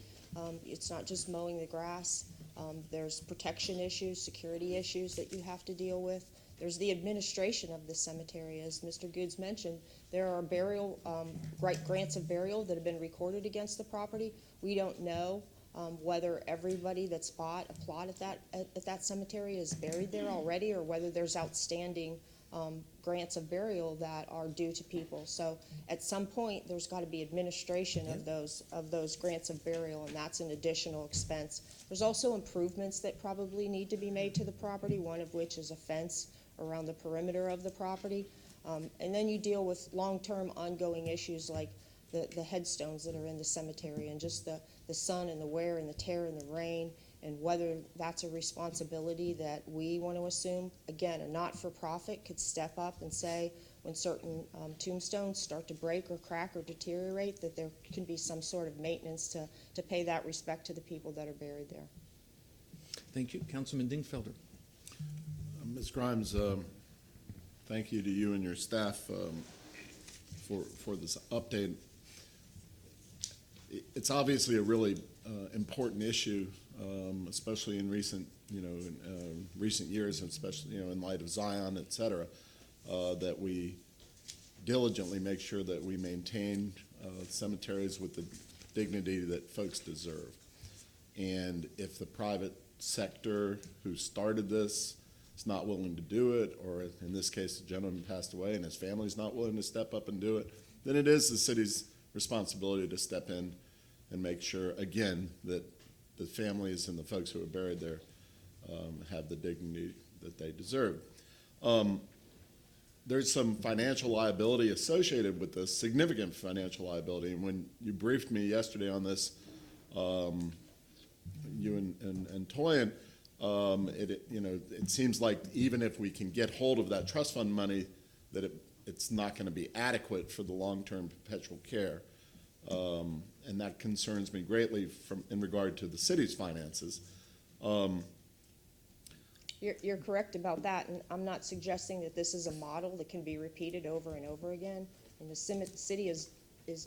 It's not just mowing the grass. There's protection issues, security issues that you have to deal with. There's the administration of the cemetery. As Mr. Goods mentioned, there are burial, grants of burial that have been recorded against the property. We don't know whether everybody that's bought a plot at that cemetery is buried there already, or whether there's outstanding grants of burial that are due to people. So at some point, there's got to be administration of those grants of burial, and that's an additional expense. There's also improvements that probably need to be made to the property, one of which is a fence around the perimeter of the property. And then you deal with long-term ongoing issues like the headstones that are in the cemetery, and just the sun and the wear and the tear and the rain, and whether that's a responsibility that we want to assume. Again, a not-for-profit could step up and say, when certain tombstones start to break or crack or deteriorate, that there can be some sort of maintenance to pay that respect to the people that are buried there. Thank you. Councilman Dingfelder. Ms. Grimes, thank you to you and your staff for this update. It's obviously a really important issue, especially in recent years, and especially in light of Zion, et cetera, that we diligently make sure that we maintain cemeteries with the dignity that folks deserve. And if the private sector who started this is not willing to do it, or in this case, the gentleman passed away and his family's not willing to step up and do it, then it is the city's responsibility to step in and make sure, again, that the families and the folks who are buried there have the dignity that they deserve. There's some financial liability associated with this, significant financial liability. And when you briefed me yesterday on this, you and Toyin, it seems like even if we can get hold of that trust fund money, that it's not going to be adequate for the long-term perpetual care. And that concerns me greatly in regard to the city's finances. You're correct about that, and I'm not suggesting that this is a model that can be repeated over and over again. And the city is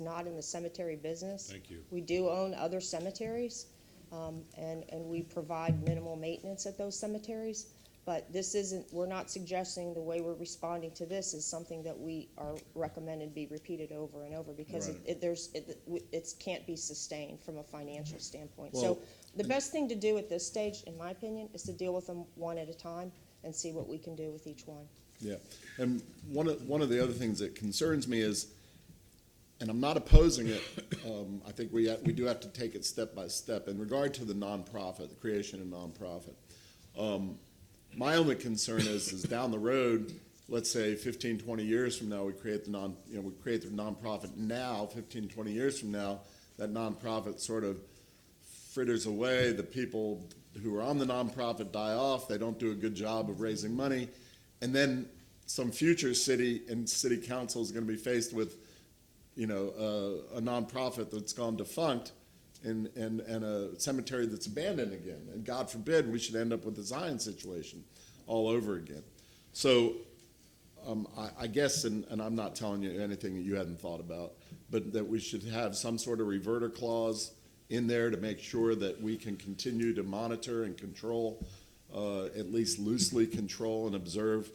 not in the cemetery business. Thank you. We do own other cemeteries, and we provide minimal maintenance at those cemeteries. But this isn't, we're not suggesting the way we're responding to this is something that we are recommending be repeated over and over, because Right. it can't be sustained from a financial standpoint. Well, So the best thing to do at this stage, in my opinion, is to deal with them one at a time and see what we can do with each one. Yeah, and one of the other things that concerns me is, and I'm not opposing it, I think we do have to take it step by step. In regard to the nonprofit, the creation of nonprofit, my only concern is down the road, let's say 15, 20 years from now, we create the nonprofit now, 15, 20 years from now, that nonprofit sort of fritters away, the people who are on the nonprofit die off, they don't do a good job of raising money, and then some future city council is going to be faced with, a nonprofit that's gone defunct and a cemetery that's abandoned again. And God forbid we should end up with the Zion situation all over again. So I guess, and I'm not telling you anything that you hadn't thought about, but that we should have some sort of reverter clause in there to make sure that we can continue to monitor and control, at least loosely control and observe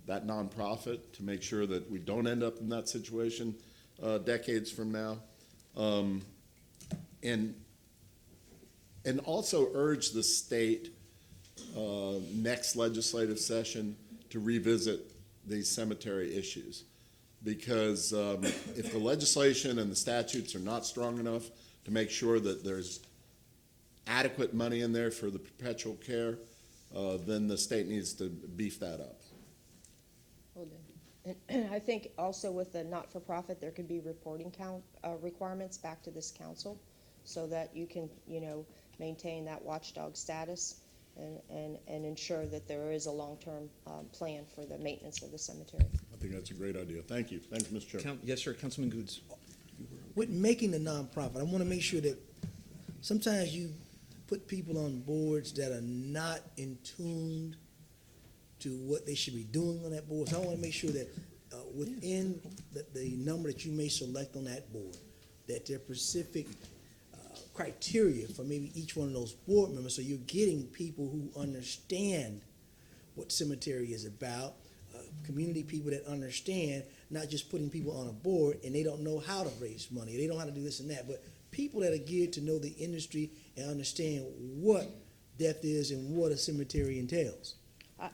that nonprofit to make sure that we don't end up in that situation decades from now. And also urge the state next legislative session to revisit these cemetery issues. Because if the legislation and the statutes are not strong enough to make sure that there's adequate money in there for the perpetual care, then the state needs to beef that up. Well done. And I think also with the not-for-profit, there could be reporting requirements back to this council so that you can, maintain that watchdog status and ensure that there is a long-term plan for the maintenance of the cemetery. I think that's a great idea. Thank you. Thank you, Mr. Chairman. Yes, sir. Councilman Goods. With making the nonprofit, I want to make sure that sometimes you put people on boards that are not in tune to what they should be doing on that board. So I want to make sure that within the number that you may select on that board, that there are specific criteria for maybe each one of those board members, so you're getting people who understand what cemetery is about, community people that understand, not just putting people on a board and they don't know how to raise money, they don't know how to do this and that, but people that are geared to know the industry and understand what death is and what a cemetery entails.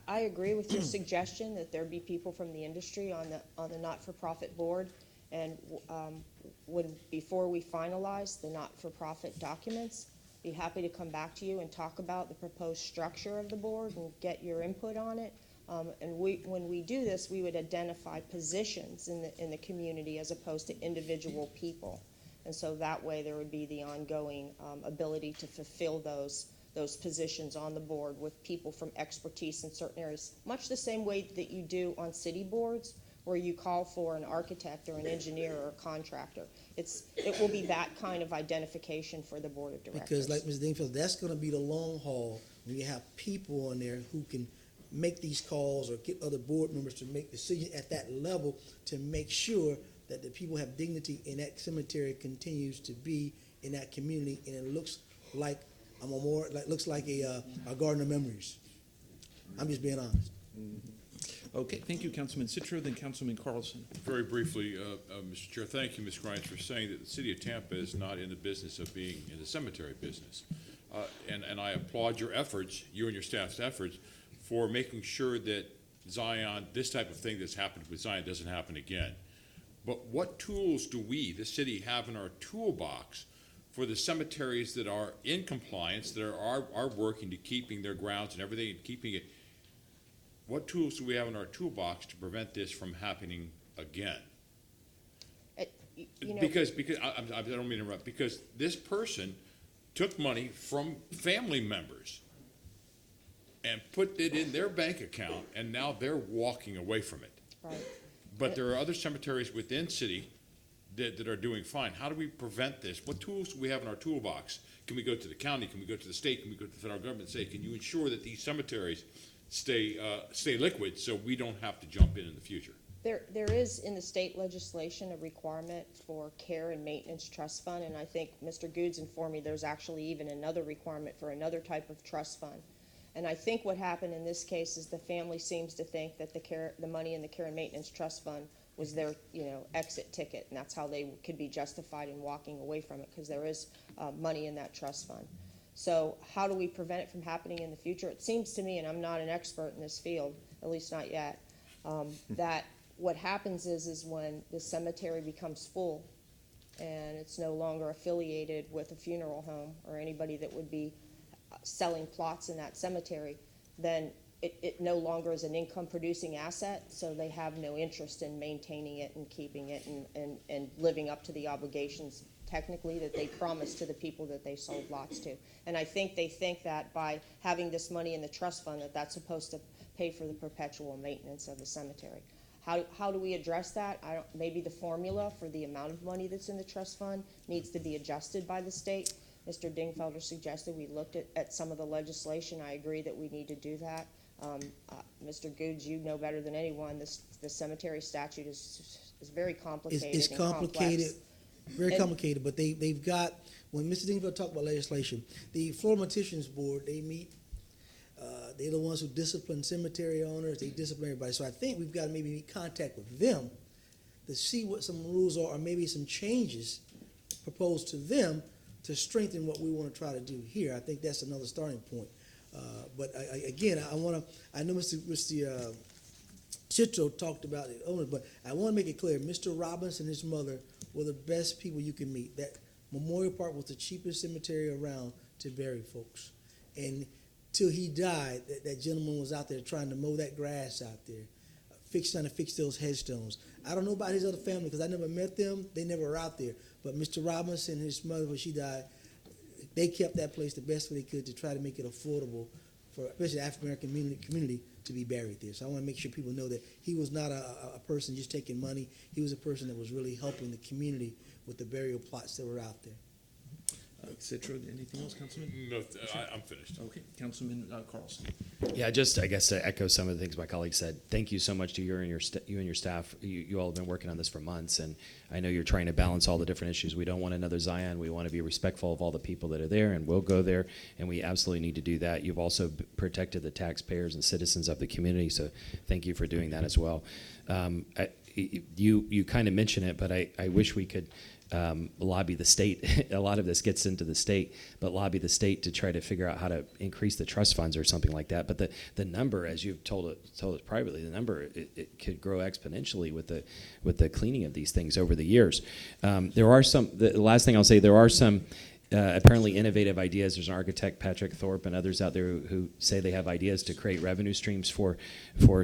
I agree with your suggestion that there be people from the industry on the not-for-profit board, and before we finalize the not-for-profit documents, be happy to come back to you and talk about the proposed structure of the board and get your input on it. And when we do this, we would identify positions in the community as opposed to individual people, and so that way there would be the ongoing ability to fulfill those positions on the board with people from expertise in certain areas, much the same way that you do on city boards, where you call for an architect or an engineer or a contractor. It will be that kind of identification for the board of directors. Because like Ms. Dingfield, that's going to be the long haul when you have people on there who can make these calls or get other board members to make decisions at that level to make sure that the people have dignity and that cemetery continues to be in that community, and it looks like a garden of memories. I'm just being honest. Okay, thank you, Councilman Citro, then Councilman Carlson. Very briefly, Mr. Chair, thank you, Ms. Grimes, for saying that the city of Tampa is not in the business of being in the cemetery business. And I applaud your efforts, you and your staff's efforts, for making sure that Zion, this type of thing that's happened with Zion doesn't happen again. But what tools do we, the city, have in our toolbox for the cemeteries that are in compliance, that are working to keeping their grounds and everything and keeping it? What tools do we have in our toolbox to prevent this from happening again? Because I don't mean to interrupt, because this person took money from family members and put it in their bank account, and now they're walking away from it. Right. But there are other cemeteries within city that are doing fine. How do we prevent this? What tools do we have in our toolbox? Can we go to the county? Can we go to the state? Can we go to the federal government and say, can you ensure that these cemeteries stay liquid so we don't have to jump in the future? There is in the state legislation a requirement for care and maintenance trust fund, and I think Mr. Goods informed me there's actually even another requirement for another type of trust fund. And I think what happened in this case is the family seems to think that the money in the care and maintenance trust fund was their exit ticket, and that's how they could be justified in walking away from it, because there is money in that trust fund. So how do we prevent it from happening in the future? It seems to me, and I'm not an expert in this field, at least not yet, that what happens is when the cemetery becomes full and it's no longer affiliated with a funeral home or anybody that would be selling plots in that cemetery, then it no longer is an income-producing asset, so they have no interest in maintaining it and keeping it and living up to the obligations technically that they promised to the people that they sold lots to. And I think they think that by having this money in the trust fund, that's supposed to pay for the perpetual maintenance of the cemetery. How do we address that? Maybe the formula for the amount of money that's in the trust fund needs to be adjusted by the state. Mr. Dingfelder suggested we looked at some of the legislation. I agree that we need to do that. Mr. Goods, you know better than anyone, the cemetery statute is very complicated It's and complicated, complex. very And- complicated, but they've got, when Mr. Dingville talked about legislation, the Florida Petitions Board, they meet, they're the ones who discipline cemetery owners, they discipline everybody. So I think we've got to maybe make contact with them to see what some rules are, or maybe some changes proposed to them to strengthen what we want to try to do here. I think that's another starting point. But I know Mr. Chitro talked about the owners, but I want to make it clear, Mr. Robinson and his mother were the best people you can meet. That Memorial Park was the cheapest cemetery around to bury folks. And till he died, that gentleman was out there trying to mow that grass out there, trying to fix those headstones. I don't know about his other family because I never met them. They never were out there. But Mr. Robinson and his mother, when she died, they kept that place the best way they could to try to make it affordable for especially the African American community to be buried there. So I want to make sure people know that he was not a person just taking money. He was a person that was really helping the community with the burial plots that were out there. Citro, anything else, Councilman? No, I'm finished. Okay, Councilman Carlson. Yeah, just I guess to echo some of the things my colleague said. Thank you so much to you and your staff. You all have been working on this for months, and I know you're trying to balance all the different issues. We don't want another Zion. We want to be respectful of all the people that are there, and will go there, and we absolutely need to do that. You've also protected the taxpayers and citizens of the community, so thank you for doing that as well. You kind of mentioned it, but I wish we could lobby the state. A lot of this gets into the state, but lobby the state to try to figure out how to increase the trust funds or something like that. But the number, as you've told us privately, the number it could grow exponentially with the cleaning of these things over the years. There are some. The last thing I'll say, there are some. Apparently innovative ideas. There's an architect, Patrick Thorpe, and others out there who say they have ideas to create revenue streams for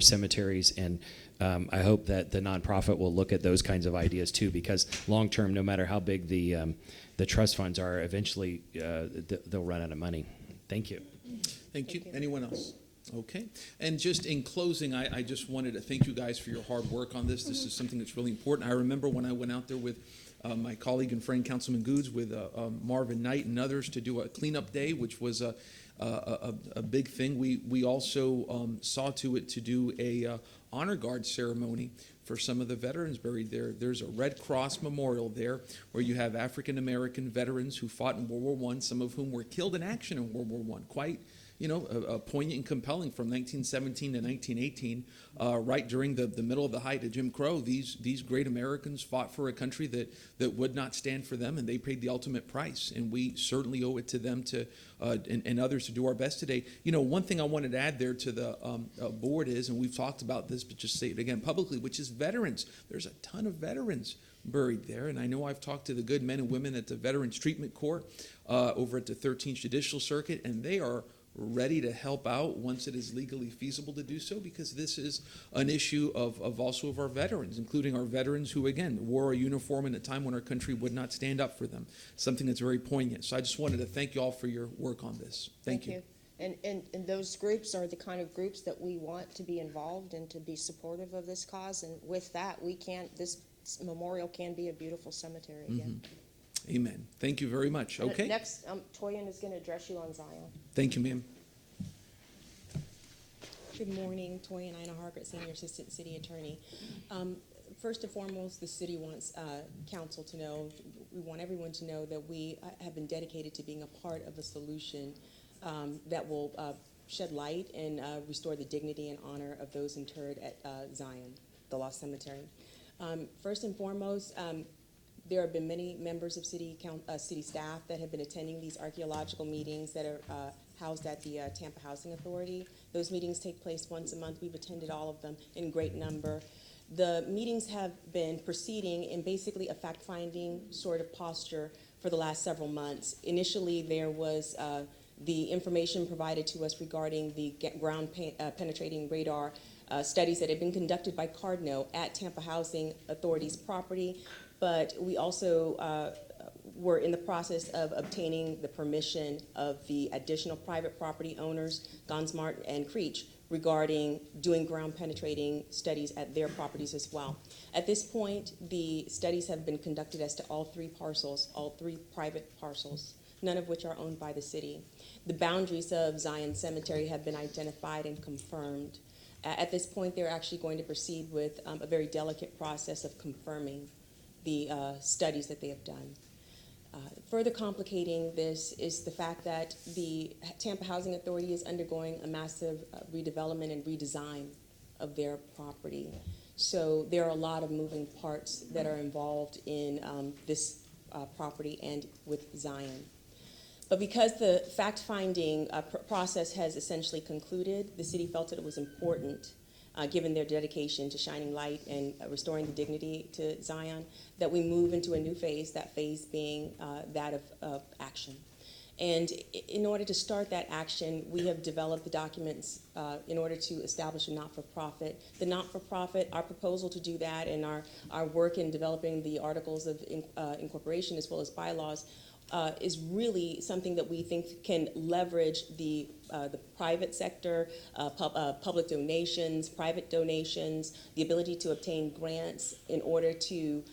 cemeteries, and I hope that the nonprofit will look at those kinds of ideas too, because long term, no matter how big the trust funds are, eventually they'll run out of money. Thank you. Thank you. Anyone else? Okay. And just in closing, I just wanted to thank you guys for your hard work on this. This is something that's really important. I remember when I went out there with my colleague and friend Councilman Goods, with Marvin Knight and others, to do a cleanup day, which was a big thing. We also saw to it to do a honor guard ceremony for some of the veterans buried there. There's a Red Cross memorial there where you have African American veterans who fought in World War I, some of whom were killed in action in World War I. Quite, poignant and compelling, from 1917 to 1918, right during the middle of the height of Jim Crow. These great Americans fought for a country that would not stand for them, and they paid the ultimate price. And we certainly owe it to them and others to do our best today. One thing I wanted to add there to the board is, and we've talked about this, but just say it again publicly, which is veterans. There's a ton of veterans buried there, and I know I've talked to the good men and women at the Veterans Treatment Court over at the 13th Judicial Circuit, and they are ready to help out once it is legally feasible to do so, because this is an issue of also of our veterans, including our veterans who, again, wore a uniform in a time when our country would not stand up for them, something that's very poignant. So I just wanted to thank you all for your work on this. Thank you. And those groups are the kind of groups that we want to be involved and to be supportive of this cause, and with that, this memorial can be a beautiful cemetery again. Amen. Thank you very much. Okay. Next, Toyin is going to address you on Zion. Thank you, ma'am. Good morning, Toyin Ina Harkert, Senior Assistant City Attorney. First and foremost, the city wants council to know, we want everyone to know that we have been dedicated to being a part of a solution that will shed light and restore the dignity and honor of those interred at Zion, the Lost Cemetery. First and foremost, there have been many members of city staff that have been attending these archaeological meetings that are housed at the Tampa Housing Authority. Those meetings take place once a month. We've attended all of them in great number. The meetings have been proceeding in basically a fact-finding sort of posture for the last several months. Initially, there was the information provided to us regarding the ground penetrating radar studies that had been conducted by Cardno at Tampa Housing Authority's property. But we also were in the process of obtaining the permission of the additional private property owners, Gonsmart and Creech, regarding doing ground penetrating studies at their properties as well. At this point, the studies have been conducted as to all three parcels, all three private parcels none of which are owned by the city. The boundaries of Zion Cemetery have been identified and confirmed. At this point, they're actually going to proceed with a very delicate process of confirming the studies that they have done. Further complicating this is the fact that the Tampa Housing Authority is undergoing a massive redevelopment and redesign of their property. So there are a lot of moving parts that are involved in this property and with Zion. But because the fact-finding process has essentially concluded, the city felt that it was important, given their dedication to shining light and restoring the dignity to Zion, that we move into a new phase, that phase being that of action. And in order to start that action, we have developed the documents in order to establish a not-for-profit. The not-for-profit, our proposal to do that and our work in developing the articles of incorporation as well as bylaws is really something that we think can leverage the private sector, public donations, private donations, the ability to obtain grants in order to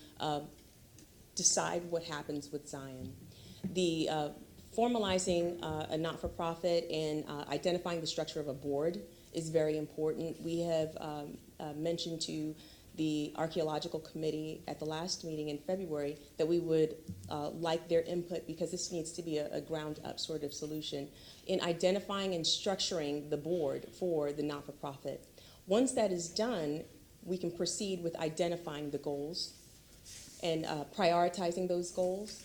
decide what happens with Zion. The formalizing a not-for-profit and identifying the structure of a board is very important. We have mentioned to the Archaeological Committee at the last meeting in February that we would like their input, because this needs to be a ground-up sort of solution in identifying and structuring the board for the not-for-profit. Once that is done, we can proceed with identifying the goals and prioritizing those goals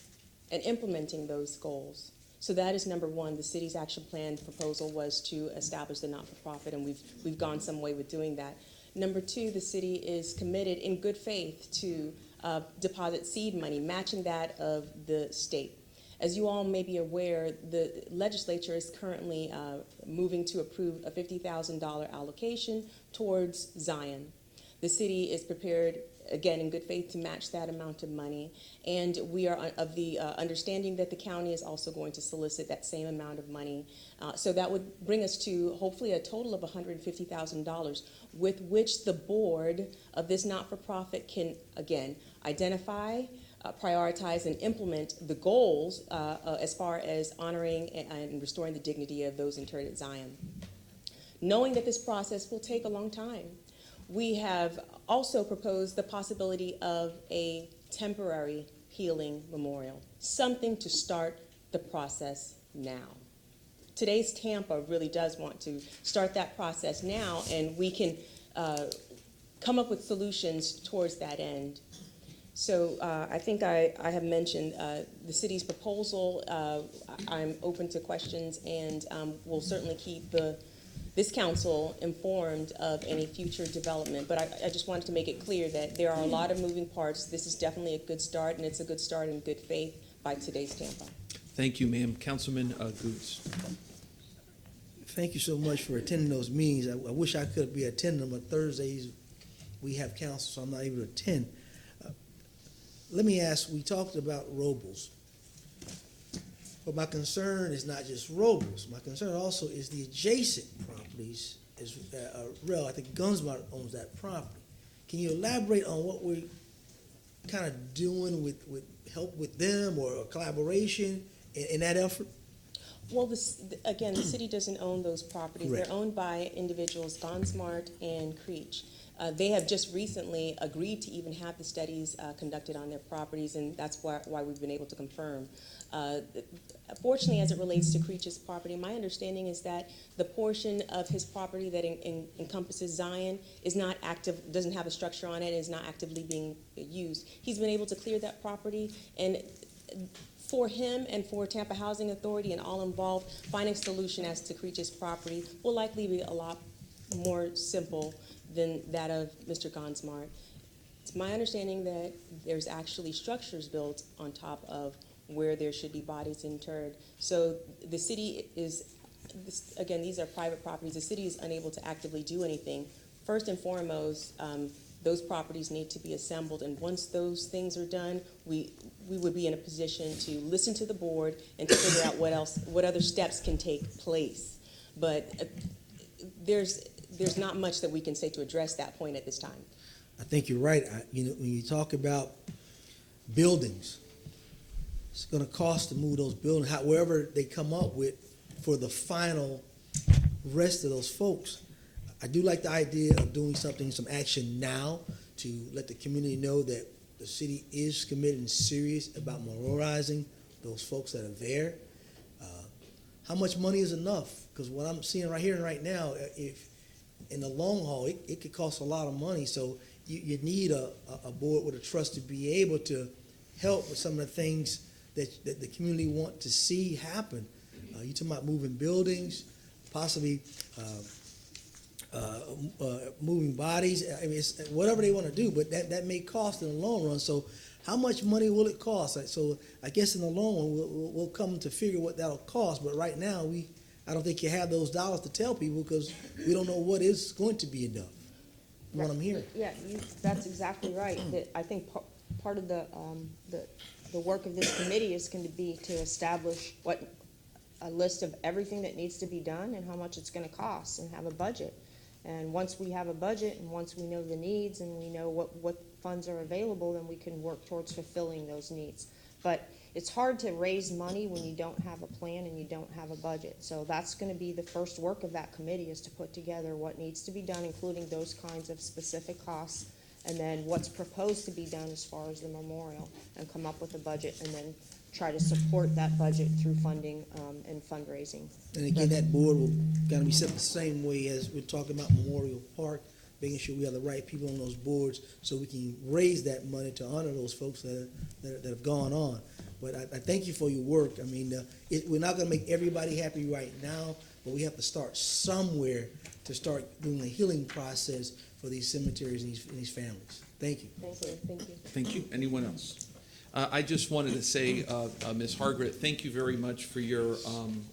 and implementing those goals. So that is number one. The city's action plan proposal was to establish the not-for-profit, and we've gone some way with doing that. Number two, the city is committed in good faith to deposit seed money, matching that of the state. As you all may be aware, the legislature is currently moving to approve a $50,000 allocation towards Zion. The city is prepared, again, in good faith, to match that amount of money. And we are of the understanding that the county is also going to solicit that same amount of money. So that would bring us to hopefully a total of $150,000 with which the board of this not-for-profit can, again, identify, prioritize, and implement the goals as far as honoring and restoring the dignity of those interred at Zion. Knowing that this process will take a long time, we have also proposed the possibility of a temporary healing memorial, something to start the process now. Today's Tampa really does want to start that process now, and we can come up with solutions towards that end. So I think I have mentioned the city's proposal. I'm open to questions, and we'll certainly keep this council informed of any future development. But I just wanted to make it clear that there are a lot of moving parts. This is definitely a good start, and it's a good start in good faith by today's Tampa. Thank you, ma'am. Councilman Goods. Thank you so much for attending those meetings. I wish I could be attending them, but Thursdays we have council, so I'm not able to attend. Let me ask, we talked about Robles, but my concern is not just Robles. My concern also is the adjacent properties. I think Gunsmart owns that property. Can you elaborate on what we're kind of doing with help with them or collaboration in that effort? Well, again, the city doesn't own those properties. Correct. They're owned by individuals, Gonsmart and Creech. They have just recently agreed to even have the studies conducted on their properties, and that's why we've been able to confirm. Fortunately, as it relates to Creech's property, my understanding is that the portion of his property that encompasses Zion is not active, doesn't have a structure on it, is not actively being used. He's been able to clear that property, and for him and for Tampa Housing Authority and all involved, finding a solution as to Creech's property will likely be a lot more simple than that of Mr. Gonsmart. It's my understanding that there's actually structures built on top of where there should be bodies interred. So the city is, again, these are private properties. The city is unable to actively do anything. First and foremost, those properties need to be assembled, and once those things are done, we would be in a position to listen to the board and to figure out what other steps can take place. But there's not much that we can say to address that point at this time. I think you're right. When you talk about buildings, it's going to cost to move those buildings, however they come up with for the final rest of those folks. I do like the idea of doing something, some action now to let the community know that the city is committed and serious about memorializing those folks that are there. How much money is enough? Because what I'm seeing right here and right now, if in the long haul, it could cost a lot of money. So you need a board with a trust to be able to help with some of the things that the community want to see happen. You're talking about moving buildings, possibly moving bodies. I mean, it's whatever they want to do, but that may cost in the long run. So how much money will it cost? So I guess in the long run, we'll come to figure what that'll cost. But right now, I don't think you have those dollars to tell people because we don't know what is going to be enough. What I'm hearing. Yeah, that's exactly right. I think part of the work of this committee is going to be to establish a list of everything that needs to be done and how much it's going to cost and have a budget. And once we have a budget and once we know the needs and we know what funds are available, then we can work towards fulfilling those needs. But it's hard to raise money when you don't have a plan and you don't have a budget. So that's going to be the first work of that committee, is to put together what needs to be done, including those kinds of specific costs, and then what's proposed to be done as far as the memorial, and come up with a budget and then try to support that budget through funding and fundraising. And again, that board will kind of be set the same way as we're talking about Memorial Park, making sure we have the right people on those boards so we can raise that money to honor those folks that have gone on. But I thank you for your work. I mean, we're not going to make everybody happy right now, but we have to start somewhere to start doing the healing process for these cemeteries and these families. Thank you. Thank you. Thank you. Thank you. Anyone else? I just wanted to say, Ms. Hargret, thank you very much for your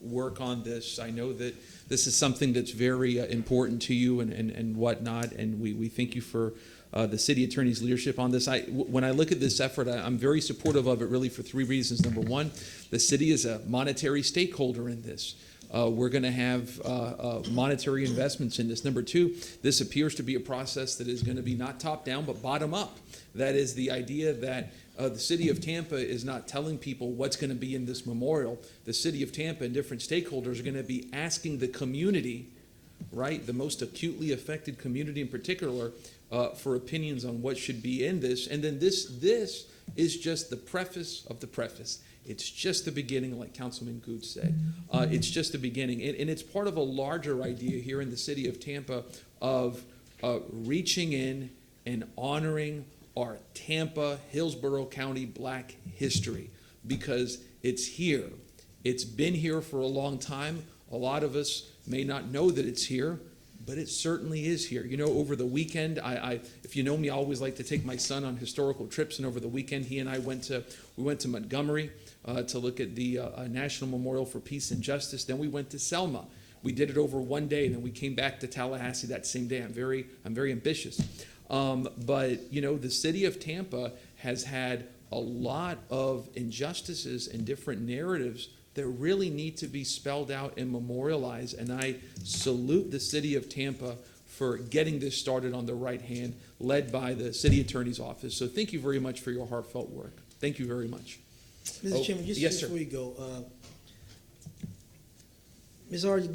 work on this. I know that this is something that's very important to you and whatnot, and we thank you for the city attorney's leadership on this. When I look at this effort, I'm very supportive of it really for three reasons. Number one, the city is a monetary stakeholder in this. We're going to have monetary investments in this. Number two, this appears to be a process that is going to be not top down but bottom up. That is the idea that the city of Tampa is not telling people what's going to be in this memorial. The city of Tampa and different stakeholders are going to be asking the community, right, the most acutely affected community in particular, for opinions on what should be in this. And then this is just the preface of the preface. It's just the beginning, like Councilman Good said. It's just the beginning. And it's part of a larger idea here in the city of Tampa of reaching in and honoring our Tampa, Hillsborough County Black history, because it's here. It's been here for a long time. A lot of us may not know that it's here, but it certainly is here. You know, over the weekend, if you know me, I always like to take my son on historical trips, and over the weekend, he and I went to Montgomery to look at the National Memorial for Peace and Justice. Then we went to Selma. We did it over one day, and then we came back to Tallahassee that same day. I'm very ambitious. But, you know, the city of Tampa has had a lot of injustices and different narratives that really need to be spelled out and memorialized. And I salute the city of Tampa for getting this started on the right hand, led by the city attorney's office. So thank you very much for your heartfelt work. Thank you very much. Mr. Chairman, just before you go, Ms. Argy,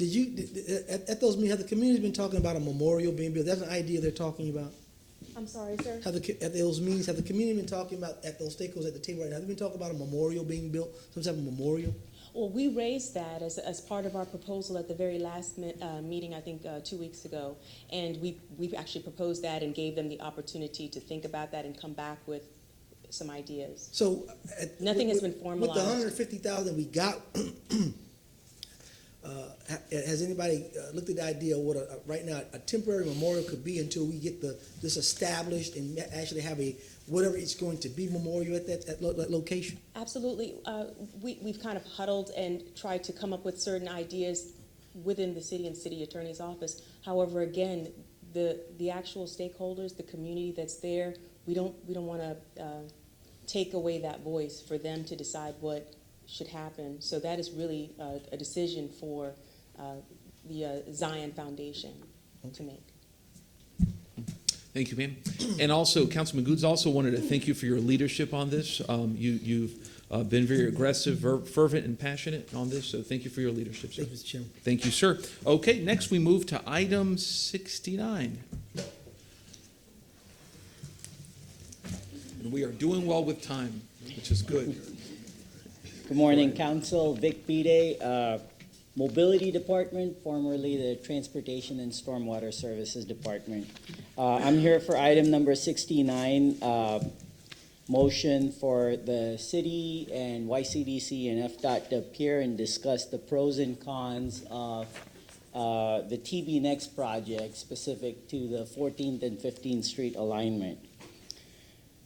at those meetings, have the community been talking about a memorial being built? That's an idea they're talking about. I'm sorry, sir? At those meetings, have the community been talking about, at those stakeholders at the table right now, have they been talking about a memorial being built, some type of memorial? Well, we raised that as part of our proposal at the very last meeting, I think 2 weeks ago. And we actually proposed that and gave them the opportunity to think about that and come back with some ideas. So nothing has been formalized. With the $150,000 we got, has anybody looked at the idea of what right now a temporary memorial could be until we get this established and actually have a whatever it's going to be memorial at that location? Absolutely. We've kind of huddled and tried to come up with certain ideas within the city and city attorney's office. However, again, the actual stakeholders, the community that's there, we don't want to take away that voice for them to decide what should happen. So that is really a decision for the Zion Foundation to make. Thank you, ma'am. And also, Councilman Goods also wanted to thank you for your leadership on this. You've been very aggressive, fervent, and passionate on this, so thank you for your leadership, sir. Thank you, Mr. Chairman. Thank you, sir. Okay, next we move to item 69. And we are doing well with time, which is good. Good morning, Council. Vic Pide, Mobility Department, formerly the Transportation and Stormwater Services Department. I'm here for item number 69, motion for the city and YCDC and FDOT to appear and discuss the pros and cons of the TB Next project specific to the 14th and 15th Street alignment.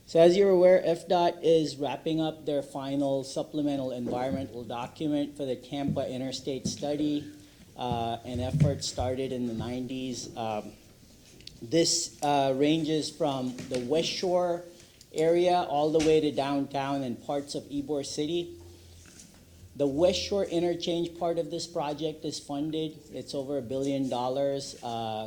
So as you're aware, FDOT is wrapping up their final supplemental environmental document for the Tampa Interstate Study, an effort started in the 90s. This ranges from the West Shore area all the way to downtown and parts of Ybor City. The West Shore interchange part of this project is funded. It's over $1 billion.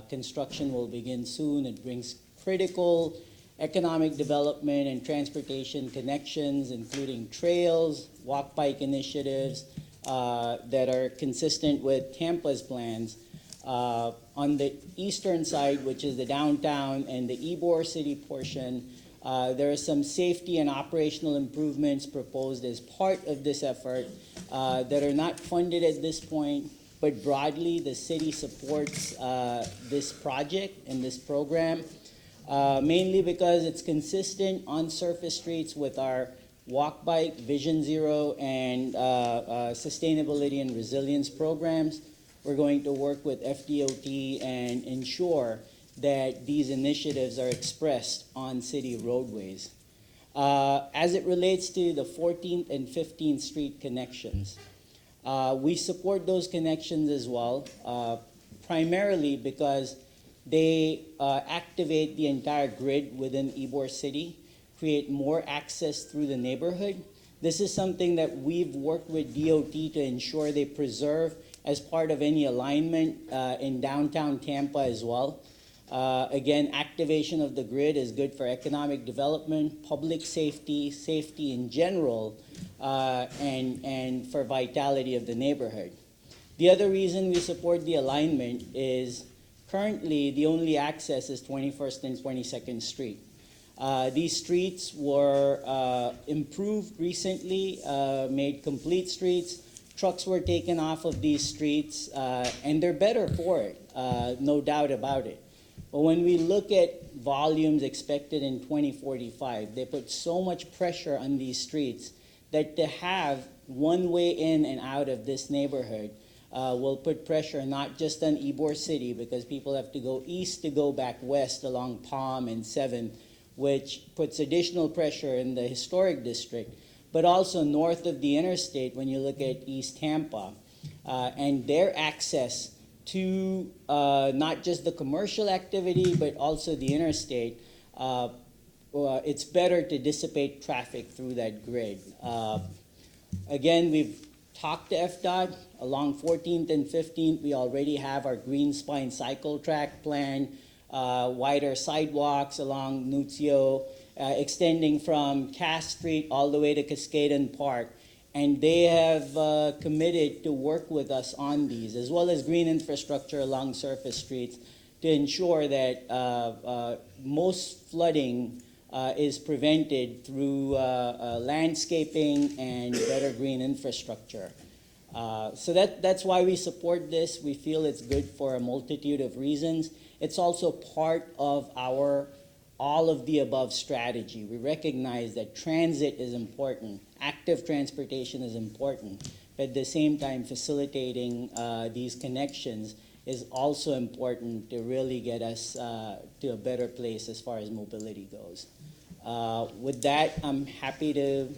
Construction will begin soon. It brings critical economic development and transportation connections, including trails, walk-bike initiatives that are consistent with Tampa's plans. On the eastern side, which is the downtown and the Ybor City portion, there are some safety and operational improvements proposed as part of this effort that are not funded at this point, but broadly the city supports this project and this program. Mainly because it's consistent on surface streets with our walk bike, Vision Zero, and sustainability and resilience programs. We're going to work with FDOT and ensure that these initiatives are expressed on city roadways. As it relates to the 14th and 15th Street connections, we support those connections as well, primarily because they activate the entire grid within Ybor City, create more access through the neighborhood. This is something that we've worked with DOT to ensure they preserve as part of any alignment in downtown Tampa as well. Again, activation of the grid is good for economic development, public safety, safety in general, and for vitality of the neighborhood. The other reason we support the alignment is currently, the only access is 21st and 22nd Street. These streets were improved recently, made complete streets. Trucks were taken off of these streets, and they're better for it, no doubt about it. But when we look at volumes expected in 2045, they put so much pressure on these streets that to have one way in and out of this neighborhood will put pressure not just on Ybor City, because people have to go east to go back west along Palm and 7th, which puts additional pressure in the historic district, but also north of the interstate when you look at East Tampa and their access to not just the commercial activity, but also the interstate. It's better to dissipate traffic through that grid. Again, we've talked to FDOT. Along 14th and 15th, we already have our green spine cycle track plan, wider sidewalks along Nuncio, extending from Cass Street all the way to Cascaden Park. And they have committed to work with us on these, as well as green infrastructure along surface streets to ensure that most flooding is prevented through landscaping and better green infrastructure. So that's why we support this. We feel it's good for a multitude of reasons. It's also part of our all of the above strategy. We recognize that transit is important, active transportation is important, but at the same time facilitating these connections is also important to really get us to a better place as far as mobility goes. With that, I'm happy to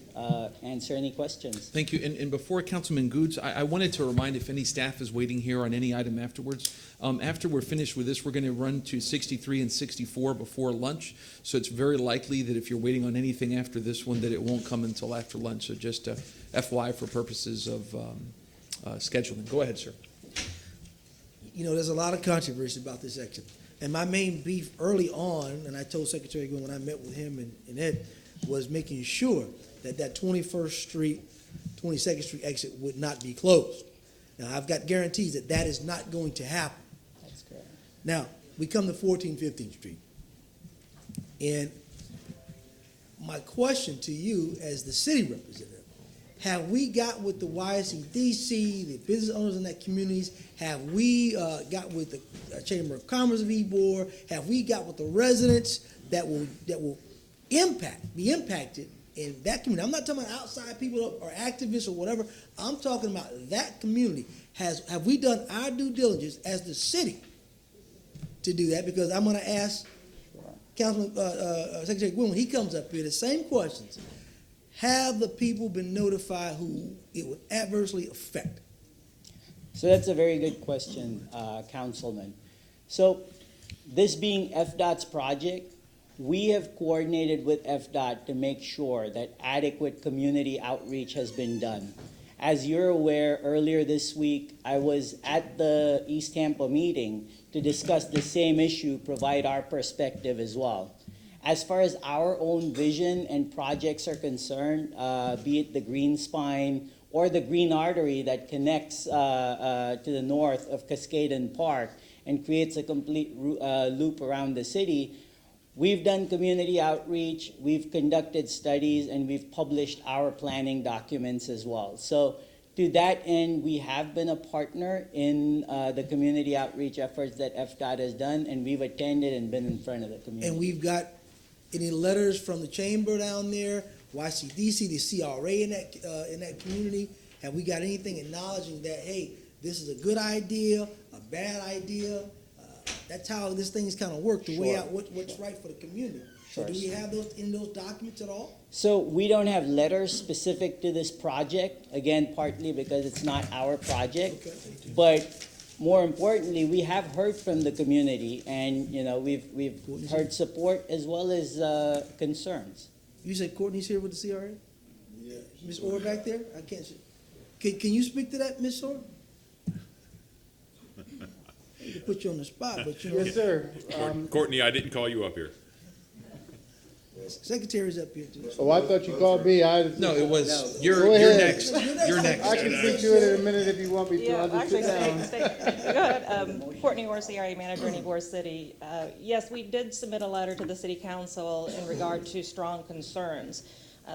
answer any questions. Thank you. And before Councilman Goods, I wanted to remind if any staff is waiting here on any item afterwards, after we're finished with this, we're going to run to 63 and 64 before lunch. So it's very likely that if you're waiting on anything after this one, that it won't come until after lunch. So just FYI for purposes of scheduling. Go ahead, sir. You know, there's a lot of controversy about this exit. And my main beef early on, and I told Secretary Gwynn when I met with him and Ed, was making sure that that 21st Street, 22nd Street exit would not be closed. Now, I've got guarantees that that is not going to happen. That's correct. Now, we come to 14th, 15th Street. And my question to you as the city representative, have we got with the YCDC, the business owners in that communities? Have we got with the Chamber of Commerce of Ybor? Have we got with the residents that will be impacted in that community? I'm not talking about outside people or activists or whatever. I'm talking about that community. Have we done our due diligence as the city to do that? Because I'm going to ask Councilman Secretary Gwynn when he comes up here the same questions. Have the people been notified who it would adversely affect? So that's a very good question, Councilman. So this being FDOT's project, we have coordinated with FDOT to make sure that adequate community outreach has been done. As you're aware, earlier this week, I was at the East Tampa meeting to discuss the same issue, provide our perspective as well. As far as our own vision and projects are concerned, be it the Green Spine or the Green Artery that connects to the north of Cascaden Park and creates a complete loop around the city, we've done community outreach, we've conducted studies, and we've published our planning documents as well. So to that end, we have been a partner in the community outreach efforts that FDOT has done, and we've attended and been in front of the community. And we've got any letters from the chamber down there, YCDC, the CRA in that community? Have we got anything acknowledging that, hey, this is a good idea, a bad idea? That's how this thing's kind of worked, to weigh out what's right for the community. So do we have those in those documents at all? So we don't have letters specific to this project, again, partly because it's not our project. Okay. But more importantly, we have heard from the community, and we've heard support as well as concerns. You said Courtney's here with the CRA? Yeah. Ms. Orr back there? I can't see. Can you speak to that, Ms. Orr? I hate to put you on the spot, but you know. Yes, sir. Courtney, I didn't call you up here. Secretary's up here too. Oh, I thought you called me. No, it was, you're next. You're next. I can speak to it in a minute if you want me to. Yeah, I'll just sit actually, down. go ahead. Courtney Orr, CRA Manager in Ybor City. Yes, we did submit a letter to the City Council in regard to strong concerns.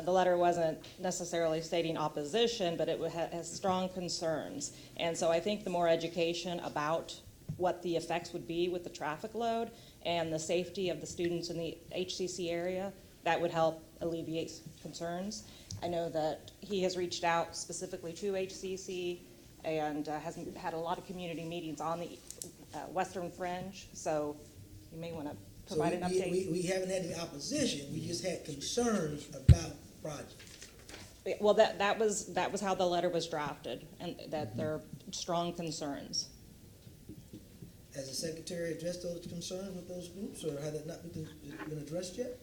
The letter wasn't necessarily stating opposition, but it has strong concerns. And so I think the more education about what the effects would be with the traffic load and the safety of the students in the HCC area, that would help alleviate concerns. I know that he has reached out specifically to HCC and has had a lot of community meetings on the Western Fringe, so you may want to provide an update. We haven't had any opposition, we just had concerns about the project. Well, that was how the letter was drafted, and that there are strong concerns. Has the secretary addressed those concerns with those groups, or has that not been addressed yet?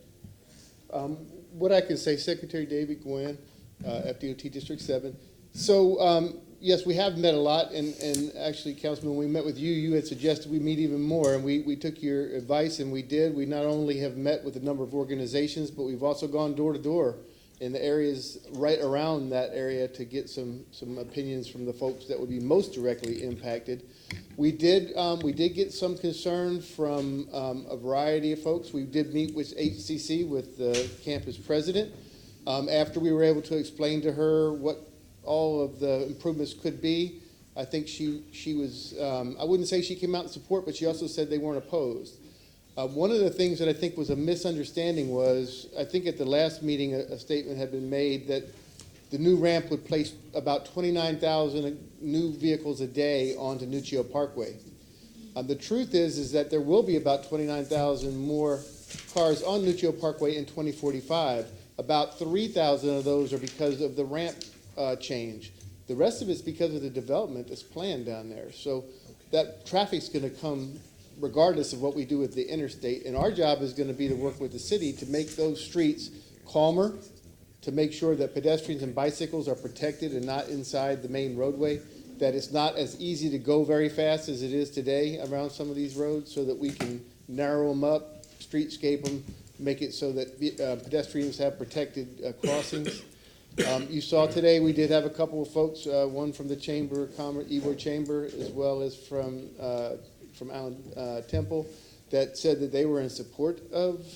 What I can say, Secretary David Gwynn, FDOT District 7. So, yes, we have met a lot, and actually, Councilman, when we met with you, you had suggested we meet even more, and we took your advice, and we did. We not only have met with a number of organizations, but we've also gone door to door in the areas right around that area to get some opinions from the folks that would be most directly impacted. We did get some concern from a variety of folks. We did meet with HCC, with the campus president, after we were able to explain to her what all of the improvements could be. I think she was, I wouldn't say she came out in support, but she also said they weren't opposed. One of the things that I think was a misunderstanding was, I think at the last meeting, a statement had been made that the new ramp would place about 29,000 new vehicles a day onto Nuccio Parkway. The truth is that there will be about 29,000 more cars on Nuccio Parkway in 2045. About 3,000 of those are because of the ramp change. The rest of it's because of the development that's planned down there. So that traffic's going to come regardless of what we do with the interstate. And our job is going to be to work with the city to make those streets calmer, to make sure that pedestrians and bicycles are protected and not inside the main roadway, that it's not as easy to go very fast as it is today around some of these roads, so that we can narrow them up, streetscape them, make it so that pedestrians have protected crossings. You saw today, we did have a couple of folks, one from the Chamber of Commerce, Ybor Chamber, as well as from Allen Temple, that said that they were in support of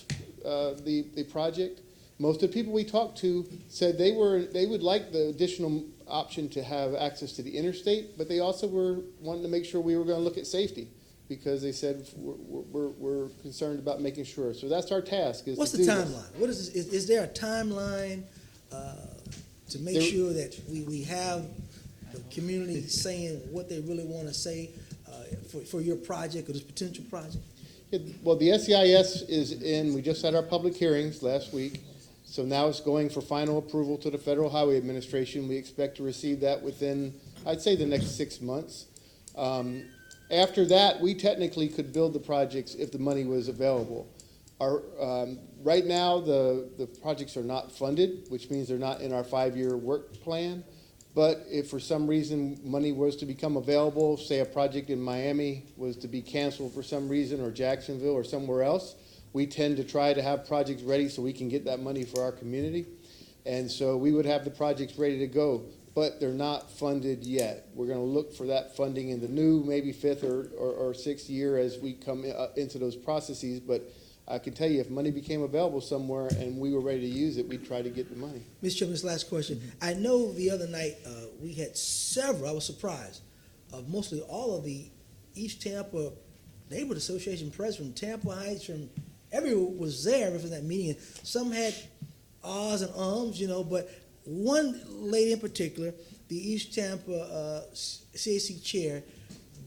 the project. Most of the people we talked to said they would like the additional option to have access to the interstate, but they also were wanting to make sure we were going to look at safety, because they said we're concerned about making sure. So that's our task. What's the timeline? What is this? Is there a timeline to make sure that we have the community saying what they really want to say for your project or this potential project? Yeah, well, the SEIS is in. We just had our public hearings last week. So now it's going for final approval to the Federal Highway Administration. We expect to receive that within, I'd say, the next 6 months. After that, we technically could build the projects if the money was available. Right now, the projects are not funded, which means they're not in our 5-year work plan. But if for some reason money was to become available, say a project in Miami was to be canceled for some reason, or Jacksonville or somewhere else, we tend to try to have projects ready so we can get that money for our community. And so we would have the projects ready to go, but they're not funded yet. We're going to look for that funding in the new, maybe 5th or 6th year as we come into those processes. But I can tell you, if money became available somewhere and we were ready to use it, we'd try to get the money. Mr. Chairman, this last question. I know the other night we had several, I was surprised, of mostly all of the East Tampa Neighborhood Association presidents from Tampa Heights, from everyone was there for that meeting, and some had ahs and ums, but one lady in particular, the East Tampa CAC chair,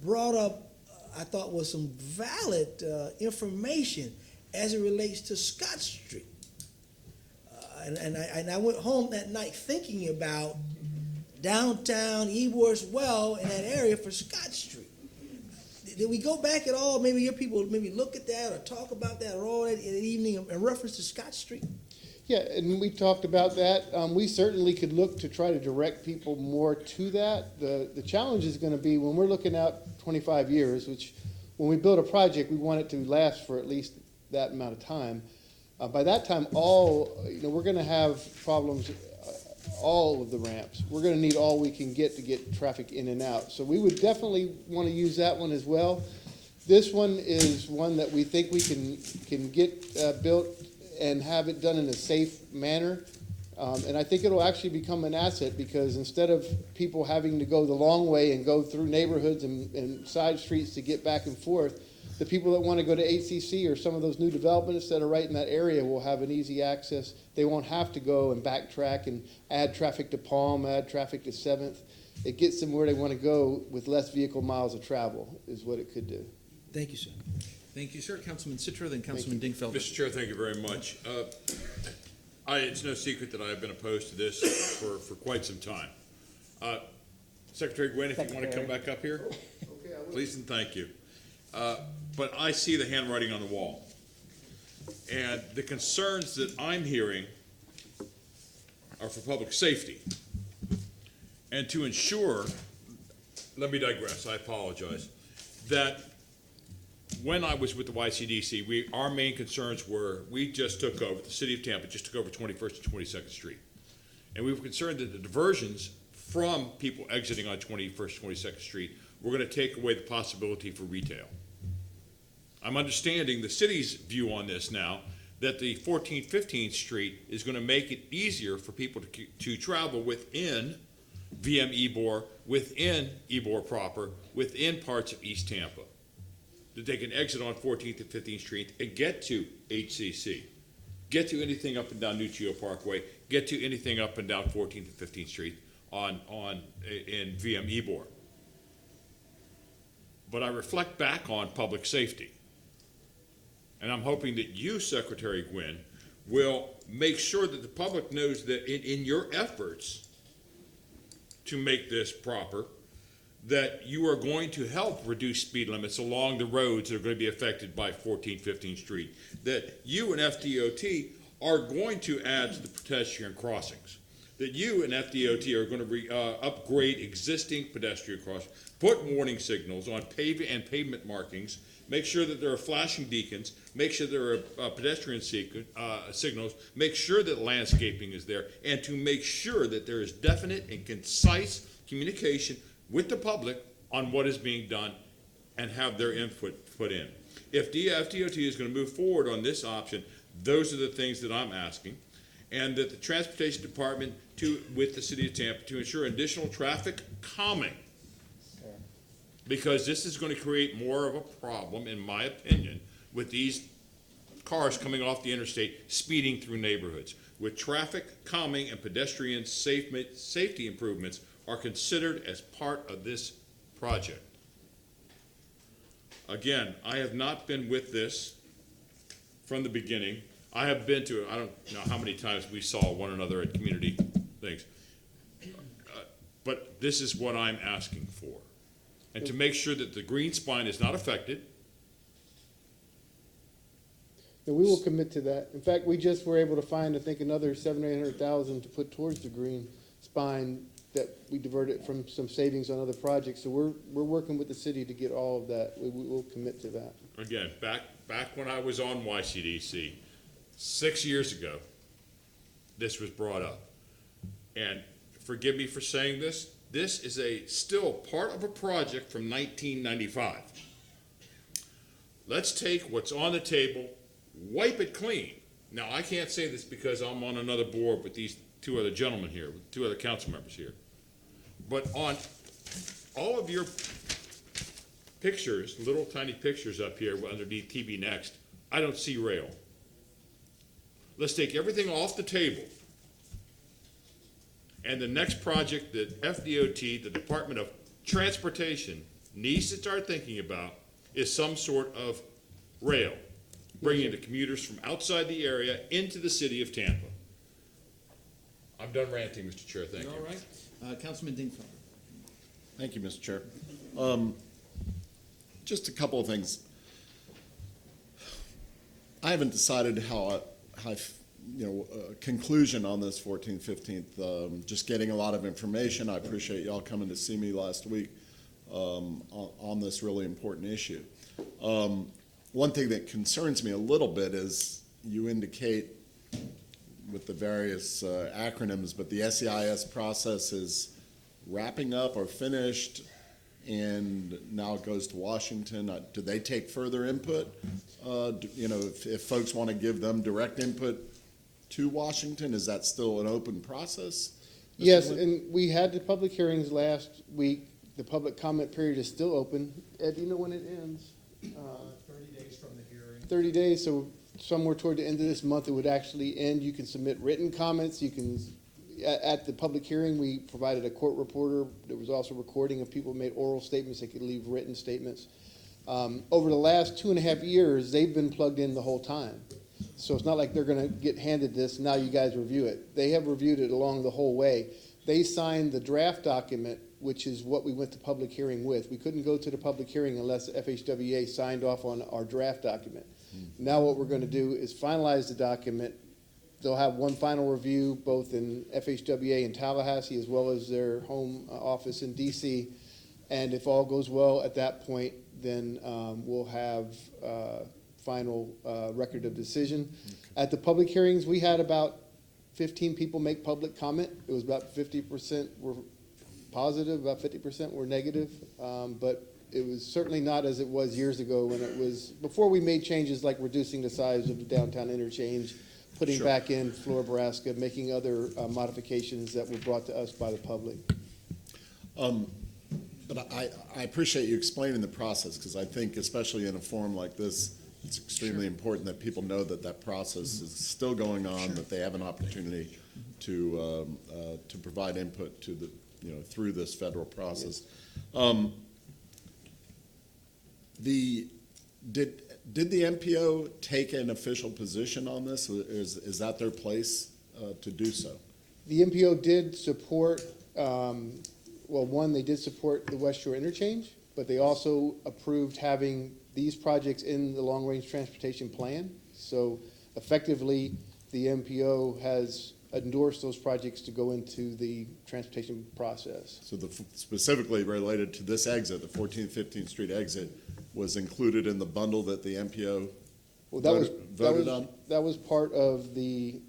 brought up, I thought, was some valid information as it relates to Scott Street. And I went home that night thinking about downtown Ybor as well in that area for Scott Street. Did we go back at all? Maybe your people maybe look at that or talk about that at all in the evening in reference to Scott Street? Yeah, and we talked about that. We certainly could look to try to direct people more to that. The challenge is going to be when we're looking out 25 years, which when we build a project, we want it to last for at least that amount of time. By that time, we're going to have problems, all of the ramps. We're going to need all we can get to get traffic in and out. So we would definitely want to use that one as well. This one is one that we think we can get built and have it done in a safe manner. And I think it'll actually become an asset, because instead of people having to go the long way and go through neighborhoods and side streets to get back and forth, the people that want to go to HCC or some of those new developments that are right in that area will have an easy access. They won't have to go and backtrack and add traffic to Palm, add traffic to 7th. It gets them where they want to go with less vehicle miles of travel is what it could do. Thank you, sir. Thank you, sir. Councilman Citra, then Councilman Dingfelder. Mr. Chair, thank you very much. It's no secret that I have been opposed to this for quite some time. Secretary Gwynn, if you want to come back up here, please and thank you. But I see the handwriting on the wall. And the concerns that I'm hearing are for public safety. And to ensure, let me digress, I apologize, that when I was with the YCDC, our main concerns were, we just took over, the city of Tampa just took over 21st and 22nd Street. And we were concerned that the diversions from people exiting on 21st, 22nd Street were going to take away the possibility for retail. I'm understanding the city's view on this now, that the 14th, 15th Street is going to make it easier for people to travel within VM Ybor, within Ybor proper, within parts of East Tampa. That they can exit on 14th and 15th Street and get to HCC, get to anything up and down Nuccio Parkway, get to anything up and down 14th and 15th Street in VM Ybor. But I reflect back on public safety. And I'm hoping that you, Secretary Gwynn, will make sure that the public knows that in your efforts to make this proper, that you are going to help reduce speed limits along the roads that are going to be affected by 14th, 15th Street, that you and FDOT are going to add to the pedestrian crossings, that you and FDOT are going to upgrade existing pedestrian crossings, put warning signals on pavement markings make sure that there are flashing beacons, make sure there are pedestrian signals, make sure that landscaping is there, and to make sure that there is definite and concise communication with the public on what is being done and have their input put in. If FDOT is going to move forward on this option, those are the things that I'm asking. And that the Transportation Department, with the City of Tampa, to ensure additional traffic calming. Because this is going to create more of a problem, in my opinion, with these cars coming off the interstate, speeding through neighborhoods. With traffic calming and pedestrian safety improvements are considered as part of this project. Again, I have not been with this from the beginning. I have been to, I don't know how many times we saw one another at community things. But this is what I'm asking for. And to make sure that the green spine is not affected. And we will commit to that. In fact, we just were able to find, I think, another $700,000 to put towards the green spine that we diverted from some savings on other projects. So we're working with the city to get all of that. We will commit to that. Again, back when I was on YCDC, 6 years ago, this was brought up. And forgive me for saying this, this is still part of a project from 1995. Let's take what's on the table, wipe it clean. Now, I can't say this because I'm on another board with these two other gentlemen here, with two other council members here. But on all of your pictures, little tiny pictures up here underneath TV Next, I don't see rail. Let's take everything off the table. And the next project that FDOT, the Department of Transportation, needs to start thinking about is some sort of rail, bringing the commuters from outside the area into the city of Tampa. I'm done ranting, Mr. Chair. Thank you. All right. Councilman Dingfelder. Thank you, Mr. Chair. Just a couple of things. I haven't decided how conclusion on this 14th, 15th. Just getting a lot of information. I appreciate y'all coming to see me last week on this really important issue. One thing that concerns me a little bit is you indicate with the various acronyms, but the SEIS process is wrapping up or finished, and now it goes to Washington. Do they take further input? If folks want to give them direct input to Washington, is that still an open process? Yes, and we had the public hearings last week. The public comment period is still open. Ed, do you know when it ends? 30 days from the hearing. 30 days, so somewhere toward the end of this month, it would actually end. You can submit written comments. You can, at the public hearing, we provided a court reporter. There was also recording of people who made oral statements. They could leave written statements. Over the last 2.5 years, they've been plugged in the whole time. So it's not like they're going to get handed this, now you guys review it. They have reviewed it along the whole way. They signed the draft document, which is what we went to public hearing with. We couldn't go to the public hearing unless FHWA signed off on our draft document. Now what we're going to do is finalize the document. They'll have one final review, both in FHWA in Tallahassee as well as their home office in DC. And if all goes well at that point, then we'll have final record of decision. At the public hearings, we had about 15 people make public comment. It was about 50% were positive, about 50% were negative. But it was certainly not as it was years ago when it was, before we made changes like reducing the size of the downtown interchange, putting back in Florabraska, making other modifications that were brought to us by the public. But I appreciate you explaining the process, because I think, especially in a forum like this, it's extremely important that people know that that process is still going on, that they have an opportunity to provide input to the, through this federal process. Did the MPO take an official position on this? Is that their place to do so? The MPO did support, they did support the West Shore interchange, but they also approved having these projects in the long-range transportation plan. So effectively, the MPO has endorsed those projects to go into the transportation process. So specifically related to this exit, the 14th, 15th Street exit, was included in the bundle that the MPO Well, that was, voted on? that was part of the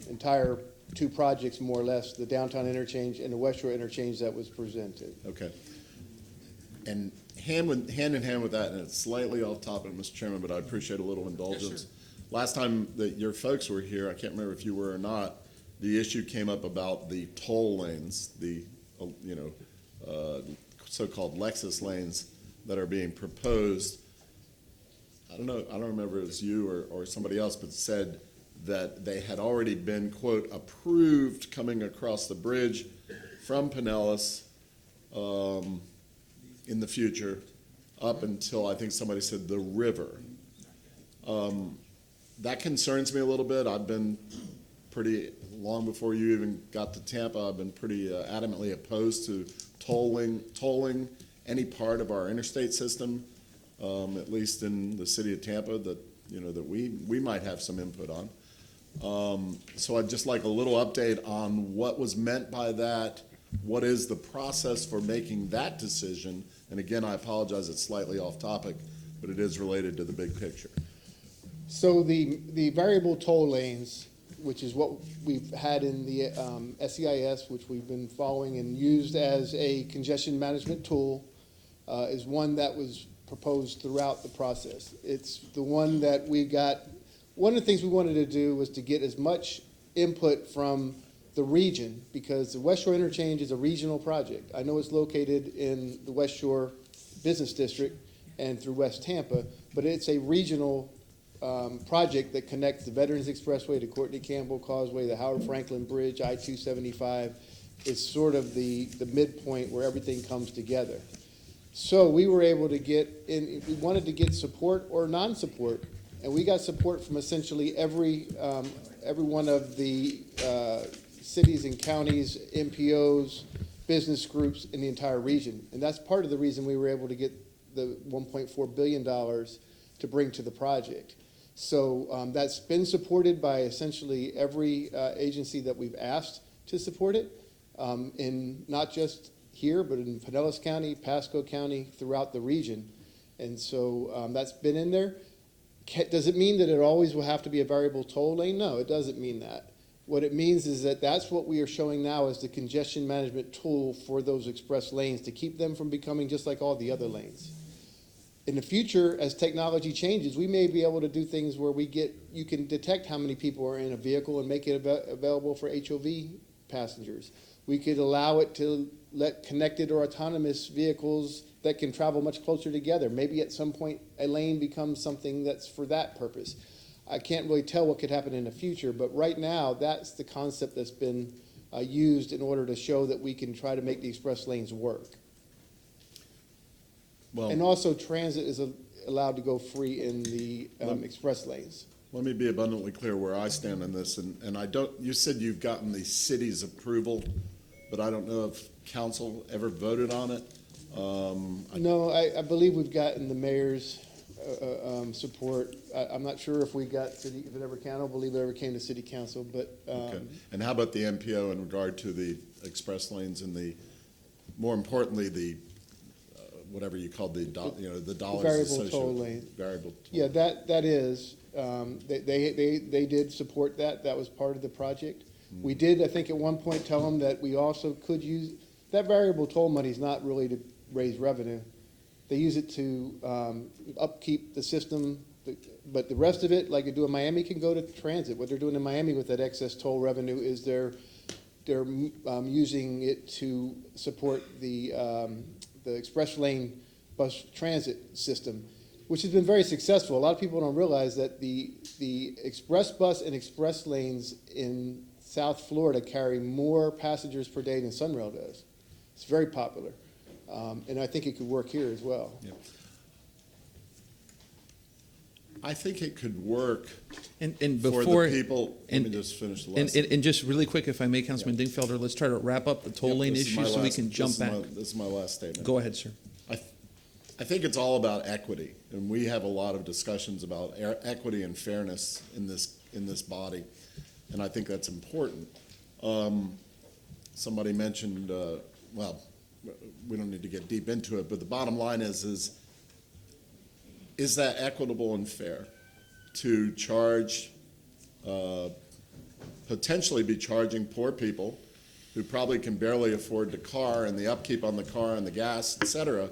entire two projects, more or less, the downtown interchange and the West Shore interchange that was presented. Okay. And hand in hand with that, and it's slightly off topic, Mr. Chairman, but I appreciate a little indulgence. Last time that your folks were here, I can't remember if you were or not, the issue came up about the toll lanes, the so-called Lexus lanes that are being proposed. I don't remember if it was you or somebody else, but said that they had already been, quote, approved coming across the bridge from Pinellas in the future up until, I think somebody said, the river. That concerns me a little bit. I've been pretty, long before you even got to Tampa, I've been pretty adamantly opposed to tolling any part of our interstate system, at least in the city of Tampa, that we might have some input on. So I'd just like a little update on what was meant by that. What is the process for making that decision? And again, I apologize, it's slightly off topic, but it is related to the big picture. So the variable toll lanes, which is what we've had in the SEIS, which we've been following and used as a congestion management tool, is one that was proposed throughout the process. It's the one that we got. One of the things we wanted to do was to get as much input from the region, because the West Shore Interchange is a regional project. I know it's located in the West Shore Business District and through West Tampa, but it's a regional project that connects the Veterans Expressway to Courtney Campbell Causeway, the Howard Franklin Bridge, I-275. It's sort of the midpoint where everything comes together. So we were able to get in, we wanted to get support or non-support, and we got support from essentially every one of the cities and counties, MPOs, business groups in the entire region. And that's part of the reason we were able to get the $1.4 billion to bring to the project. So that's been supported by essentially every agency that we've asked to support it, in not just here, but in Pinellas County, Pasco County, throughout the region. And so that's been in there. Does it mean that it always will have to be a variable toll lane? No, it doesn't mean that. What it means is that that's what we are showing now as the congestion management tool for those express lanes, to keep them from becoming just like all the other lanes. In the future, as technology changes, we may be able to do things where you can detect how many people are in a vehicle and make it available for HOV passengers. We could allow it to let connected or autonomous vehicles that can travel much closer together. Maybe at some point a lane becomes something that's for that purpose. I can't really tell what could happen in the future, but right now that's the concept that's been used in order to show that we can try to make the express lanes work. Well, and also transit is allowed to go free in the express lanes. Let me be abundantly clear where I stand on this, and I don't, you said you've gotten the city's approval, but I don't know if council ever voted on it. No, I believe we've gotten the mayor's support. I'm not sure if we got city, if it ever came. I don't believe it ever came to city council, but. Okay. And how about the MPO in regard to the express lanes and the, more importantly, the whatever you called the dollars variable toll lane. Variable toll. Yeah, that is. They did support that. That was part of the project. Mm-hmm. We did, I think, at one point tell them that we also could use that variable toll money is not really to raise revenue. They use it to upkeep the system, but the rest of it, like they do in Miami, can go to transit. What they're doing in Miami with that excess toll revenue is they're using it to support the express lane bus transit system, which has been very successful. A lot of people don't realize that the express bus and express lanes in South Florida carry more passengers per day than Sunrail does. It's very popular. And I think it could work here as well. Yeah. I think it could work and before, for the people. Let me just finish the last. And just really quick, if I may, Councilman Dingfelder, let's try to wrap up the toll lane issue so we can jump back. This is my last statement. Go ahead, sir. I think it's all about equity, and we have a lot of discussions about equity and fairness in this body, and I think that's important. Somebody mentioned, well, we don't need to get deep into it, but the bottom line is is that equitable and fair to charge, potentially be charging poor people who probably can barely afford the car and the upkeep on the car and the gas, et cetera,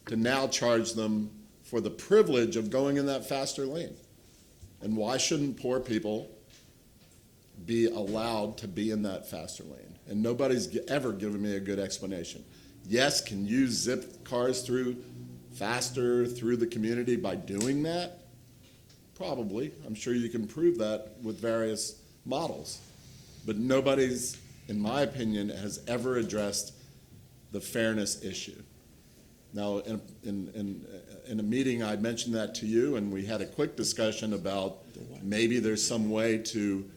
to now charge them for the privilege of going in that faster lane? And why shouldn't poor people be allowed to be in that faster lane? And nobody's ever given me a good explanation. Yes, can you zip cars through faster through the community by doing that? Probably. I'm sure you can prove that with various models. But nobody's, in my opinion, has ever addressed the fairness issue. Now, in a meeting, I mentioned that to you, and we had a quick discussion about maybe there's some way to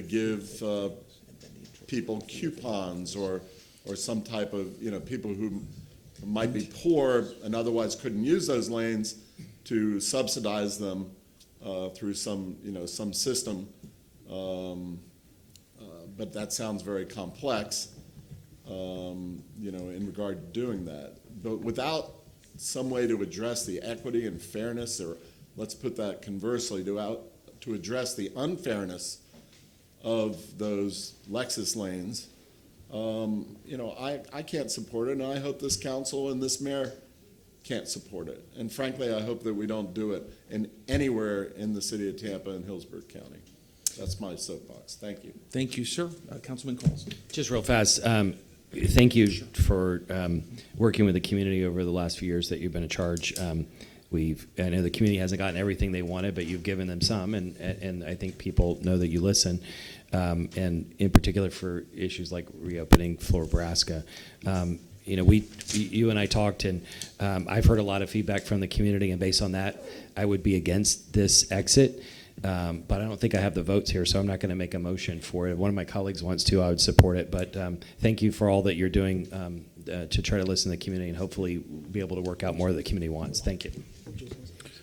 give people coupons or some type of, people who might be poor and otherwise couldn't use those lanes to subsidize them through some system. But that sounds very complex, in regard to doing that. But without some way to address the equity and fairness, or let's put that conversely, to address the unfairness of those Lexus lanes, I can't support it, and I hope this council and this mayor can't support it. And frankly, I hope that we don't do it anywhere in the city of Tampa and Hillsborough County. That's my soapbox. Thank you. Thank you, sir. Councilman Coles. Just real fast, thank you for working with the community over the last few years that you've been in charge. I know the community hasn't gotten everything they wanted, but you've given them some, and I think people know that you listen. And in particular for issues like reopening Florabraska. You and I talked, and I've heard a lot of feedback from the community, and based on that, I would be against this exit. But I don't think I have the votes here, so I'm not going to make a motion for it. If one of my colleagues wants to, I would support it. But thank you for all that you're doing to try to listen to the community and hopefully be able to work out more that the community wants. Thank you.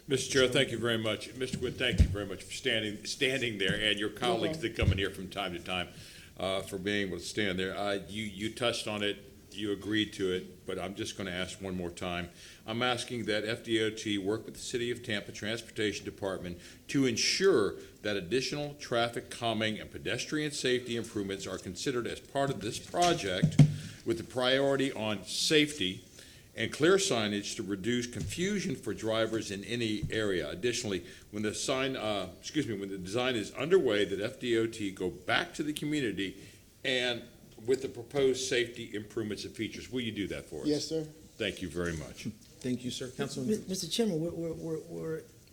Mr. Chair, thank you very much. Mr. Quinn, thank you very much for standing there, and your colleagues that come in here from time to time for being able to stand there. You touched on it. You agreed to it, but I'm just going to ask one more time. I'm asking that FDOT work with the City of Tampa Transportation Department to ensure that additional traffic calming and pedestrian safety improvements are considered as part of this project, with the priority on safety and clear signage to reduce confusion for drivers in any area. Additionally, when the design is underway, that FDOT go back to the community and with the proposed safety improvements and features. Will you do that for us? Yes, sir. Thank you very much. Thank you, sir. Councilman. Mr. Chairman,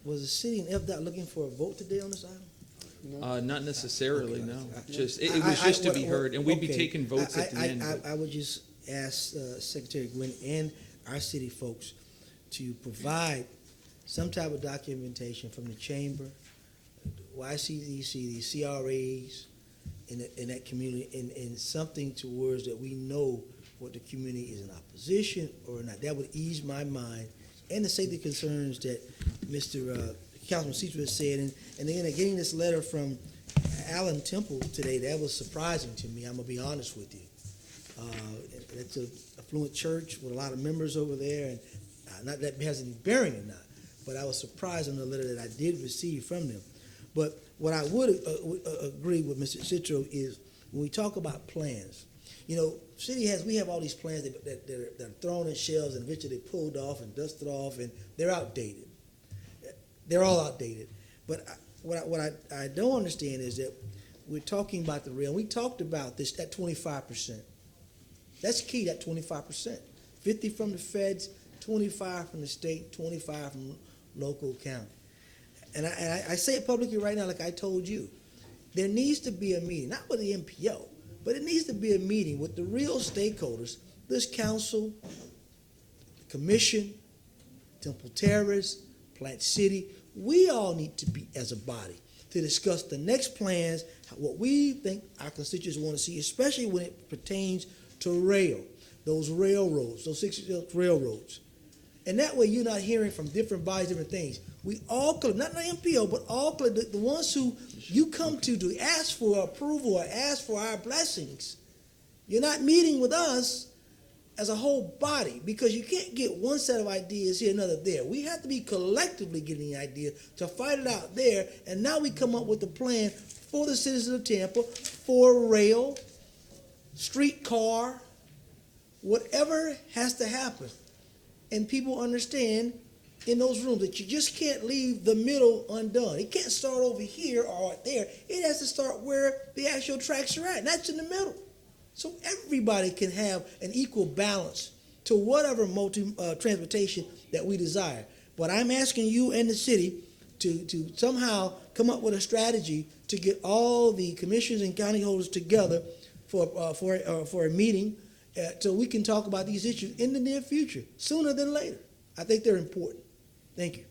was the city and FDOT looking for a vote today on this item? Not necessarily, no. It was just to be heard, and we'd be taking votes at the end. I would just ask Secretary Gwynn and our city folks to provide some type of documentation from the chamber, YCDC, the CRAs, in that community, and something towards that we know what the community is in opposition or not. That would ease my mind, and the safety concerns that Mr. Councilman Citro has said. And then getting this letter from Alan Temple today, that was surprising to me. I'm gonna be honest with you. It's an affluent church with a lot of members over there, and not that it has any bearing or not, but I was surprised on the letter that I did receive from them. But what I would agree with Mr. Citro is when we talk about plans, we have all these plans that are thrown in shelves and eventually pulled off and dusted off, and they're outdated. They're all outdated. But what I don't understand is that we're talking about the rail. We talked about this, that 25%. That's key, that 25%. 50 from the feds, 25 from the state, 25 from local county. And I say it publicly right now, like I told you. There needs to be a meeting, not with the MPO, but it needs to be a meeting with the real stakeholders, this council, the commission, Temple Terrace, Plant City. We all need to be, as a body, to discuss the next plans, what we think our constituents want to see, especially when it pertains to rail, those railroads, those 66 railroads. And that way you're not hearing from different bodies, different things. We all, not the MPO, but all the ones who you come to ask for approval or ask for our blessings. You're not meeting with us. as a whole body, because you can't get one set of ideas here, another there. We have to be collectively getting the idea to fight it out there, and now we come up with a plan for the citizens of Tampa, for rail, streetcar, whatever has to happen. And people understand in those rooms that you just can't leave the middle undone. It can't start over here or there. It has to start where the actual tracks are at, and that's in the middle. So everybody can have an equal balance to whatever transportation that we desire. But I'm asking you and the city to somehow come up with a strategy to get all the commissioners and county holders together for a meeting so we can talk about these issues in the near future, sooner than later. I think they're important. Thank you.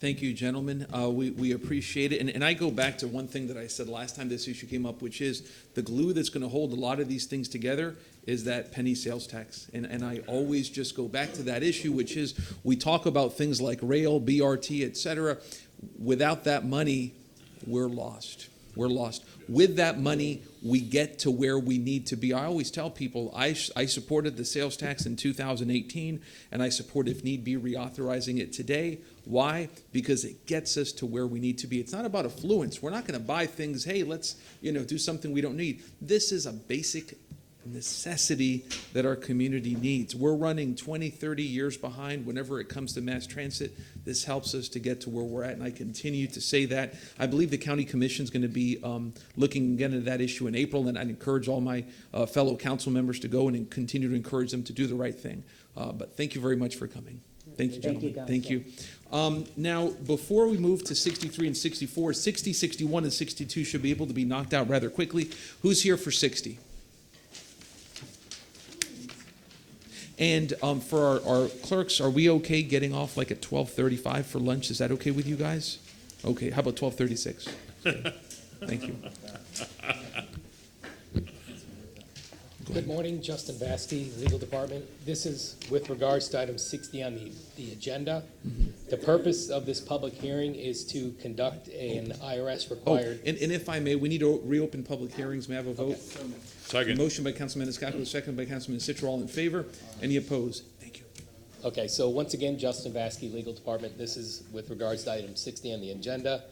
Thank you, gentlemen. We appreciate it. And I go back to one thing that I said last time this issue came up, which is the glue that's going to hold a lot of these things together is that penny sales tax. And I always just go back to that issue, which is we talk about things like rail, BRT, et cetera. Without that money, we're lost. We're lost. With that money, we get to where we need to be. I always tell people I supported the sales tax in 2018, and I support, if need be, reauthorizing it today. Why? Because it gets us to where we need to be. It's not about affluence. We're not going to buy things, hey, let's do something we don't need. This is a basic necessity that our community needs. We're running 20, 30 years behind whenever it comes to mass transit. This helps us to get to where we're at, and I continue to say that. I believe the county commission is going to be looking again at that issue in April, and I'd encourage all my fellow council members to go and continue to encourage them to do the right thing. But thank you very much for coming. Thank you, gentlemen. Thank you. Now, before we move to 63 and 64, 60, 61, and 62 should be able to be knocked out rather quickly. Who's here for 60? And for our clerks, are we okay getting off like at 12:35 for lunch? Is that okay with you guys? Okay, how about 12:36? Thank you. Good morning, Justin Vasty, Legal Department. This is with regards to item 60 on the agenda. The purpose of this public hearing is to conduct an IRS required. And if I may, we need to reopen public hearings. May I have a vote? Okay. Second. Motion by Councilman Escapo, second by Councilman Citro. All in favor? Any opposed? Thank you. Okay, so once again, Justin Vasky, Legal Department. This is with regards to item 60 on the agenda.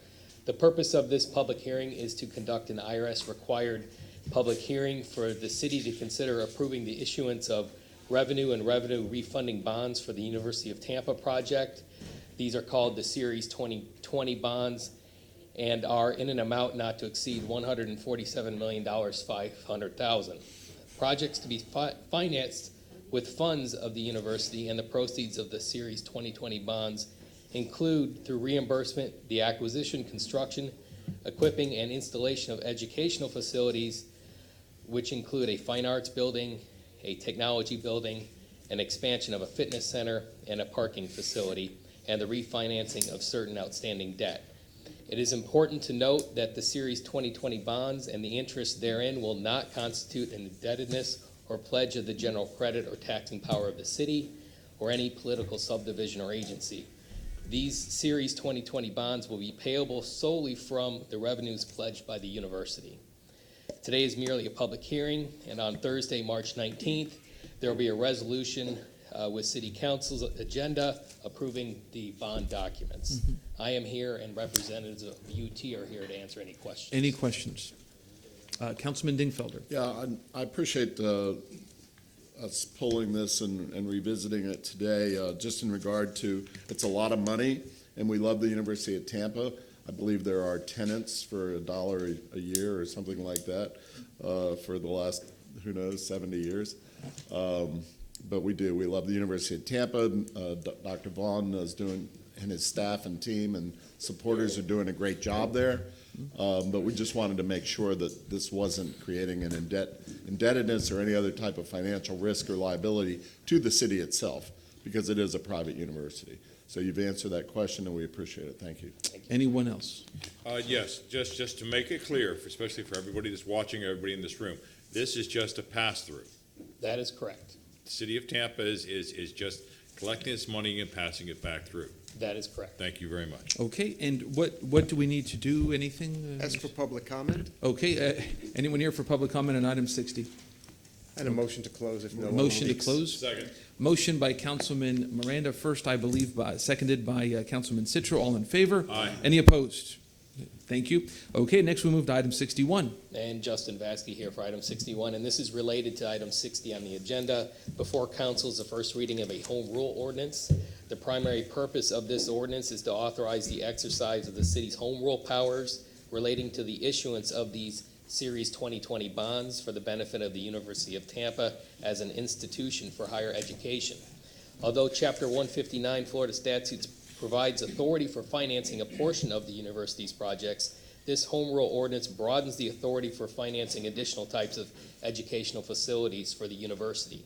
The purpose of this public hearing is to conduct an IRS required public hearing for the city to consider approving the issuance of revenue and revenue refunding bonds for the University of Tampa project. These are called the Series 2020 bonds and are in an amount not to exceed $147,500,000. Projects to be financed with funds of the university, and the proceeds of the Series 2020 bonds include, through reimbursement, the acquisition, construction, equipping, and installation of educational facilities, which include a fine arts building, a technology building, an expansion of a fitness center, and a parking facility, and the refinancing of certain outstanding debt. It is important to note that the Series 2020 bonds and the interest therein will not constitute an indebtedness or pledge of the general credit or taxing power of the city or any political subdivision or agency. These Series 2020 bonds will be payable solely from the revenues pledged by the university. Today is merely a public hearing, and on Thursday, March 19th, there will be a resolution with City Council's agenda approving the bond documents. I am here, and representatives of UT are here to answer any questions. Any questions? Councilman Dingfelder. Yeah, I appreciate us pulling this and revisiting it today, just in regard to, it's a lot of money, and we love the University of Tampa. I believe there are tenants for $1 a year or something like that for the last, 70 years. But we do. We love the University of Tampa. Dr. Vaughn is doing, and his staff and team and supporters are doing a great job there. But we just wanted to make sure that this wasn't creating an indebtedness or any other type of financial risk or liability to the city itself, because it is a private university. So you've answered that question, and we appreciate it. Thank you. Anyone else? Yes, just to make it clear, especially for everybody that's watching, everybody in this room, this is just a pass-through. That is correct. The city of Tampa is just collecting its money and passing it back through. That is correct. Thank you very much. Okay, and what do we need to do? Anything? Ask for public comment. Okay, anyone here for public comment on item 60? And a motion to close if no one Motion to speaks. close? Second. Motion by Councilman Miranda, first, I believe, seconded by Councilman Citro. All in favor? Aye. Any opposed? Thank you. Okay, next we move to item 61. And Justin Vasky here for item 61, and this is related to item 60 on the agenda. Before council is the first reading of a home rule ordinance. The primary purpose of this ordinance is to authorize the exercise of the city's home rule powers relating to the issuance of these Series 2020 bonds for the benefit of the University of Tampa as an institution for higher education. Although Chapter 159 Florida statutes provides authority for financing a portion of the university's projects, this home rule ordinance broadens the authority for financing additional types of educational facilities for the university.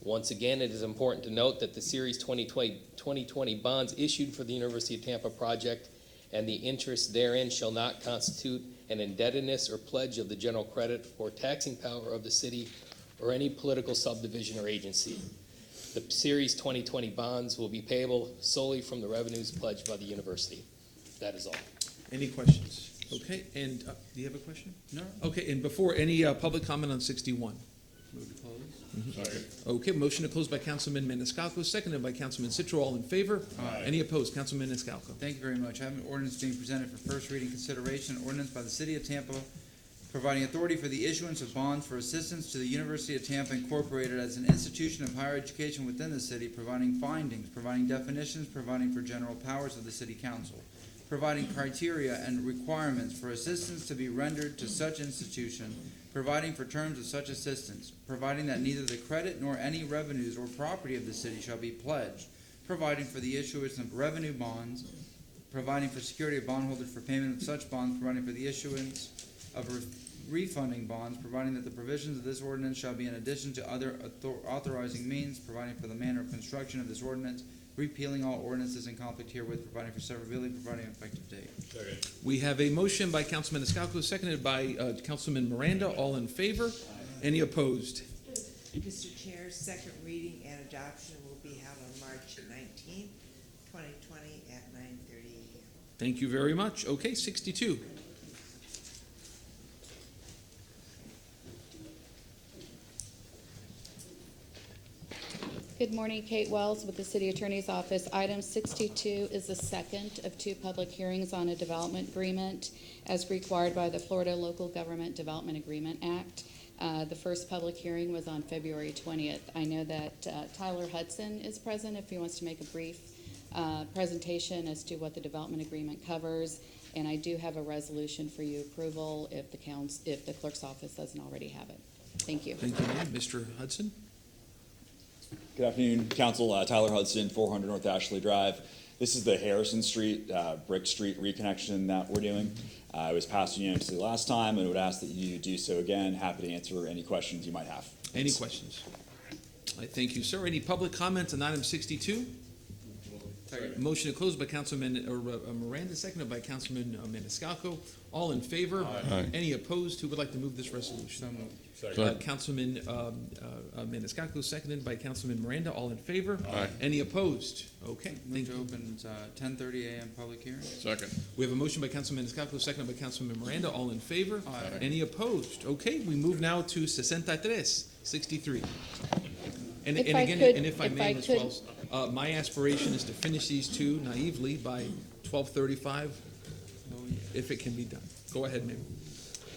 Once again, it is important to note that the Series 2020 bonds issued for the University of Tampa project and the interest therein shall not constitute an indebtedness or pledge of the general credit or taxing power of the city or any political subdivision or agency. The Series 2020 bonds will be payable solely from the revenues pledged by the university. That is all. Any questions? Okay, and do you have a question? No. Okay, and before, any public comment on 61? Move to close. Second. Okay, motion to close by Councilman Maniscalco, seconded by Councilman Citro. All in favor? Aye. Any opposed? Councilman Maniscalco. Thank you very much. I have an ordinance being presented for first reading consideration, an ordinance by the City of Tampa providing authority for the issuance of bonds for assistance to the University of Tampa Incorporated as an institution of higher education within the city, providing findings, providing definitions, providing for general powers of the City Council, providing criteria and requirements for assistance to be rendered to such institution, providing for terms of such assistance, providing that neither the credit nor any revenues or property of the city shall be pledged, providing for the issuance of revenue bonds, providing for security of bondholders for payment of such bonds, providing for the issuance of refunding bonds, providing that the provisions of this ordinance shall be in addition to other authorizing means, providing for the manner of construction of this ordinance, repealing all ordinances in conflict herewith, providing for severability, providing an effective date. Second. We have a motion by Councilman Maniscalco, seconded by Councilman Miranda. All in favor? Any opposed? Mr. Chair, second reading and adoption will be held on March 19th, 2020 at 9:30 a.m. Thank you very much. Okay, 62. Good morning, Kate Wells with the City Attorney's Office. Item 62 is the second of two public hearings on a development agreement as required by the Florida Local Government Development Agreement Act. The first public hearing was on February 20th. I know that Tyler Hudson is present if he wants to make a brief presentation as to what the development agreement covers. And I do have a resolution for you approval if the clerk's office doesn't already have it. Thank you. Thank you, ma'am. Mr. Hudson? Good afternoon, Council. Tyler Hudson, 400 North Ashley Drive. This is the Harrison Street, Brick Street reconnection that we're doing. It was passed unanimously last time, and would ask that you do so again. Happy to answer any questions you might have. Any questions? I thank you, sir. Any public comments on item 62? Motion to close by Councilman Miranda, seconded by Councilman Maniscalco. All in favor? Aye. Any opposed? Who would like to move this resolution? Councilman Maniscalco, seconded by Councilman Miranda. All in favor? Aye. Any opposed? Okay. Move to open 10:30 a.m. public hearing. Second. We have a motion by Councilman Maniscalco, seconded by Councilman Miranda. All in favor? Aye. Any opposed? Okay, we move now to 63. And If again, I could- and if I if may, I Ms. could- Wells, my aspiration is to finish these two naively by 12:35, if it can be done. Go ahead, ma'am.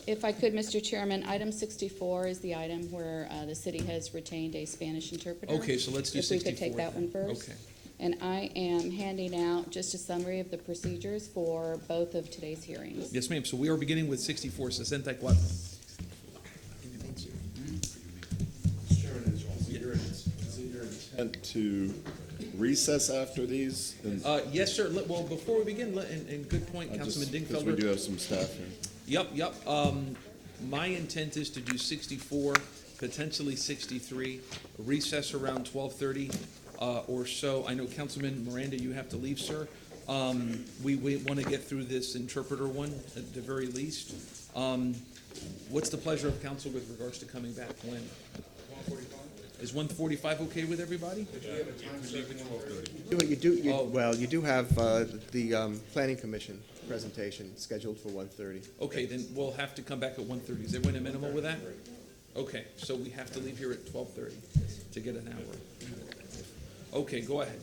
If I could, Mr. Chairman, item 64 is the item where the city has retained a Spanish interpreter. Okay, so let's do If we could 64 take that one then. first. Okay. And I am handing out just a summary of the procedures for both of today's hearings. Yes, ma'am. So we are beginning with 64, 64. And to recess after these? And Yes, sir. Well, before we begin, and good point, Councilman because Dingfelder. we do have some staff here. Yep. My intent is to do 64, potentially 63, recess around 12:30 or so. I know, Councilman Miranda, you have to leave, sir. We want to get through this interpreter one at the very least. What's the pleasure of council with regards to coming back when? 1:45. Is 1:45 okay with everybody? You do have the Planning Commission presentation scheduled for 1:30. Okay, then we'll have to come back at 1:30. Is everyone amenable with that? Okay, so we have to leave here at 12:30 to get an hour. Okay, go ahead.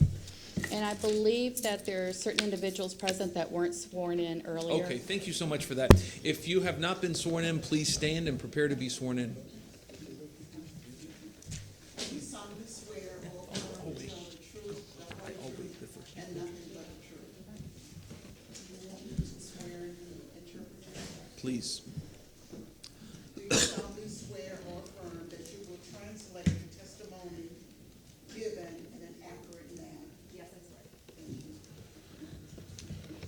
And I believe that there are certain individuals present that weren't sworn in earlier. Okay, thank you so much for that. If you have not been sworn in, please stand and prepare to be sworn in. Do you solemnly swear or affirm to tell the truth, the whole truth, and nothing but the truth? Do you want me to swear and interpret? Please. Do you solemnly swear or affirm that you will translate the testimony given in an accurate manner? Yes, I swear.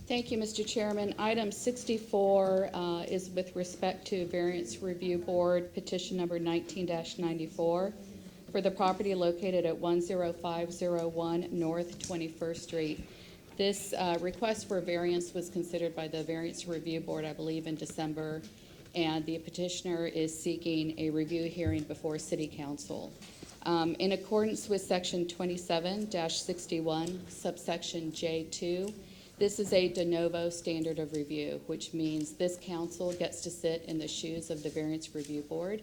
Thank you, Mr. Chairman. Item 64 is with respect to Variance Review Board Petition Number 19-94 for the property located at 10501 North 21st Street. This request for variance was considered by the Variance Review Board, I believe, in December, and the petitioner is seeking a review hearing before City Council. In accordance with Section 27-61, subsection J2, this is a de novo standard of review, which means this council gets to sit in the shoes of the Variance Review Board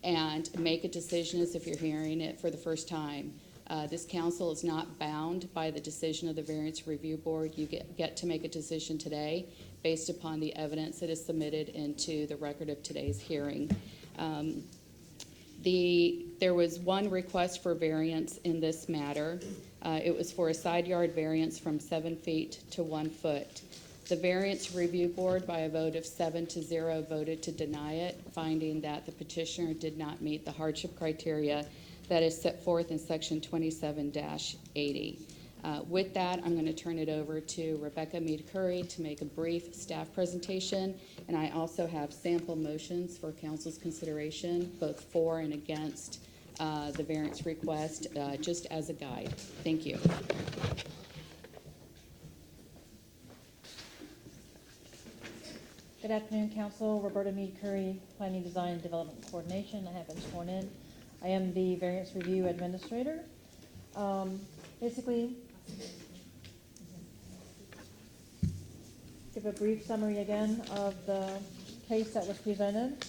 and make a decision as if you're hearing it for the first time. This council is not bound by the decision of the Variance Review Board. You get to make a decision today based upon the evidence that is submitted into the record of today's hearing. There was one request for variance in this matter. It was for a side yard variance from 7 feet to 1 foot. The Variance Review Board, by a vote of 7-0, voted to deny it, finding that the petitioner did not meet the hardship criteria that is set forth in Section 27-80. With that, I'm going to turn it over to Rebecca Mead-Curry to make a brief staff presentation, and I also have sample motions for council's consideration, both for and against the variance request, just as a guide. Thank you. Good afternoon, Council. Roberta Mead Curry, Planning, Design, and Development Coordination. I have been sworn in. I am the Variance Review Administrator. Basically, give a brief summary again of the case that was presented.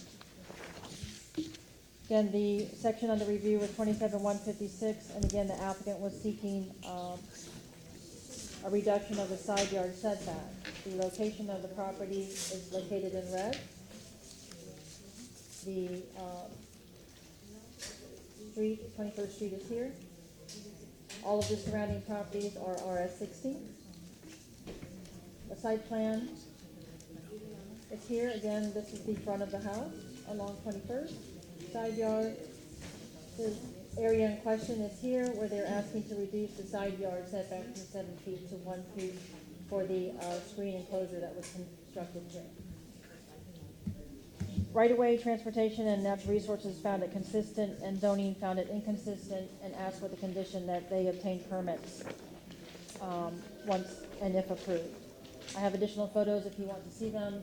Again, the section under review was 27-156, and again, the applicant was seeking a reduction of the side yard setback. The location of the property is located in red. The street, 21st Street is here. All of the surrounding properties are RS60. The site plan is here. Again, this is the front of the house along 21st. Side yard, the area in question is here, where they're asking to reduce the side yard setback from 7 feet to 1 feet for the screen enclosure that was constructed here. Right-of-way, transportation, and natural resources found it consistent, and zoning found it inconsistent, and asked for the condition that they obtain permits once and if approved. I have additional photos if you want to see them.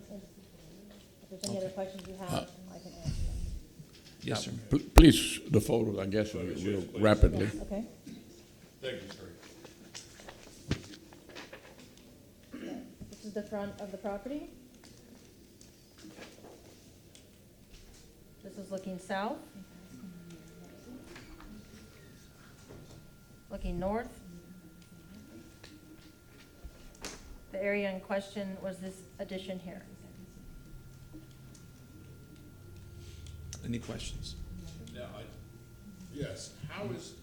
If there's any other questions you have, I can answer them. Yes, sir. Please, the photos, I guess, real rapidly. Yes, okay. Thank you, sir. This is the front of the property. This is looking south. Looking north. The area in question was this addition here. Any questions? Now, yes, how is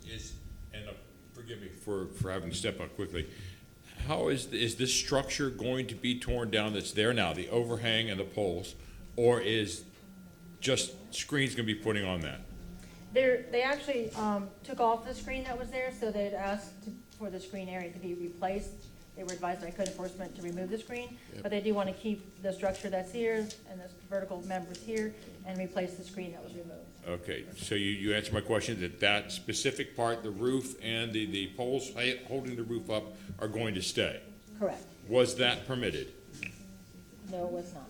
and forgive me for having to step out quickly, how is this structure going to be torn down that's there now, the overhang and the poles, or is just screens going to be putting on that? They actually took off the screen that was there, so they'd asked for the screen area to be replaced. They were advised by code enforcement to remove the screen, but they do want to keep the structure that's here and the vertical members here and replace the screen that was removed. Okay, so you answered my question that specific part, the roof and the poles holding the roof up are going to stay? Correct. Was that permitted? No, it was not.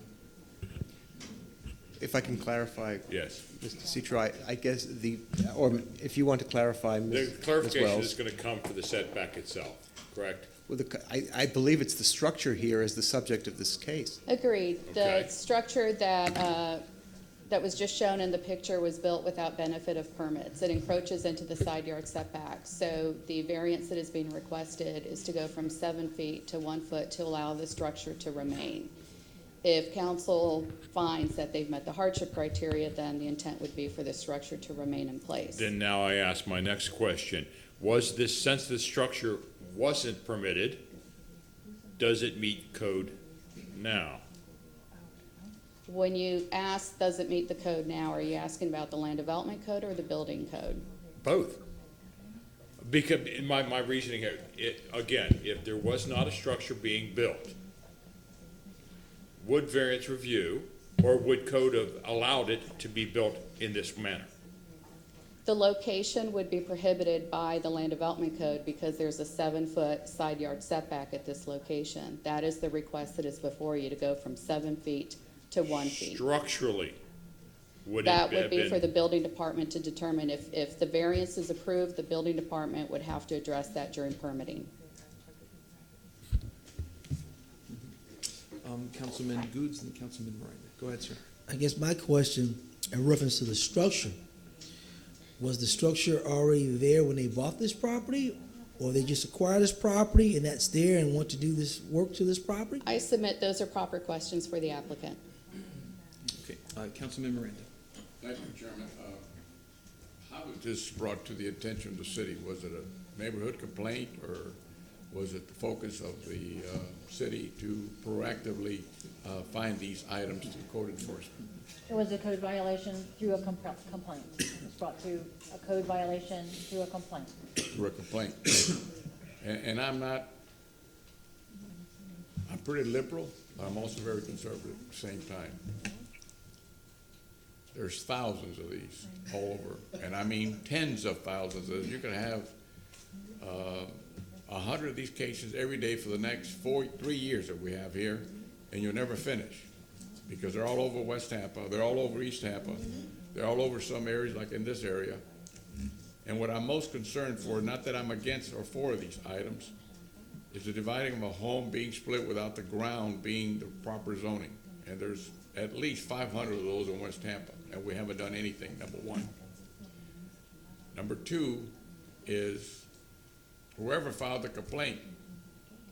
If I can clarify. Yes. Mr. Citro, I guess or if you want to clarify, Ms. The clarification Wells. is going to come for the setback itself, correct? Well, I believe it's the structure here is the subject of this case. Agreed. Okay. The structure that that was just shown in the picture was built without benefit of permits. It encroaches into the side yard setback. So the variance that is being requested is to go from 7 feet to 1 foot to allow the structure to remain. If council finds that they've met the hardship criteria, then the intent would be for the structure to remain in place. Then now I ask my next question. Was this, since this structure wasn't permitted, does it meet code now? When you ask, does it meet the code now, are you asking about the land development code or the building code? Both. Because in my reasoning here, again, if there was not a structure being built, would variance review or would code have allowed it to be built in this manner? The location would be prohibited by the land development code because there's a 7-foot side yard setback at this location. That is the request that is before you, to go from 7 feet to 1 feet. Structurally, would That it would have be been? for the building department to determine. If the variance is approved, the building department would have to address that during permitting. Councilman Goods and Councilman Miranda. Go ahead, sir. I guess my question in reference to the structure, was the structure already there when they bought this property, or they just acquired this property and that's there and want to do this work to this property? I submit those are proper questions for the applicant. Okay, Councilman Miranda. Thank you, Chairman. How was this brought to the attention of the city? Was it a neighborhood complaint, or was it the focus of the city to proactively find these items to code enforcement? It was a code violation through a complaint. It was brought to a code violation through a complaint. Through a complaint. And I'm pretty liberal, but I'm also very conservative at the same time. There's thousands of these all over, and I mean tens of thousands of these. You can have 100 of these cases every day for the next 3 years that we have here, and you'll never finish, because they're all over West Tampa, they're all over East Tampa, they're all over some areas like in this area. And what I'm most concerned for, not that I'm against or for these items, is the dividing of a home being split without the ground being the proper zoning. And there's at least 500 of those in West Tampa, and we haven't done anything, number one. Number two is, whoever filed the complaint,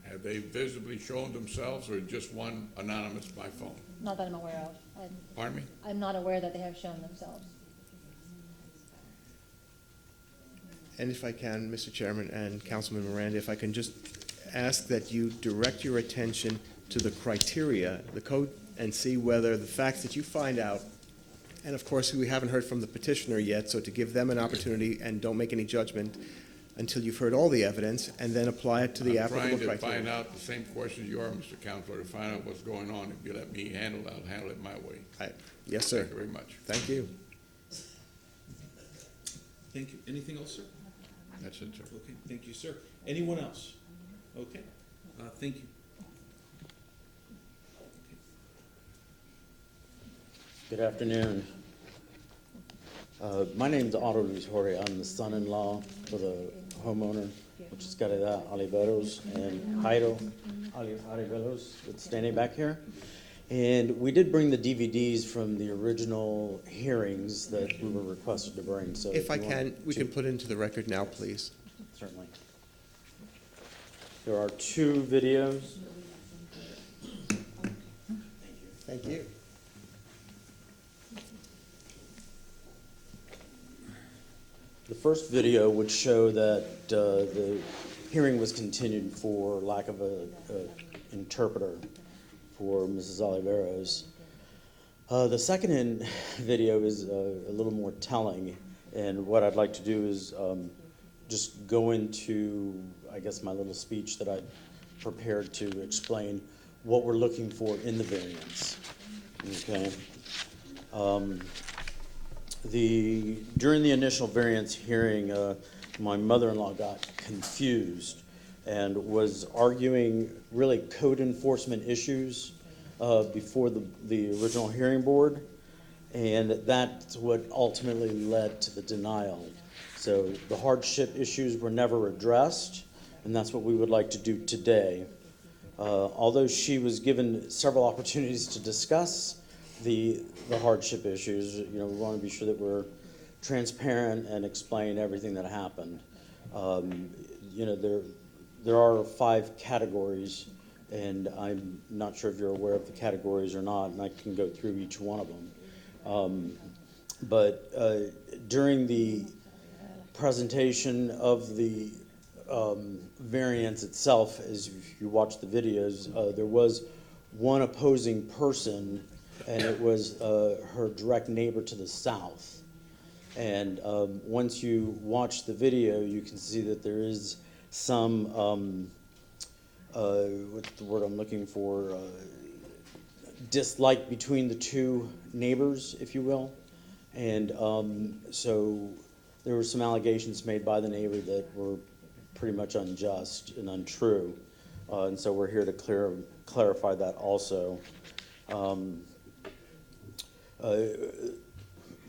have they visibly shown themselves, or just one anonymous by phone? Not that I'm aware of. Pardon me? I'm not aware that they have shown themselves. And if I can, Mr. Chairman and Councilman Miranda, if I can just ask that you direct your attention to the criteria, the code, and see whether the facts that you find out, and of course, we haven't heard from the petitioner yet, so to give them an opportunity and don't make any judgment until you've heard all the evidence, and then apply it to the applicable criteria. I'm trying to find out the same questions you are, Mr. Counselor, to find out what's going on. If you let me handle it, I'll handle it my way. Yes, sir. Thank you very much. Thank you. Thank you. Anything else, sir? That's it, sir. Okay, thank you, sir. Anyone else? Okay, thank you. Good afternoon. My name is Otto Luis Jorge. I'm the son-in-law for the homeowner, which is Caridad Oliveros and Jairo Oliveros, that's standing back here. And we did bring the DVDs from the original hearings that we were requested to bring. So If I can, we can put into the record now, please. Certainly. There are 2 videos. Thank you. The first video would show that the hearing was continued for lack of an interpreter for Mrs. Oliveros. The second video is a little more telling, and what I'd like to do is just go into, I guess, my little speech that I prepared to explain what we're looking for in the variance. Okay. During the initial variance hearing, my mother-in-law got confused and was arguing really code enforcement issues before the original hearing board, and that's what ultimately led to the denial. So the hardship issues were never addressed, and that's what we would like to do today. Although she was given several opportunities to discuss the hardship issues. You know, we want to be sure that we're transparent and explain everything that happened. You know, there are 5 categories, and I'm not sure if you're aware of the categories or not, and I can go through each one of them. But during the presentation of the variance itself, as you watch the videos, there was one opposing person, and it was her direct neighbor to the south. And once you watch the video, you can see that there is some, what's the word I'm looking for, dislike between the two neighbors, if you will. And so there were some allegations made by the neighbor that were pretty much unjust and untrue. And so we're here to clarify that also.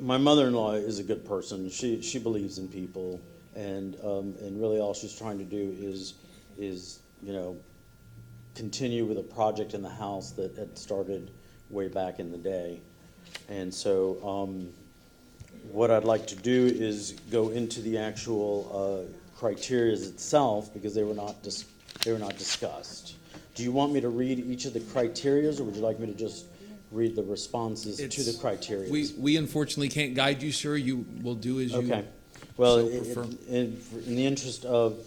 My mother-in-law is a good person. She believes in people, and really all she's trying to do is you know, continue with a project in the house that had started way back in the day. And so what I'd like to do is go into the actual criteria itself, because they were not discussed. Do you want me to read each of the criteria, or would you like me to just read the responses to the criteria? We unfortunately can't guide you, sir. You will do as you okay. Well, so prefer. in the interest of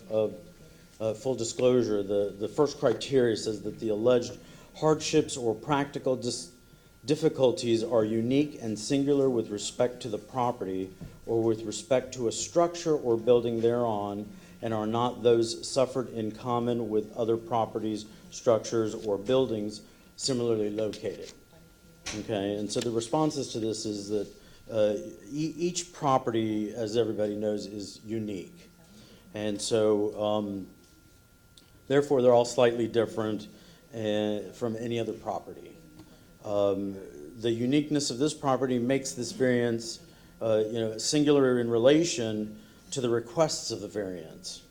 full disclosure, the first criteria says that the alleged hardships or practical difficulties are unique and singular with respect to the property or with respect to a structure or building thereon, and are not those suffered in common with other properties, structures, or buildings similarly located. Okay, and so the responses to this is that each property, as everybody knows, is unique. And so, therefore, they're all slightly different from any other property. The uniqueness of this property makes this variance you know, singular in relation to the requests of the variance.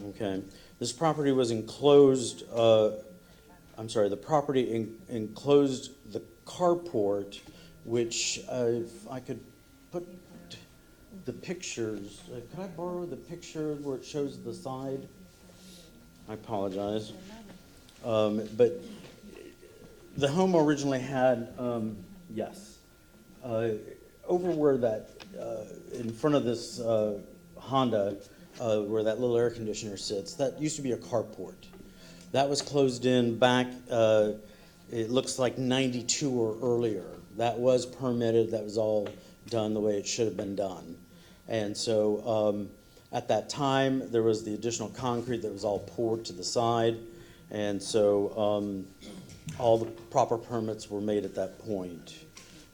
Okay, this property was enclosed, I'm sorry, the property enclosed the carport, which if I could put the pictures, could I borrow the picture where it shows the side? I apologize. But the home originally had, yes, over where that, in front of this Honda, where that little air conditioner sits, that used to be a carport. That was closed in back, it looks like 92 or earlier. That was permitted, that was all done the way it should have been done. And so at that time, there was the additional concrete that was all poured to the side. And so all the proper permits were made at that point.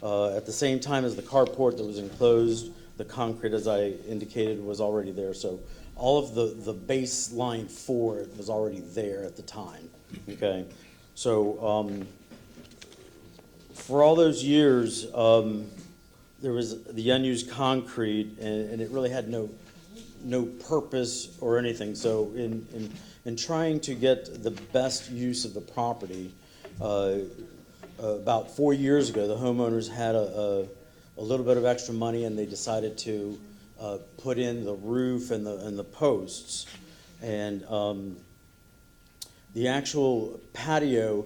At the same time as the carport that was enclosed, the concrete, as I indicated, was already there. So all of the baseline for it was already there at the time. Okay, so for all those years, there was the unused concrete, and it really had no purpose or anything. So in trying to get the best use of the property, about 4 years ago, the homeowners had a little bit of extra money, and they decided to put in the roof and the posts. And the actual patio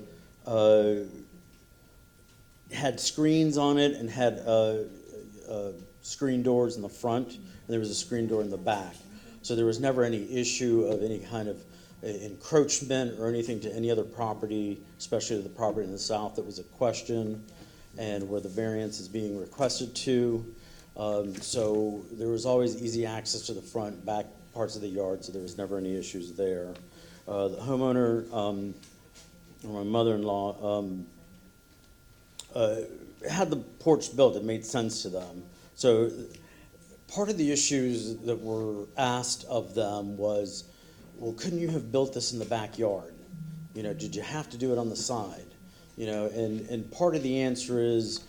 had screens on it and had screen doors in the front, and there was a screen door in the back. So there was never any issue of any kind of encroachment or anything to any other property, especially the property in the south that was a question, and where the variance is being requested to. So there was always easy access to the front, back parts of the yard, so there was never any issues there. The homeowner, or my mother-in-law, had the porch built. It made sense to them. So part of the issues that were asked of them was, well, couldn't you have built this in the backyard? You know, did you have to do it on the side? You know, and part of the answer is,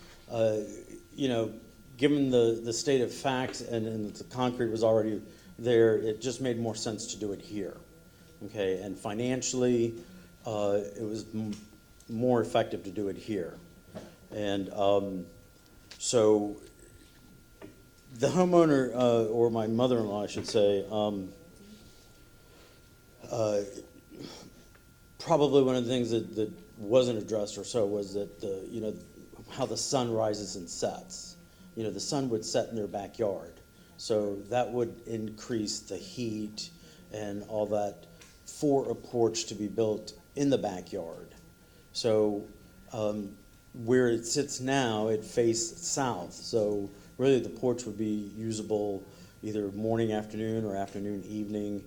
you know, given the state of facts and the concrete was already there, it just made more sense to do it here. Okay, and financially, it was more effective to do it here. And so the homeowner, or my mother-in-law, I should say, probably one of the things that wasn't addressed or so was that how the sun rises and sets. The sun would set in their backyard, so that would increase the heat and all that for a porch to be built in the backyard. So where it sits now, it faces south, so really the porch would be usable either morning, afternoon, or afternoon, evening,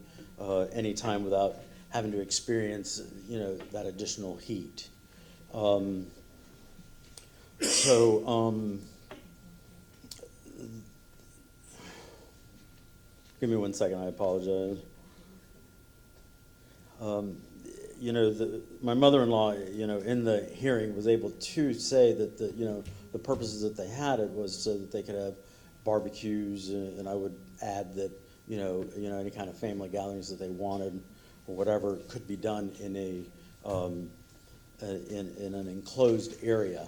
anytime without having to experience, that additional heat. Give me 1 second, I apologize. My mother-in-law, in the hearing was able to say that the purposes that they had it was so that they could have barbecues, and I would add that, any kind of family gatherings that they wanted or whatever could be done in an enclosed area.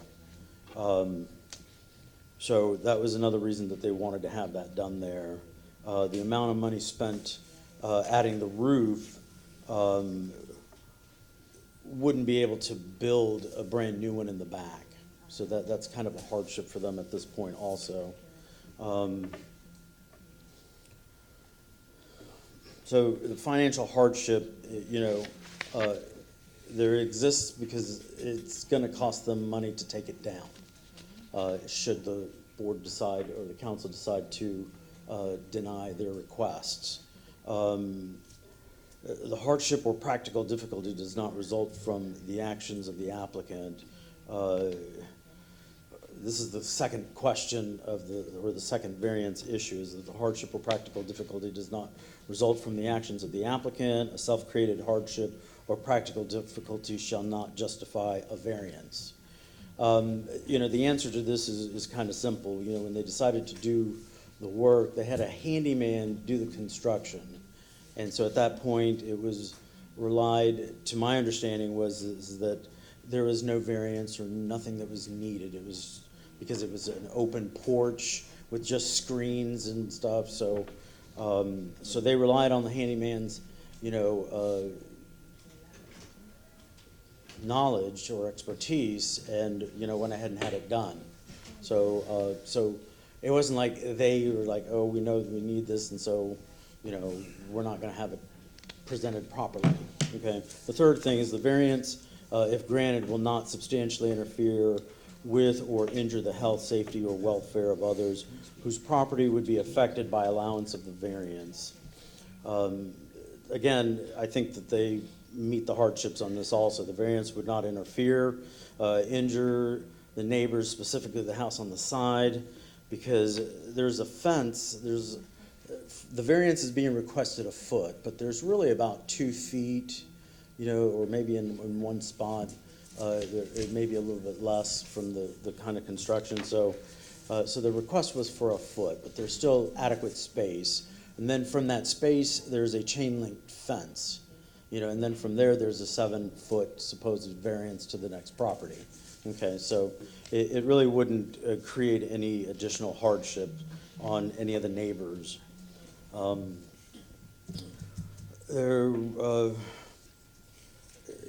So that was another reason that they wanted to have that done there. The amount of money spent adding the roof wouldn't be able to build a brand new one in the back. So that's kind of a hardship for them at this point also. So the financial hardship, there exists because it's going to cost them money to take it down, should the board decide or the council decide to deny their requests. The hardship or practical difficulty does not result from the actions of the applicant. This is the second question of the second variance issue, is that the hardship or practical difficulty does not result from the actions of the applicant. A self-created hardship or practical difficulty shall not justify a variance. The answer to this is kind of simple. When they decided to do the work, they had a handyman do the construction. And so at that point, it was relied, to my understanding, is that there was no variance or nothing that was needed. It was because it was an open porch with just screens and stuff. So, so they relied on the handyman's, knowledge or expertise, and went ahead and had it done. So, so it wasn't like they were like, oh, we know we need this, and so we're not going to have it presented properly. Okay. The third thing is the variance, if granted, will not substantially interfere with or injure the health, safety, or welfare of others whose property would be affected by allowance of the variance. Again, I think that they meet the hardships on this also. The variance would not interfere, injure the neighbors, specifically the house on the side, because there's a fence. The variance is being requested a foot, but there's really about 2 feet, or maybe in one spot, it may be a little bit less from the kind of construction. So, so the request was for a foot, but there's still adequate space. And then from that space, there's a chain link fence, and then from there's a 7-foot supposed variance to the next property. Okay, so it really wouldn't create any additional hardship on any of the neighbors.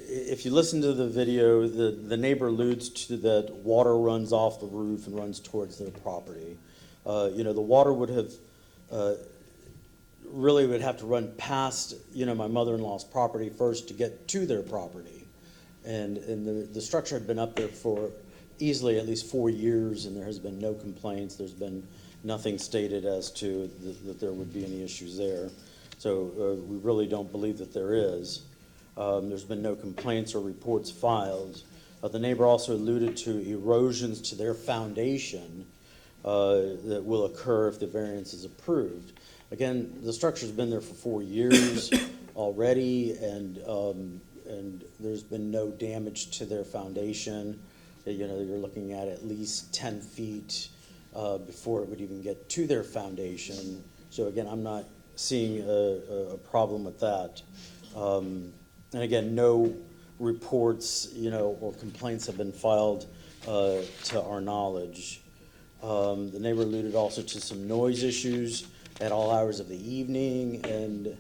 If you listen to the video, the neighbor alludes to that water runs off the roof and runs towards their property. The water would have really would have to run past my mother-in-law's property first to get to their property, and the structure had been up there for easily at least 4 years, and there has been no complaints. There's been nothing stated as to that there would be any issues there. So we really don't believe that there is. There's been no complaints or reports filed. The neighbor also alluded to erosions to their foundation that will occur if the variance is approved. Again, the structure's been there for 4 years already, and there's been no damage to their foundation. You're looking at least 10 feet before it would even get to their foundation. So again, I'm not seeing a problem with that. And again, no reports, or complaints have been filed to our knowledge. The neighbor alluded also to some noise issues at all hours of the evening, and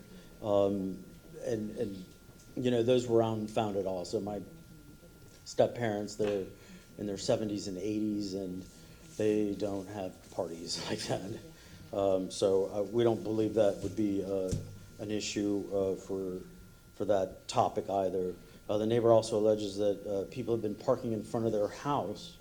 you know, those were unfounded also. My step-parents, they're in their 70s and 80s, and they don't have parties like that. So we don't believe that would be an issue for that topic either. The neighbor also alleges that people have been parking in front of their house,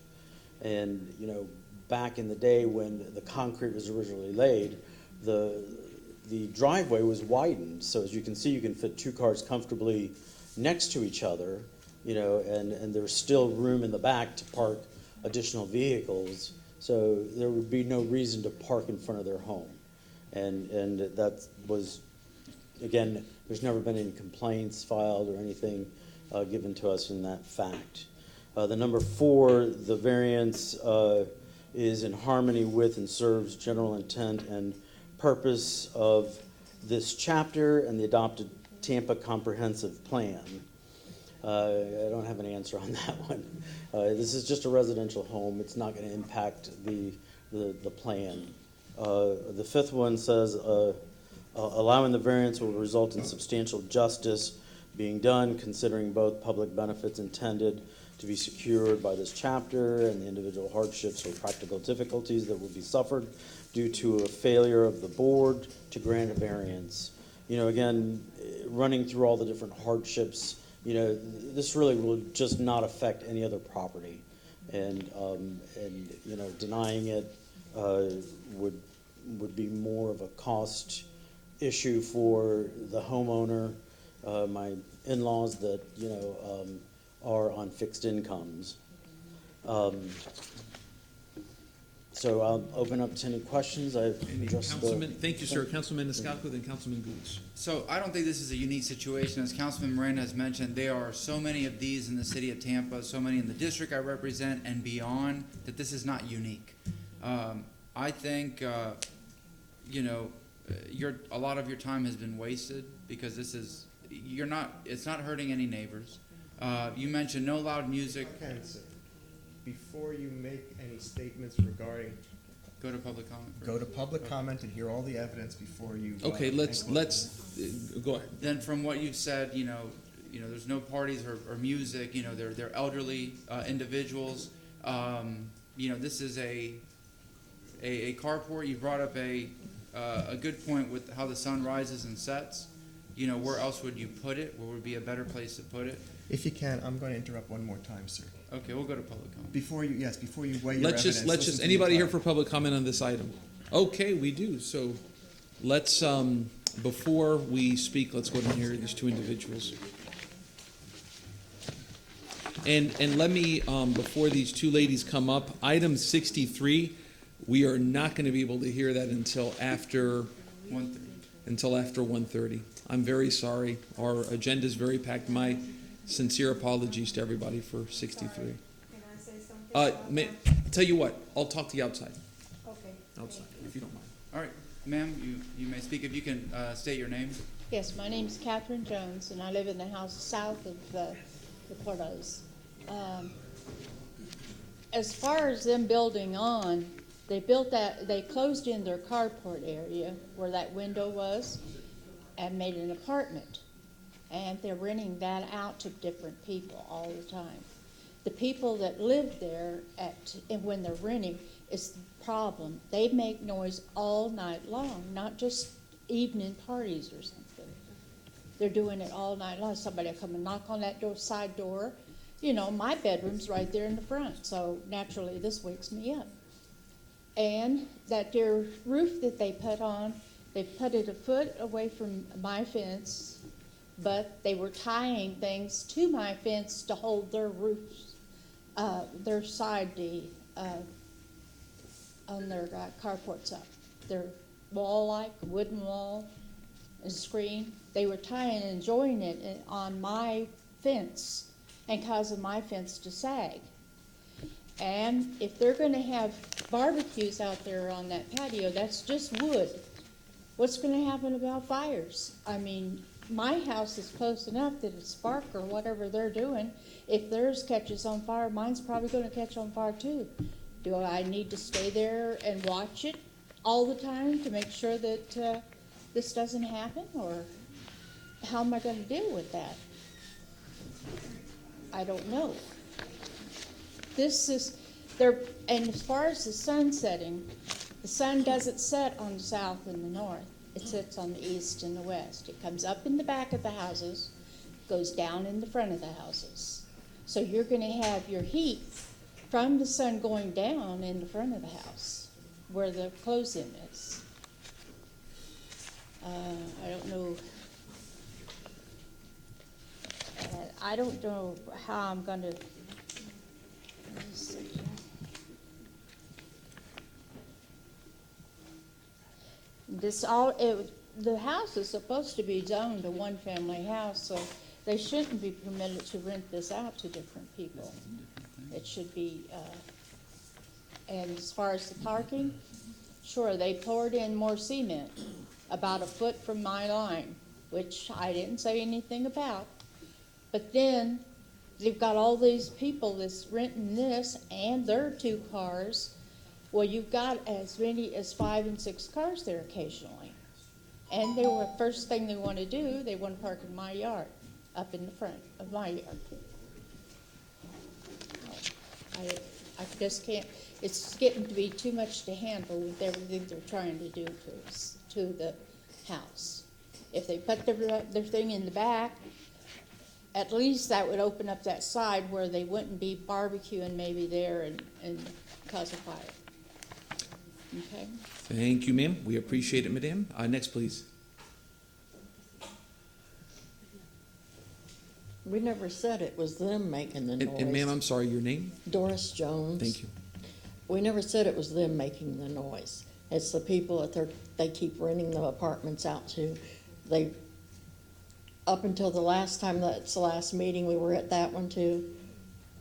and you know, back in the day when the concrete was originally laid, the driveway was widened, so as you can see, you can fit two cars comfortably next to each other, you know, and there's still room in the back to park additional vehicles, so there would be no reason to park in front of their home. And that was, again, there's never been any complaints filed or anything given to us in that fact. The number 4, the variance is in harmony with and serves general intent and purpose of this chapter and the adopted Tampa Comprehensive Plan. I don't have an answer on that one. This is just a residential home. It's not going to impact the plan. The 5th one says, allowing the variance will result in substantial justice being done, considering both public benefits intended to be secured by this chapter and the individual hardships or practical difficulties that will be suffered due to a failure of the board to grant a variance. You know, again, running through all the different hardships, you know, this really will just not affect any other property, and you know, denying it would be more of a cost issue for the homeowner. My in-laws that, you know, are on fixed incomes. So I'll open up to any questions. I've addressed Thank you, sir. Councilman Maniscalco, then Councilman Goods. So I don't think this is a unique situation. As Councilman Miranda has mentioned, there are so many of these in the city of Tampa, so many in the district I represent and beyond, that this is not unique. I think, you know, a lot of your time has been wasted because this is, it's not hurting any neighbors. You mentioned no loud music. Okay, sir. Before you make any statements regarding, Go to public comment first. go to public comment and hear all the evidence before you. Okay, let's go ahead. Then from what you've said, you know, there's no parties or music. You know, they're elderly individuals. You know, this is a carport. You brought up a good point with how the sun rises and sets. You know, where else would you put it? Where would be a better place to put it? If you can, I'm going to interrupt one more time, sir. Okay, we'll go to public comment. Before you weigh your Let's evidence. just, anybody here for public comment on this item? Okay, we do. So let's, before we speak, let's go ahead and hear these two individuals. And let me, before these two ladies come up, item 63, we are not going to be able to hear that until after 1:30. Until after 1:30. I'm very sorry. Our agenda is very packed. My sincere apologies to everybody for 63. Can I say something? Tell you what, I'll talk to you outside. Okay. Outside, if you don't mind. All right, ma'am, you may speak if you can state your name. Yes, my name's Catherine Jones, and I live in the house south of the Portos. As far as them building on, they closed in their carport area where that window was and made an apartment. And they're renting that out to different people all the time. The people that live there and when they're renting, it's the problem. They make noise all night long, not just evening parties or something. They're doing it all night long. Somebody will come and knock on that side door. You know, my bedroom's right there in the front, so naturally this wakes me up. And that their roof that they put on, they put it a foot away from my fence, but they were tying things to my fence to hold their roofs, their side on their carports up. Their wall-like, wooden wall and screen, they were tying and joining it on my fence and causing my fence to sag. And if they're going to have barbecues out there on that patio, that's just wood. What's gonna happen about fires? I mean, my house is close enough that a spark or whatever they're doing, if theirs catches on fire, mine's probably gonna catch on fire too. Do I need to stay there and watch it all the time to make sure that, this doesn't happen, or how am I gonna deal with that? I don't know. This is, there, and as far as the sun setting, the sun doesn't set on the south and the north. It sets on the east and the west. It comes up in the back of the houses, goes down in the front of the houses. So you're gonna have your heat from the sun going down in the front of the house, where the close-in is. I don't know. I don't know how I'm gonna, let me see. The house is supposed to be zoned a one-family house, so they shouldn't be permitted to rent this out to different people. It should be, and as far as the parking, sure, they poured in more cement about a foot from my line, which I didn't say anything about. But then they've got all these people that's renting this and their 2 cars. Well, you've got as many as 5 and 6 cars there occasionally. And they were, first thing they want to do, they want to park in my yard, up in the front of my yard. I just can't, it's getting to be too much to handle with everything they're trying to do to the house. If they put their thing in the back, at least that would open up that side where they wouldn't be barbecuing maybe there and cause a fire. Okay? Thank you, ma'am. We appreciate it, madam. Next, please. We never said it was them making the noise. And ma'am, I'm sorry, your name? Doris Jones. Thank you. We never said it was them making the noise. It's the people that they keep renting the apartments out to. They, up until the last time, that's the last meeting, we were at that one too,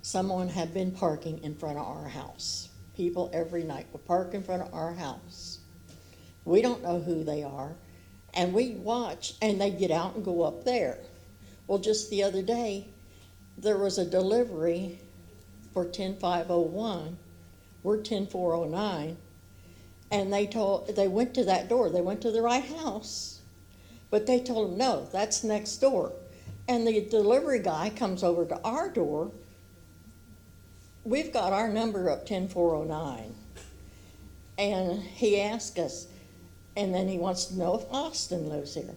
someone had been parking in front of our house. People every night would park in front of our house. We don't know who they are, and we watch, and they get out and go up there. Well, just the other day, there was a delivery for 10501. We're 10409, and they went to that door. They went to the right house, but they told them, no, that's next door. And the delivery guy comes over to our door. We've got our number up 10409, and he asked us, and then he wants to know if Austin lives here.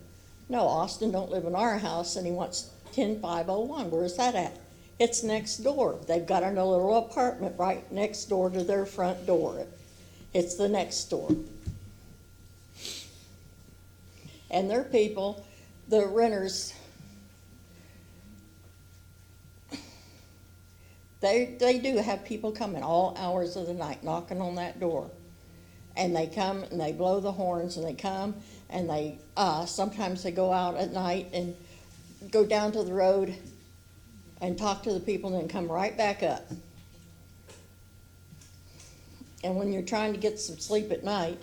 No, Austin don't live in our house, and he wants 10501. Where's that at? It's next door. They've got a little apartment right next door to their front door. It's the next door. And their people, the renters, they do have people coming all hours of the night knocking on that door. And they come and they blow the horns, and they come and they, sometimes they go out at night and go down to the road and talk to the people and then come right back up. And when you're trying to get some sleep at night,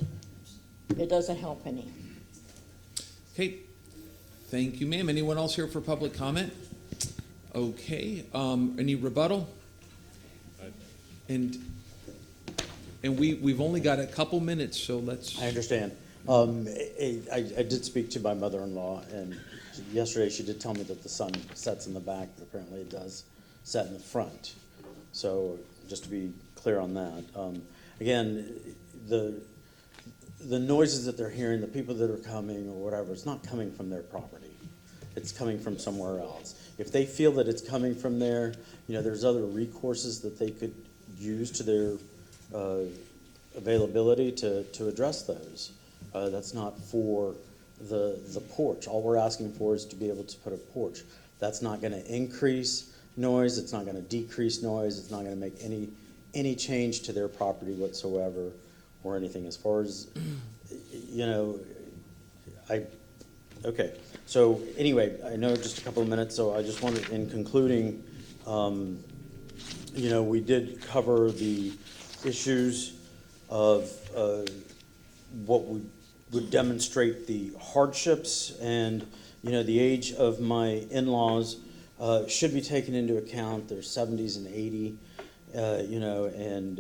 it doesn't help any. Okay, thank you, ma'am. Anyone else here for public comment? Okay, any rebuttal? And we've only got a couple minutes, so let's. I understand. I did speak to my mother-in-law, and yesterday she did tell me that the sun sets in the back, but apparently it does set in the front. So just to be clear on that. Again, the noises that they're hearing, the people that are coming or whatever, it's not coming from their property. It's coming from somewhere else. If they feel that it's coming from there, there's other recourses that they could use to their availability to address those. That's not for the porch. All we're asking for is to be able to put a porch. That's not going to increase noise. It's not going to decrease noise. It's not going to make any change to their property whatsoever or anything. As far as, okay. So anyway, I know just a couple of minutes, so I just wanted, in concluding, we did cover the issues of what would demonstrate the hardships and, the age of my in-laws should be taken into account. They're 70s and 80, and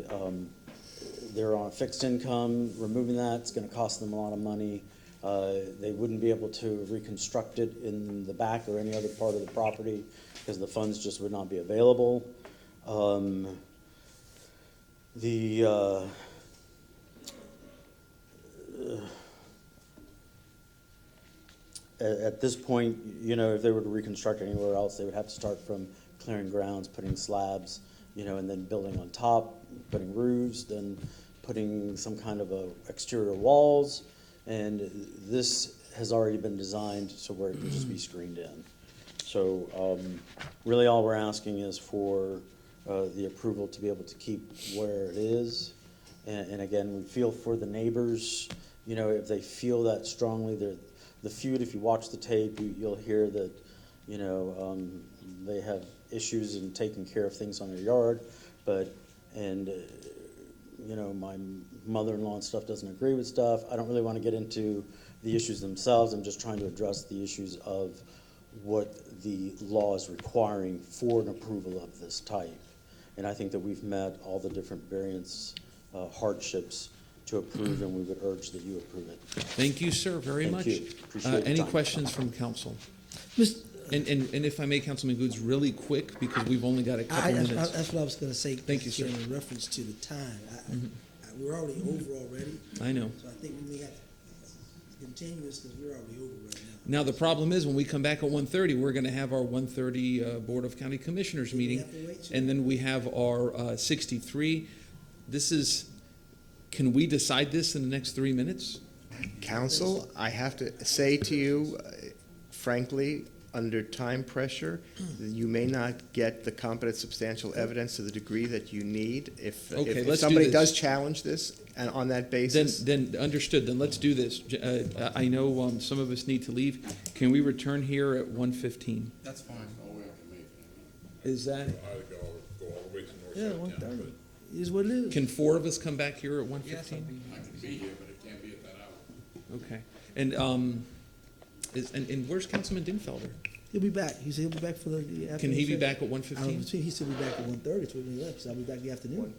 they're on a fixed income. Removing that's going to cost them a lot of money. They wouldn't be able to reconstruct it in the back or any other part of the property because the funds just would not be available. At this point, if they were to reconstruct anywhere else, they would have to start from clearing grounds, putting slabs, and then building on top, putting roofs, then putting some kind of exterior walls. And this has already been designed so where it can just be screened in. So really all we're asking is for the approval to be able to keep where it is. And again, we feel for the neighbors, if they feel that strongly, the feud, if you watch the tape, you'll hear that, they have issues in taking care of things on their yard, my mother-in-law and stuff doesn't agree with stuff. I don't really want to get into the issues themselves. I'm just trying to address the issues of what the law is requiring for an approval of this type. And I think that we've met all the different variance hardships to approve, and we would urge that you approve it. Thank you, sir, very much. Thank you. Appreciate the Any time. questions from council? Mr. And if I may, Councilman Goods, really quick, because we've only got a couple minutes. That's what I was going to say. Thank you, sir. In reference to the time, we're already over already. I know. So I think we may have to continue this because we're already over right Now, now. the problem is when we come back at 1:30, we're going to have our 1:30 Board of County Commissioners meeting. And then we have our 63. Can we decide this in the next 3 minutes? Council, I have to say to you, frankly, under time pressure, you may not get the competent substantial evidence to the degree that you need. If somebody does challenge this and on that basis. Then understood. Then let's do this. I know some of us need to leave. Can we return here at 1:15? That's fine. Is that? Either go all the way to Yeah, North 1:30. Is what it is. Can 4 of us come back here at 1:15? Yes, I'll be I can be here, but it can't be at that hour. Okay. And where's Councilman Dingfelder? He'll be back. He said he'll be back for the afternoon. Can he be session. back at 1:15? He said he'll be back at 1:30. So when he left, so I'll be back in the afternoon.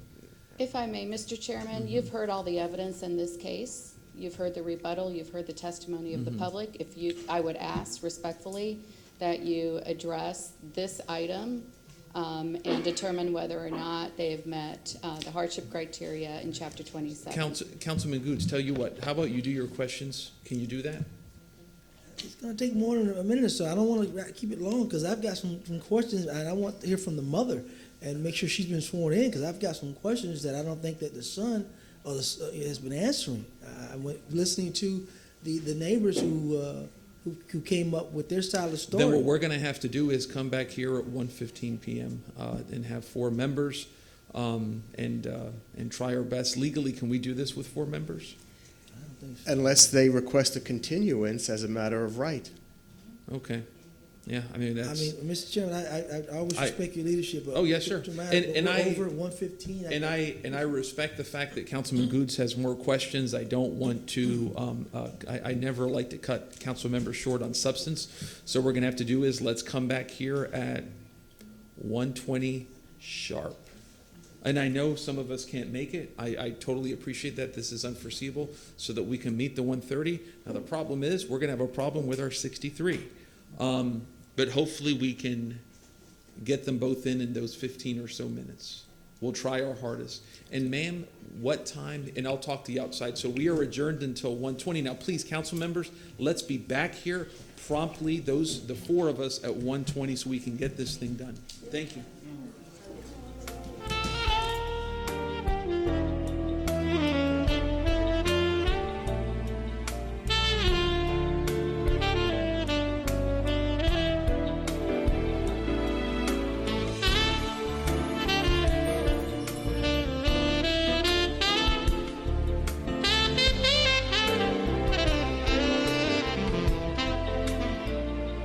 If I may, Mr. Chairman, you've heard all the evidence in this case. You've heard the rebuttal, you've heard the testimony of the public. I would ask respectfully that you address this item and determine whether or not they have met the hardship criteria in Chapter 27. Councilman Goods, tell you what, how about you do your questions? Can you do that? It's going to take more than a minute or so. I don't want to keep it long because I've got some questions, and I want to hear from the mother and make sure she's been sworn in because I've got some questions that I don't think that the son has been answering. I went listening to the neighbors who came up with their style of story. Then what we're going to have to do is come back here at 1:15 p.m. And have 4 members and try our best. Legally, can we do this with 4 members? Unless they request a continuance as a matter of right. Okay. Yeah, I mean, that's... Mr. Chairman, I always respect your leadership. Oh, yes, sir. And I over at 1:15. And I respect the fact that Councilman Goods has more questions. I don't want to, I never like to cut council members short on substance. So what we're going to have to do is let's come back here at 1:20 sharp. And I know some of us can't make it. I totally appreciate that. This is unforeseeable so that we can meet the 1:30. Now, the problem is we're going to have a problem with our 63. But hopefully we can get them both in those 15 or so minutes. We'll try our hardest. And ma'am, what time? And I'll talk to you outside. So we are adjourned until 1:20. Now, please, council members, let's be back here promptly, the 4 of us at 1:20 so we can get this thing done. Thank you.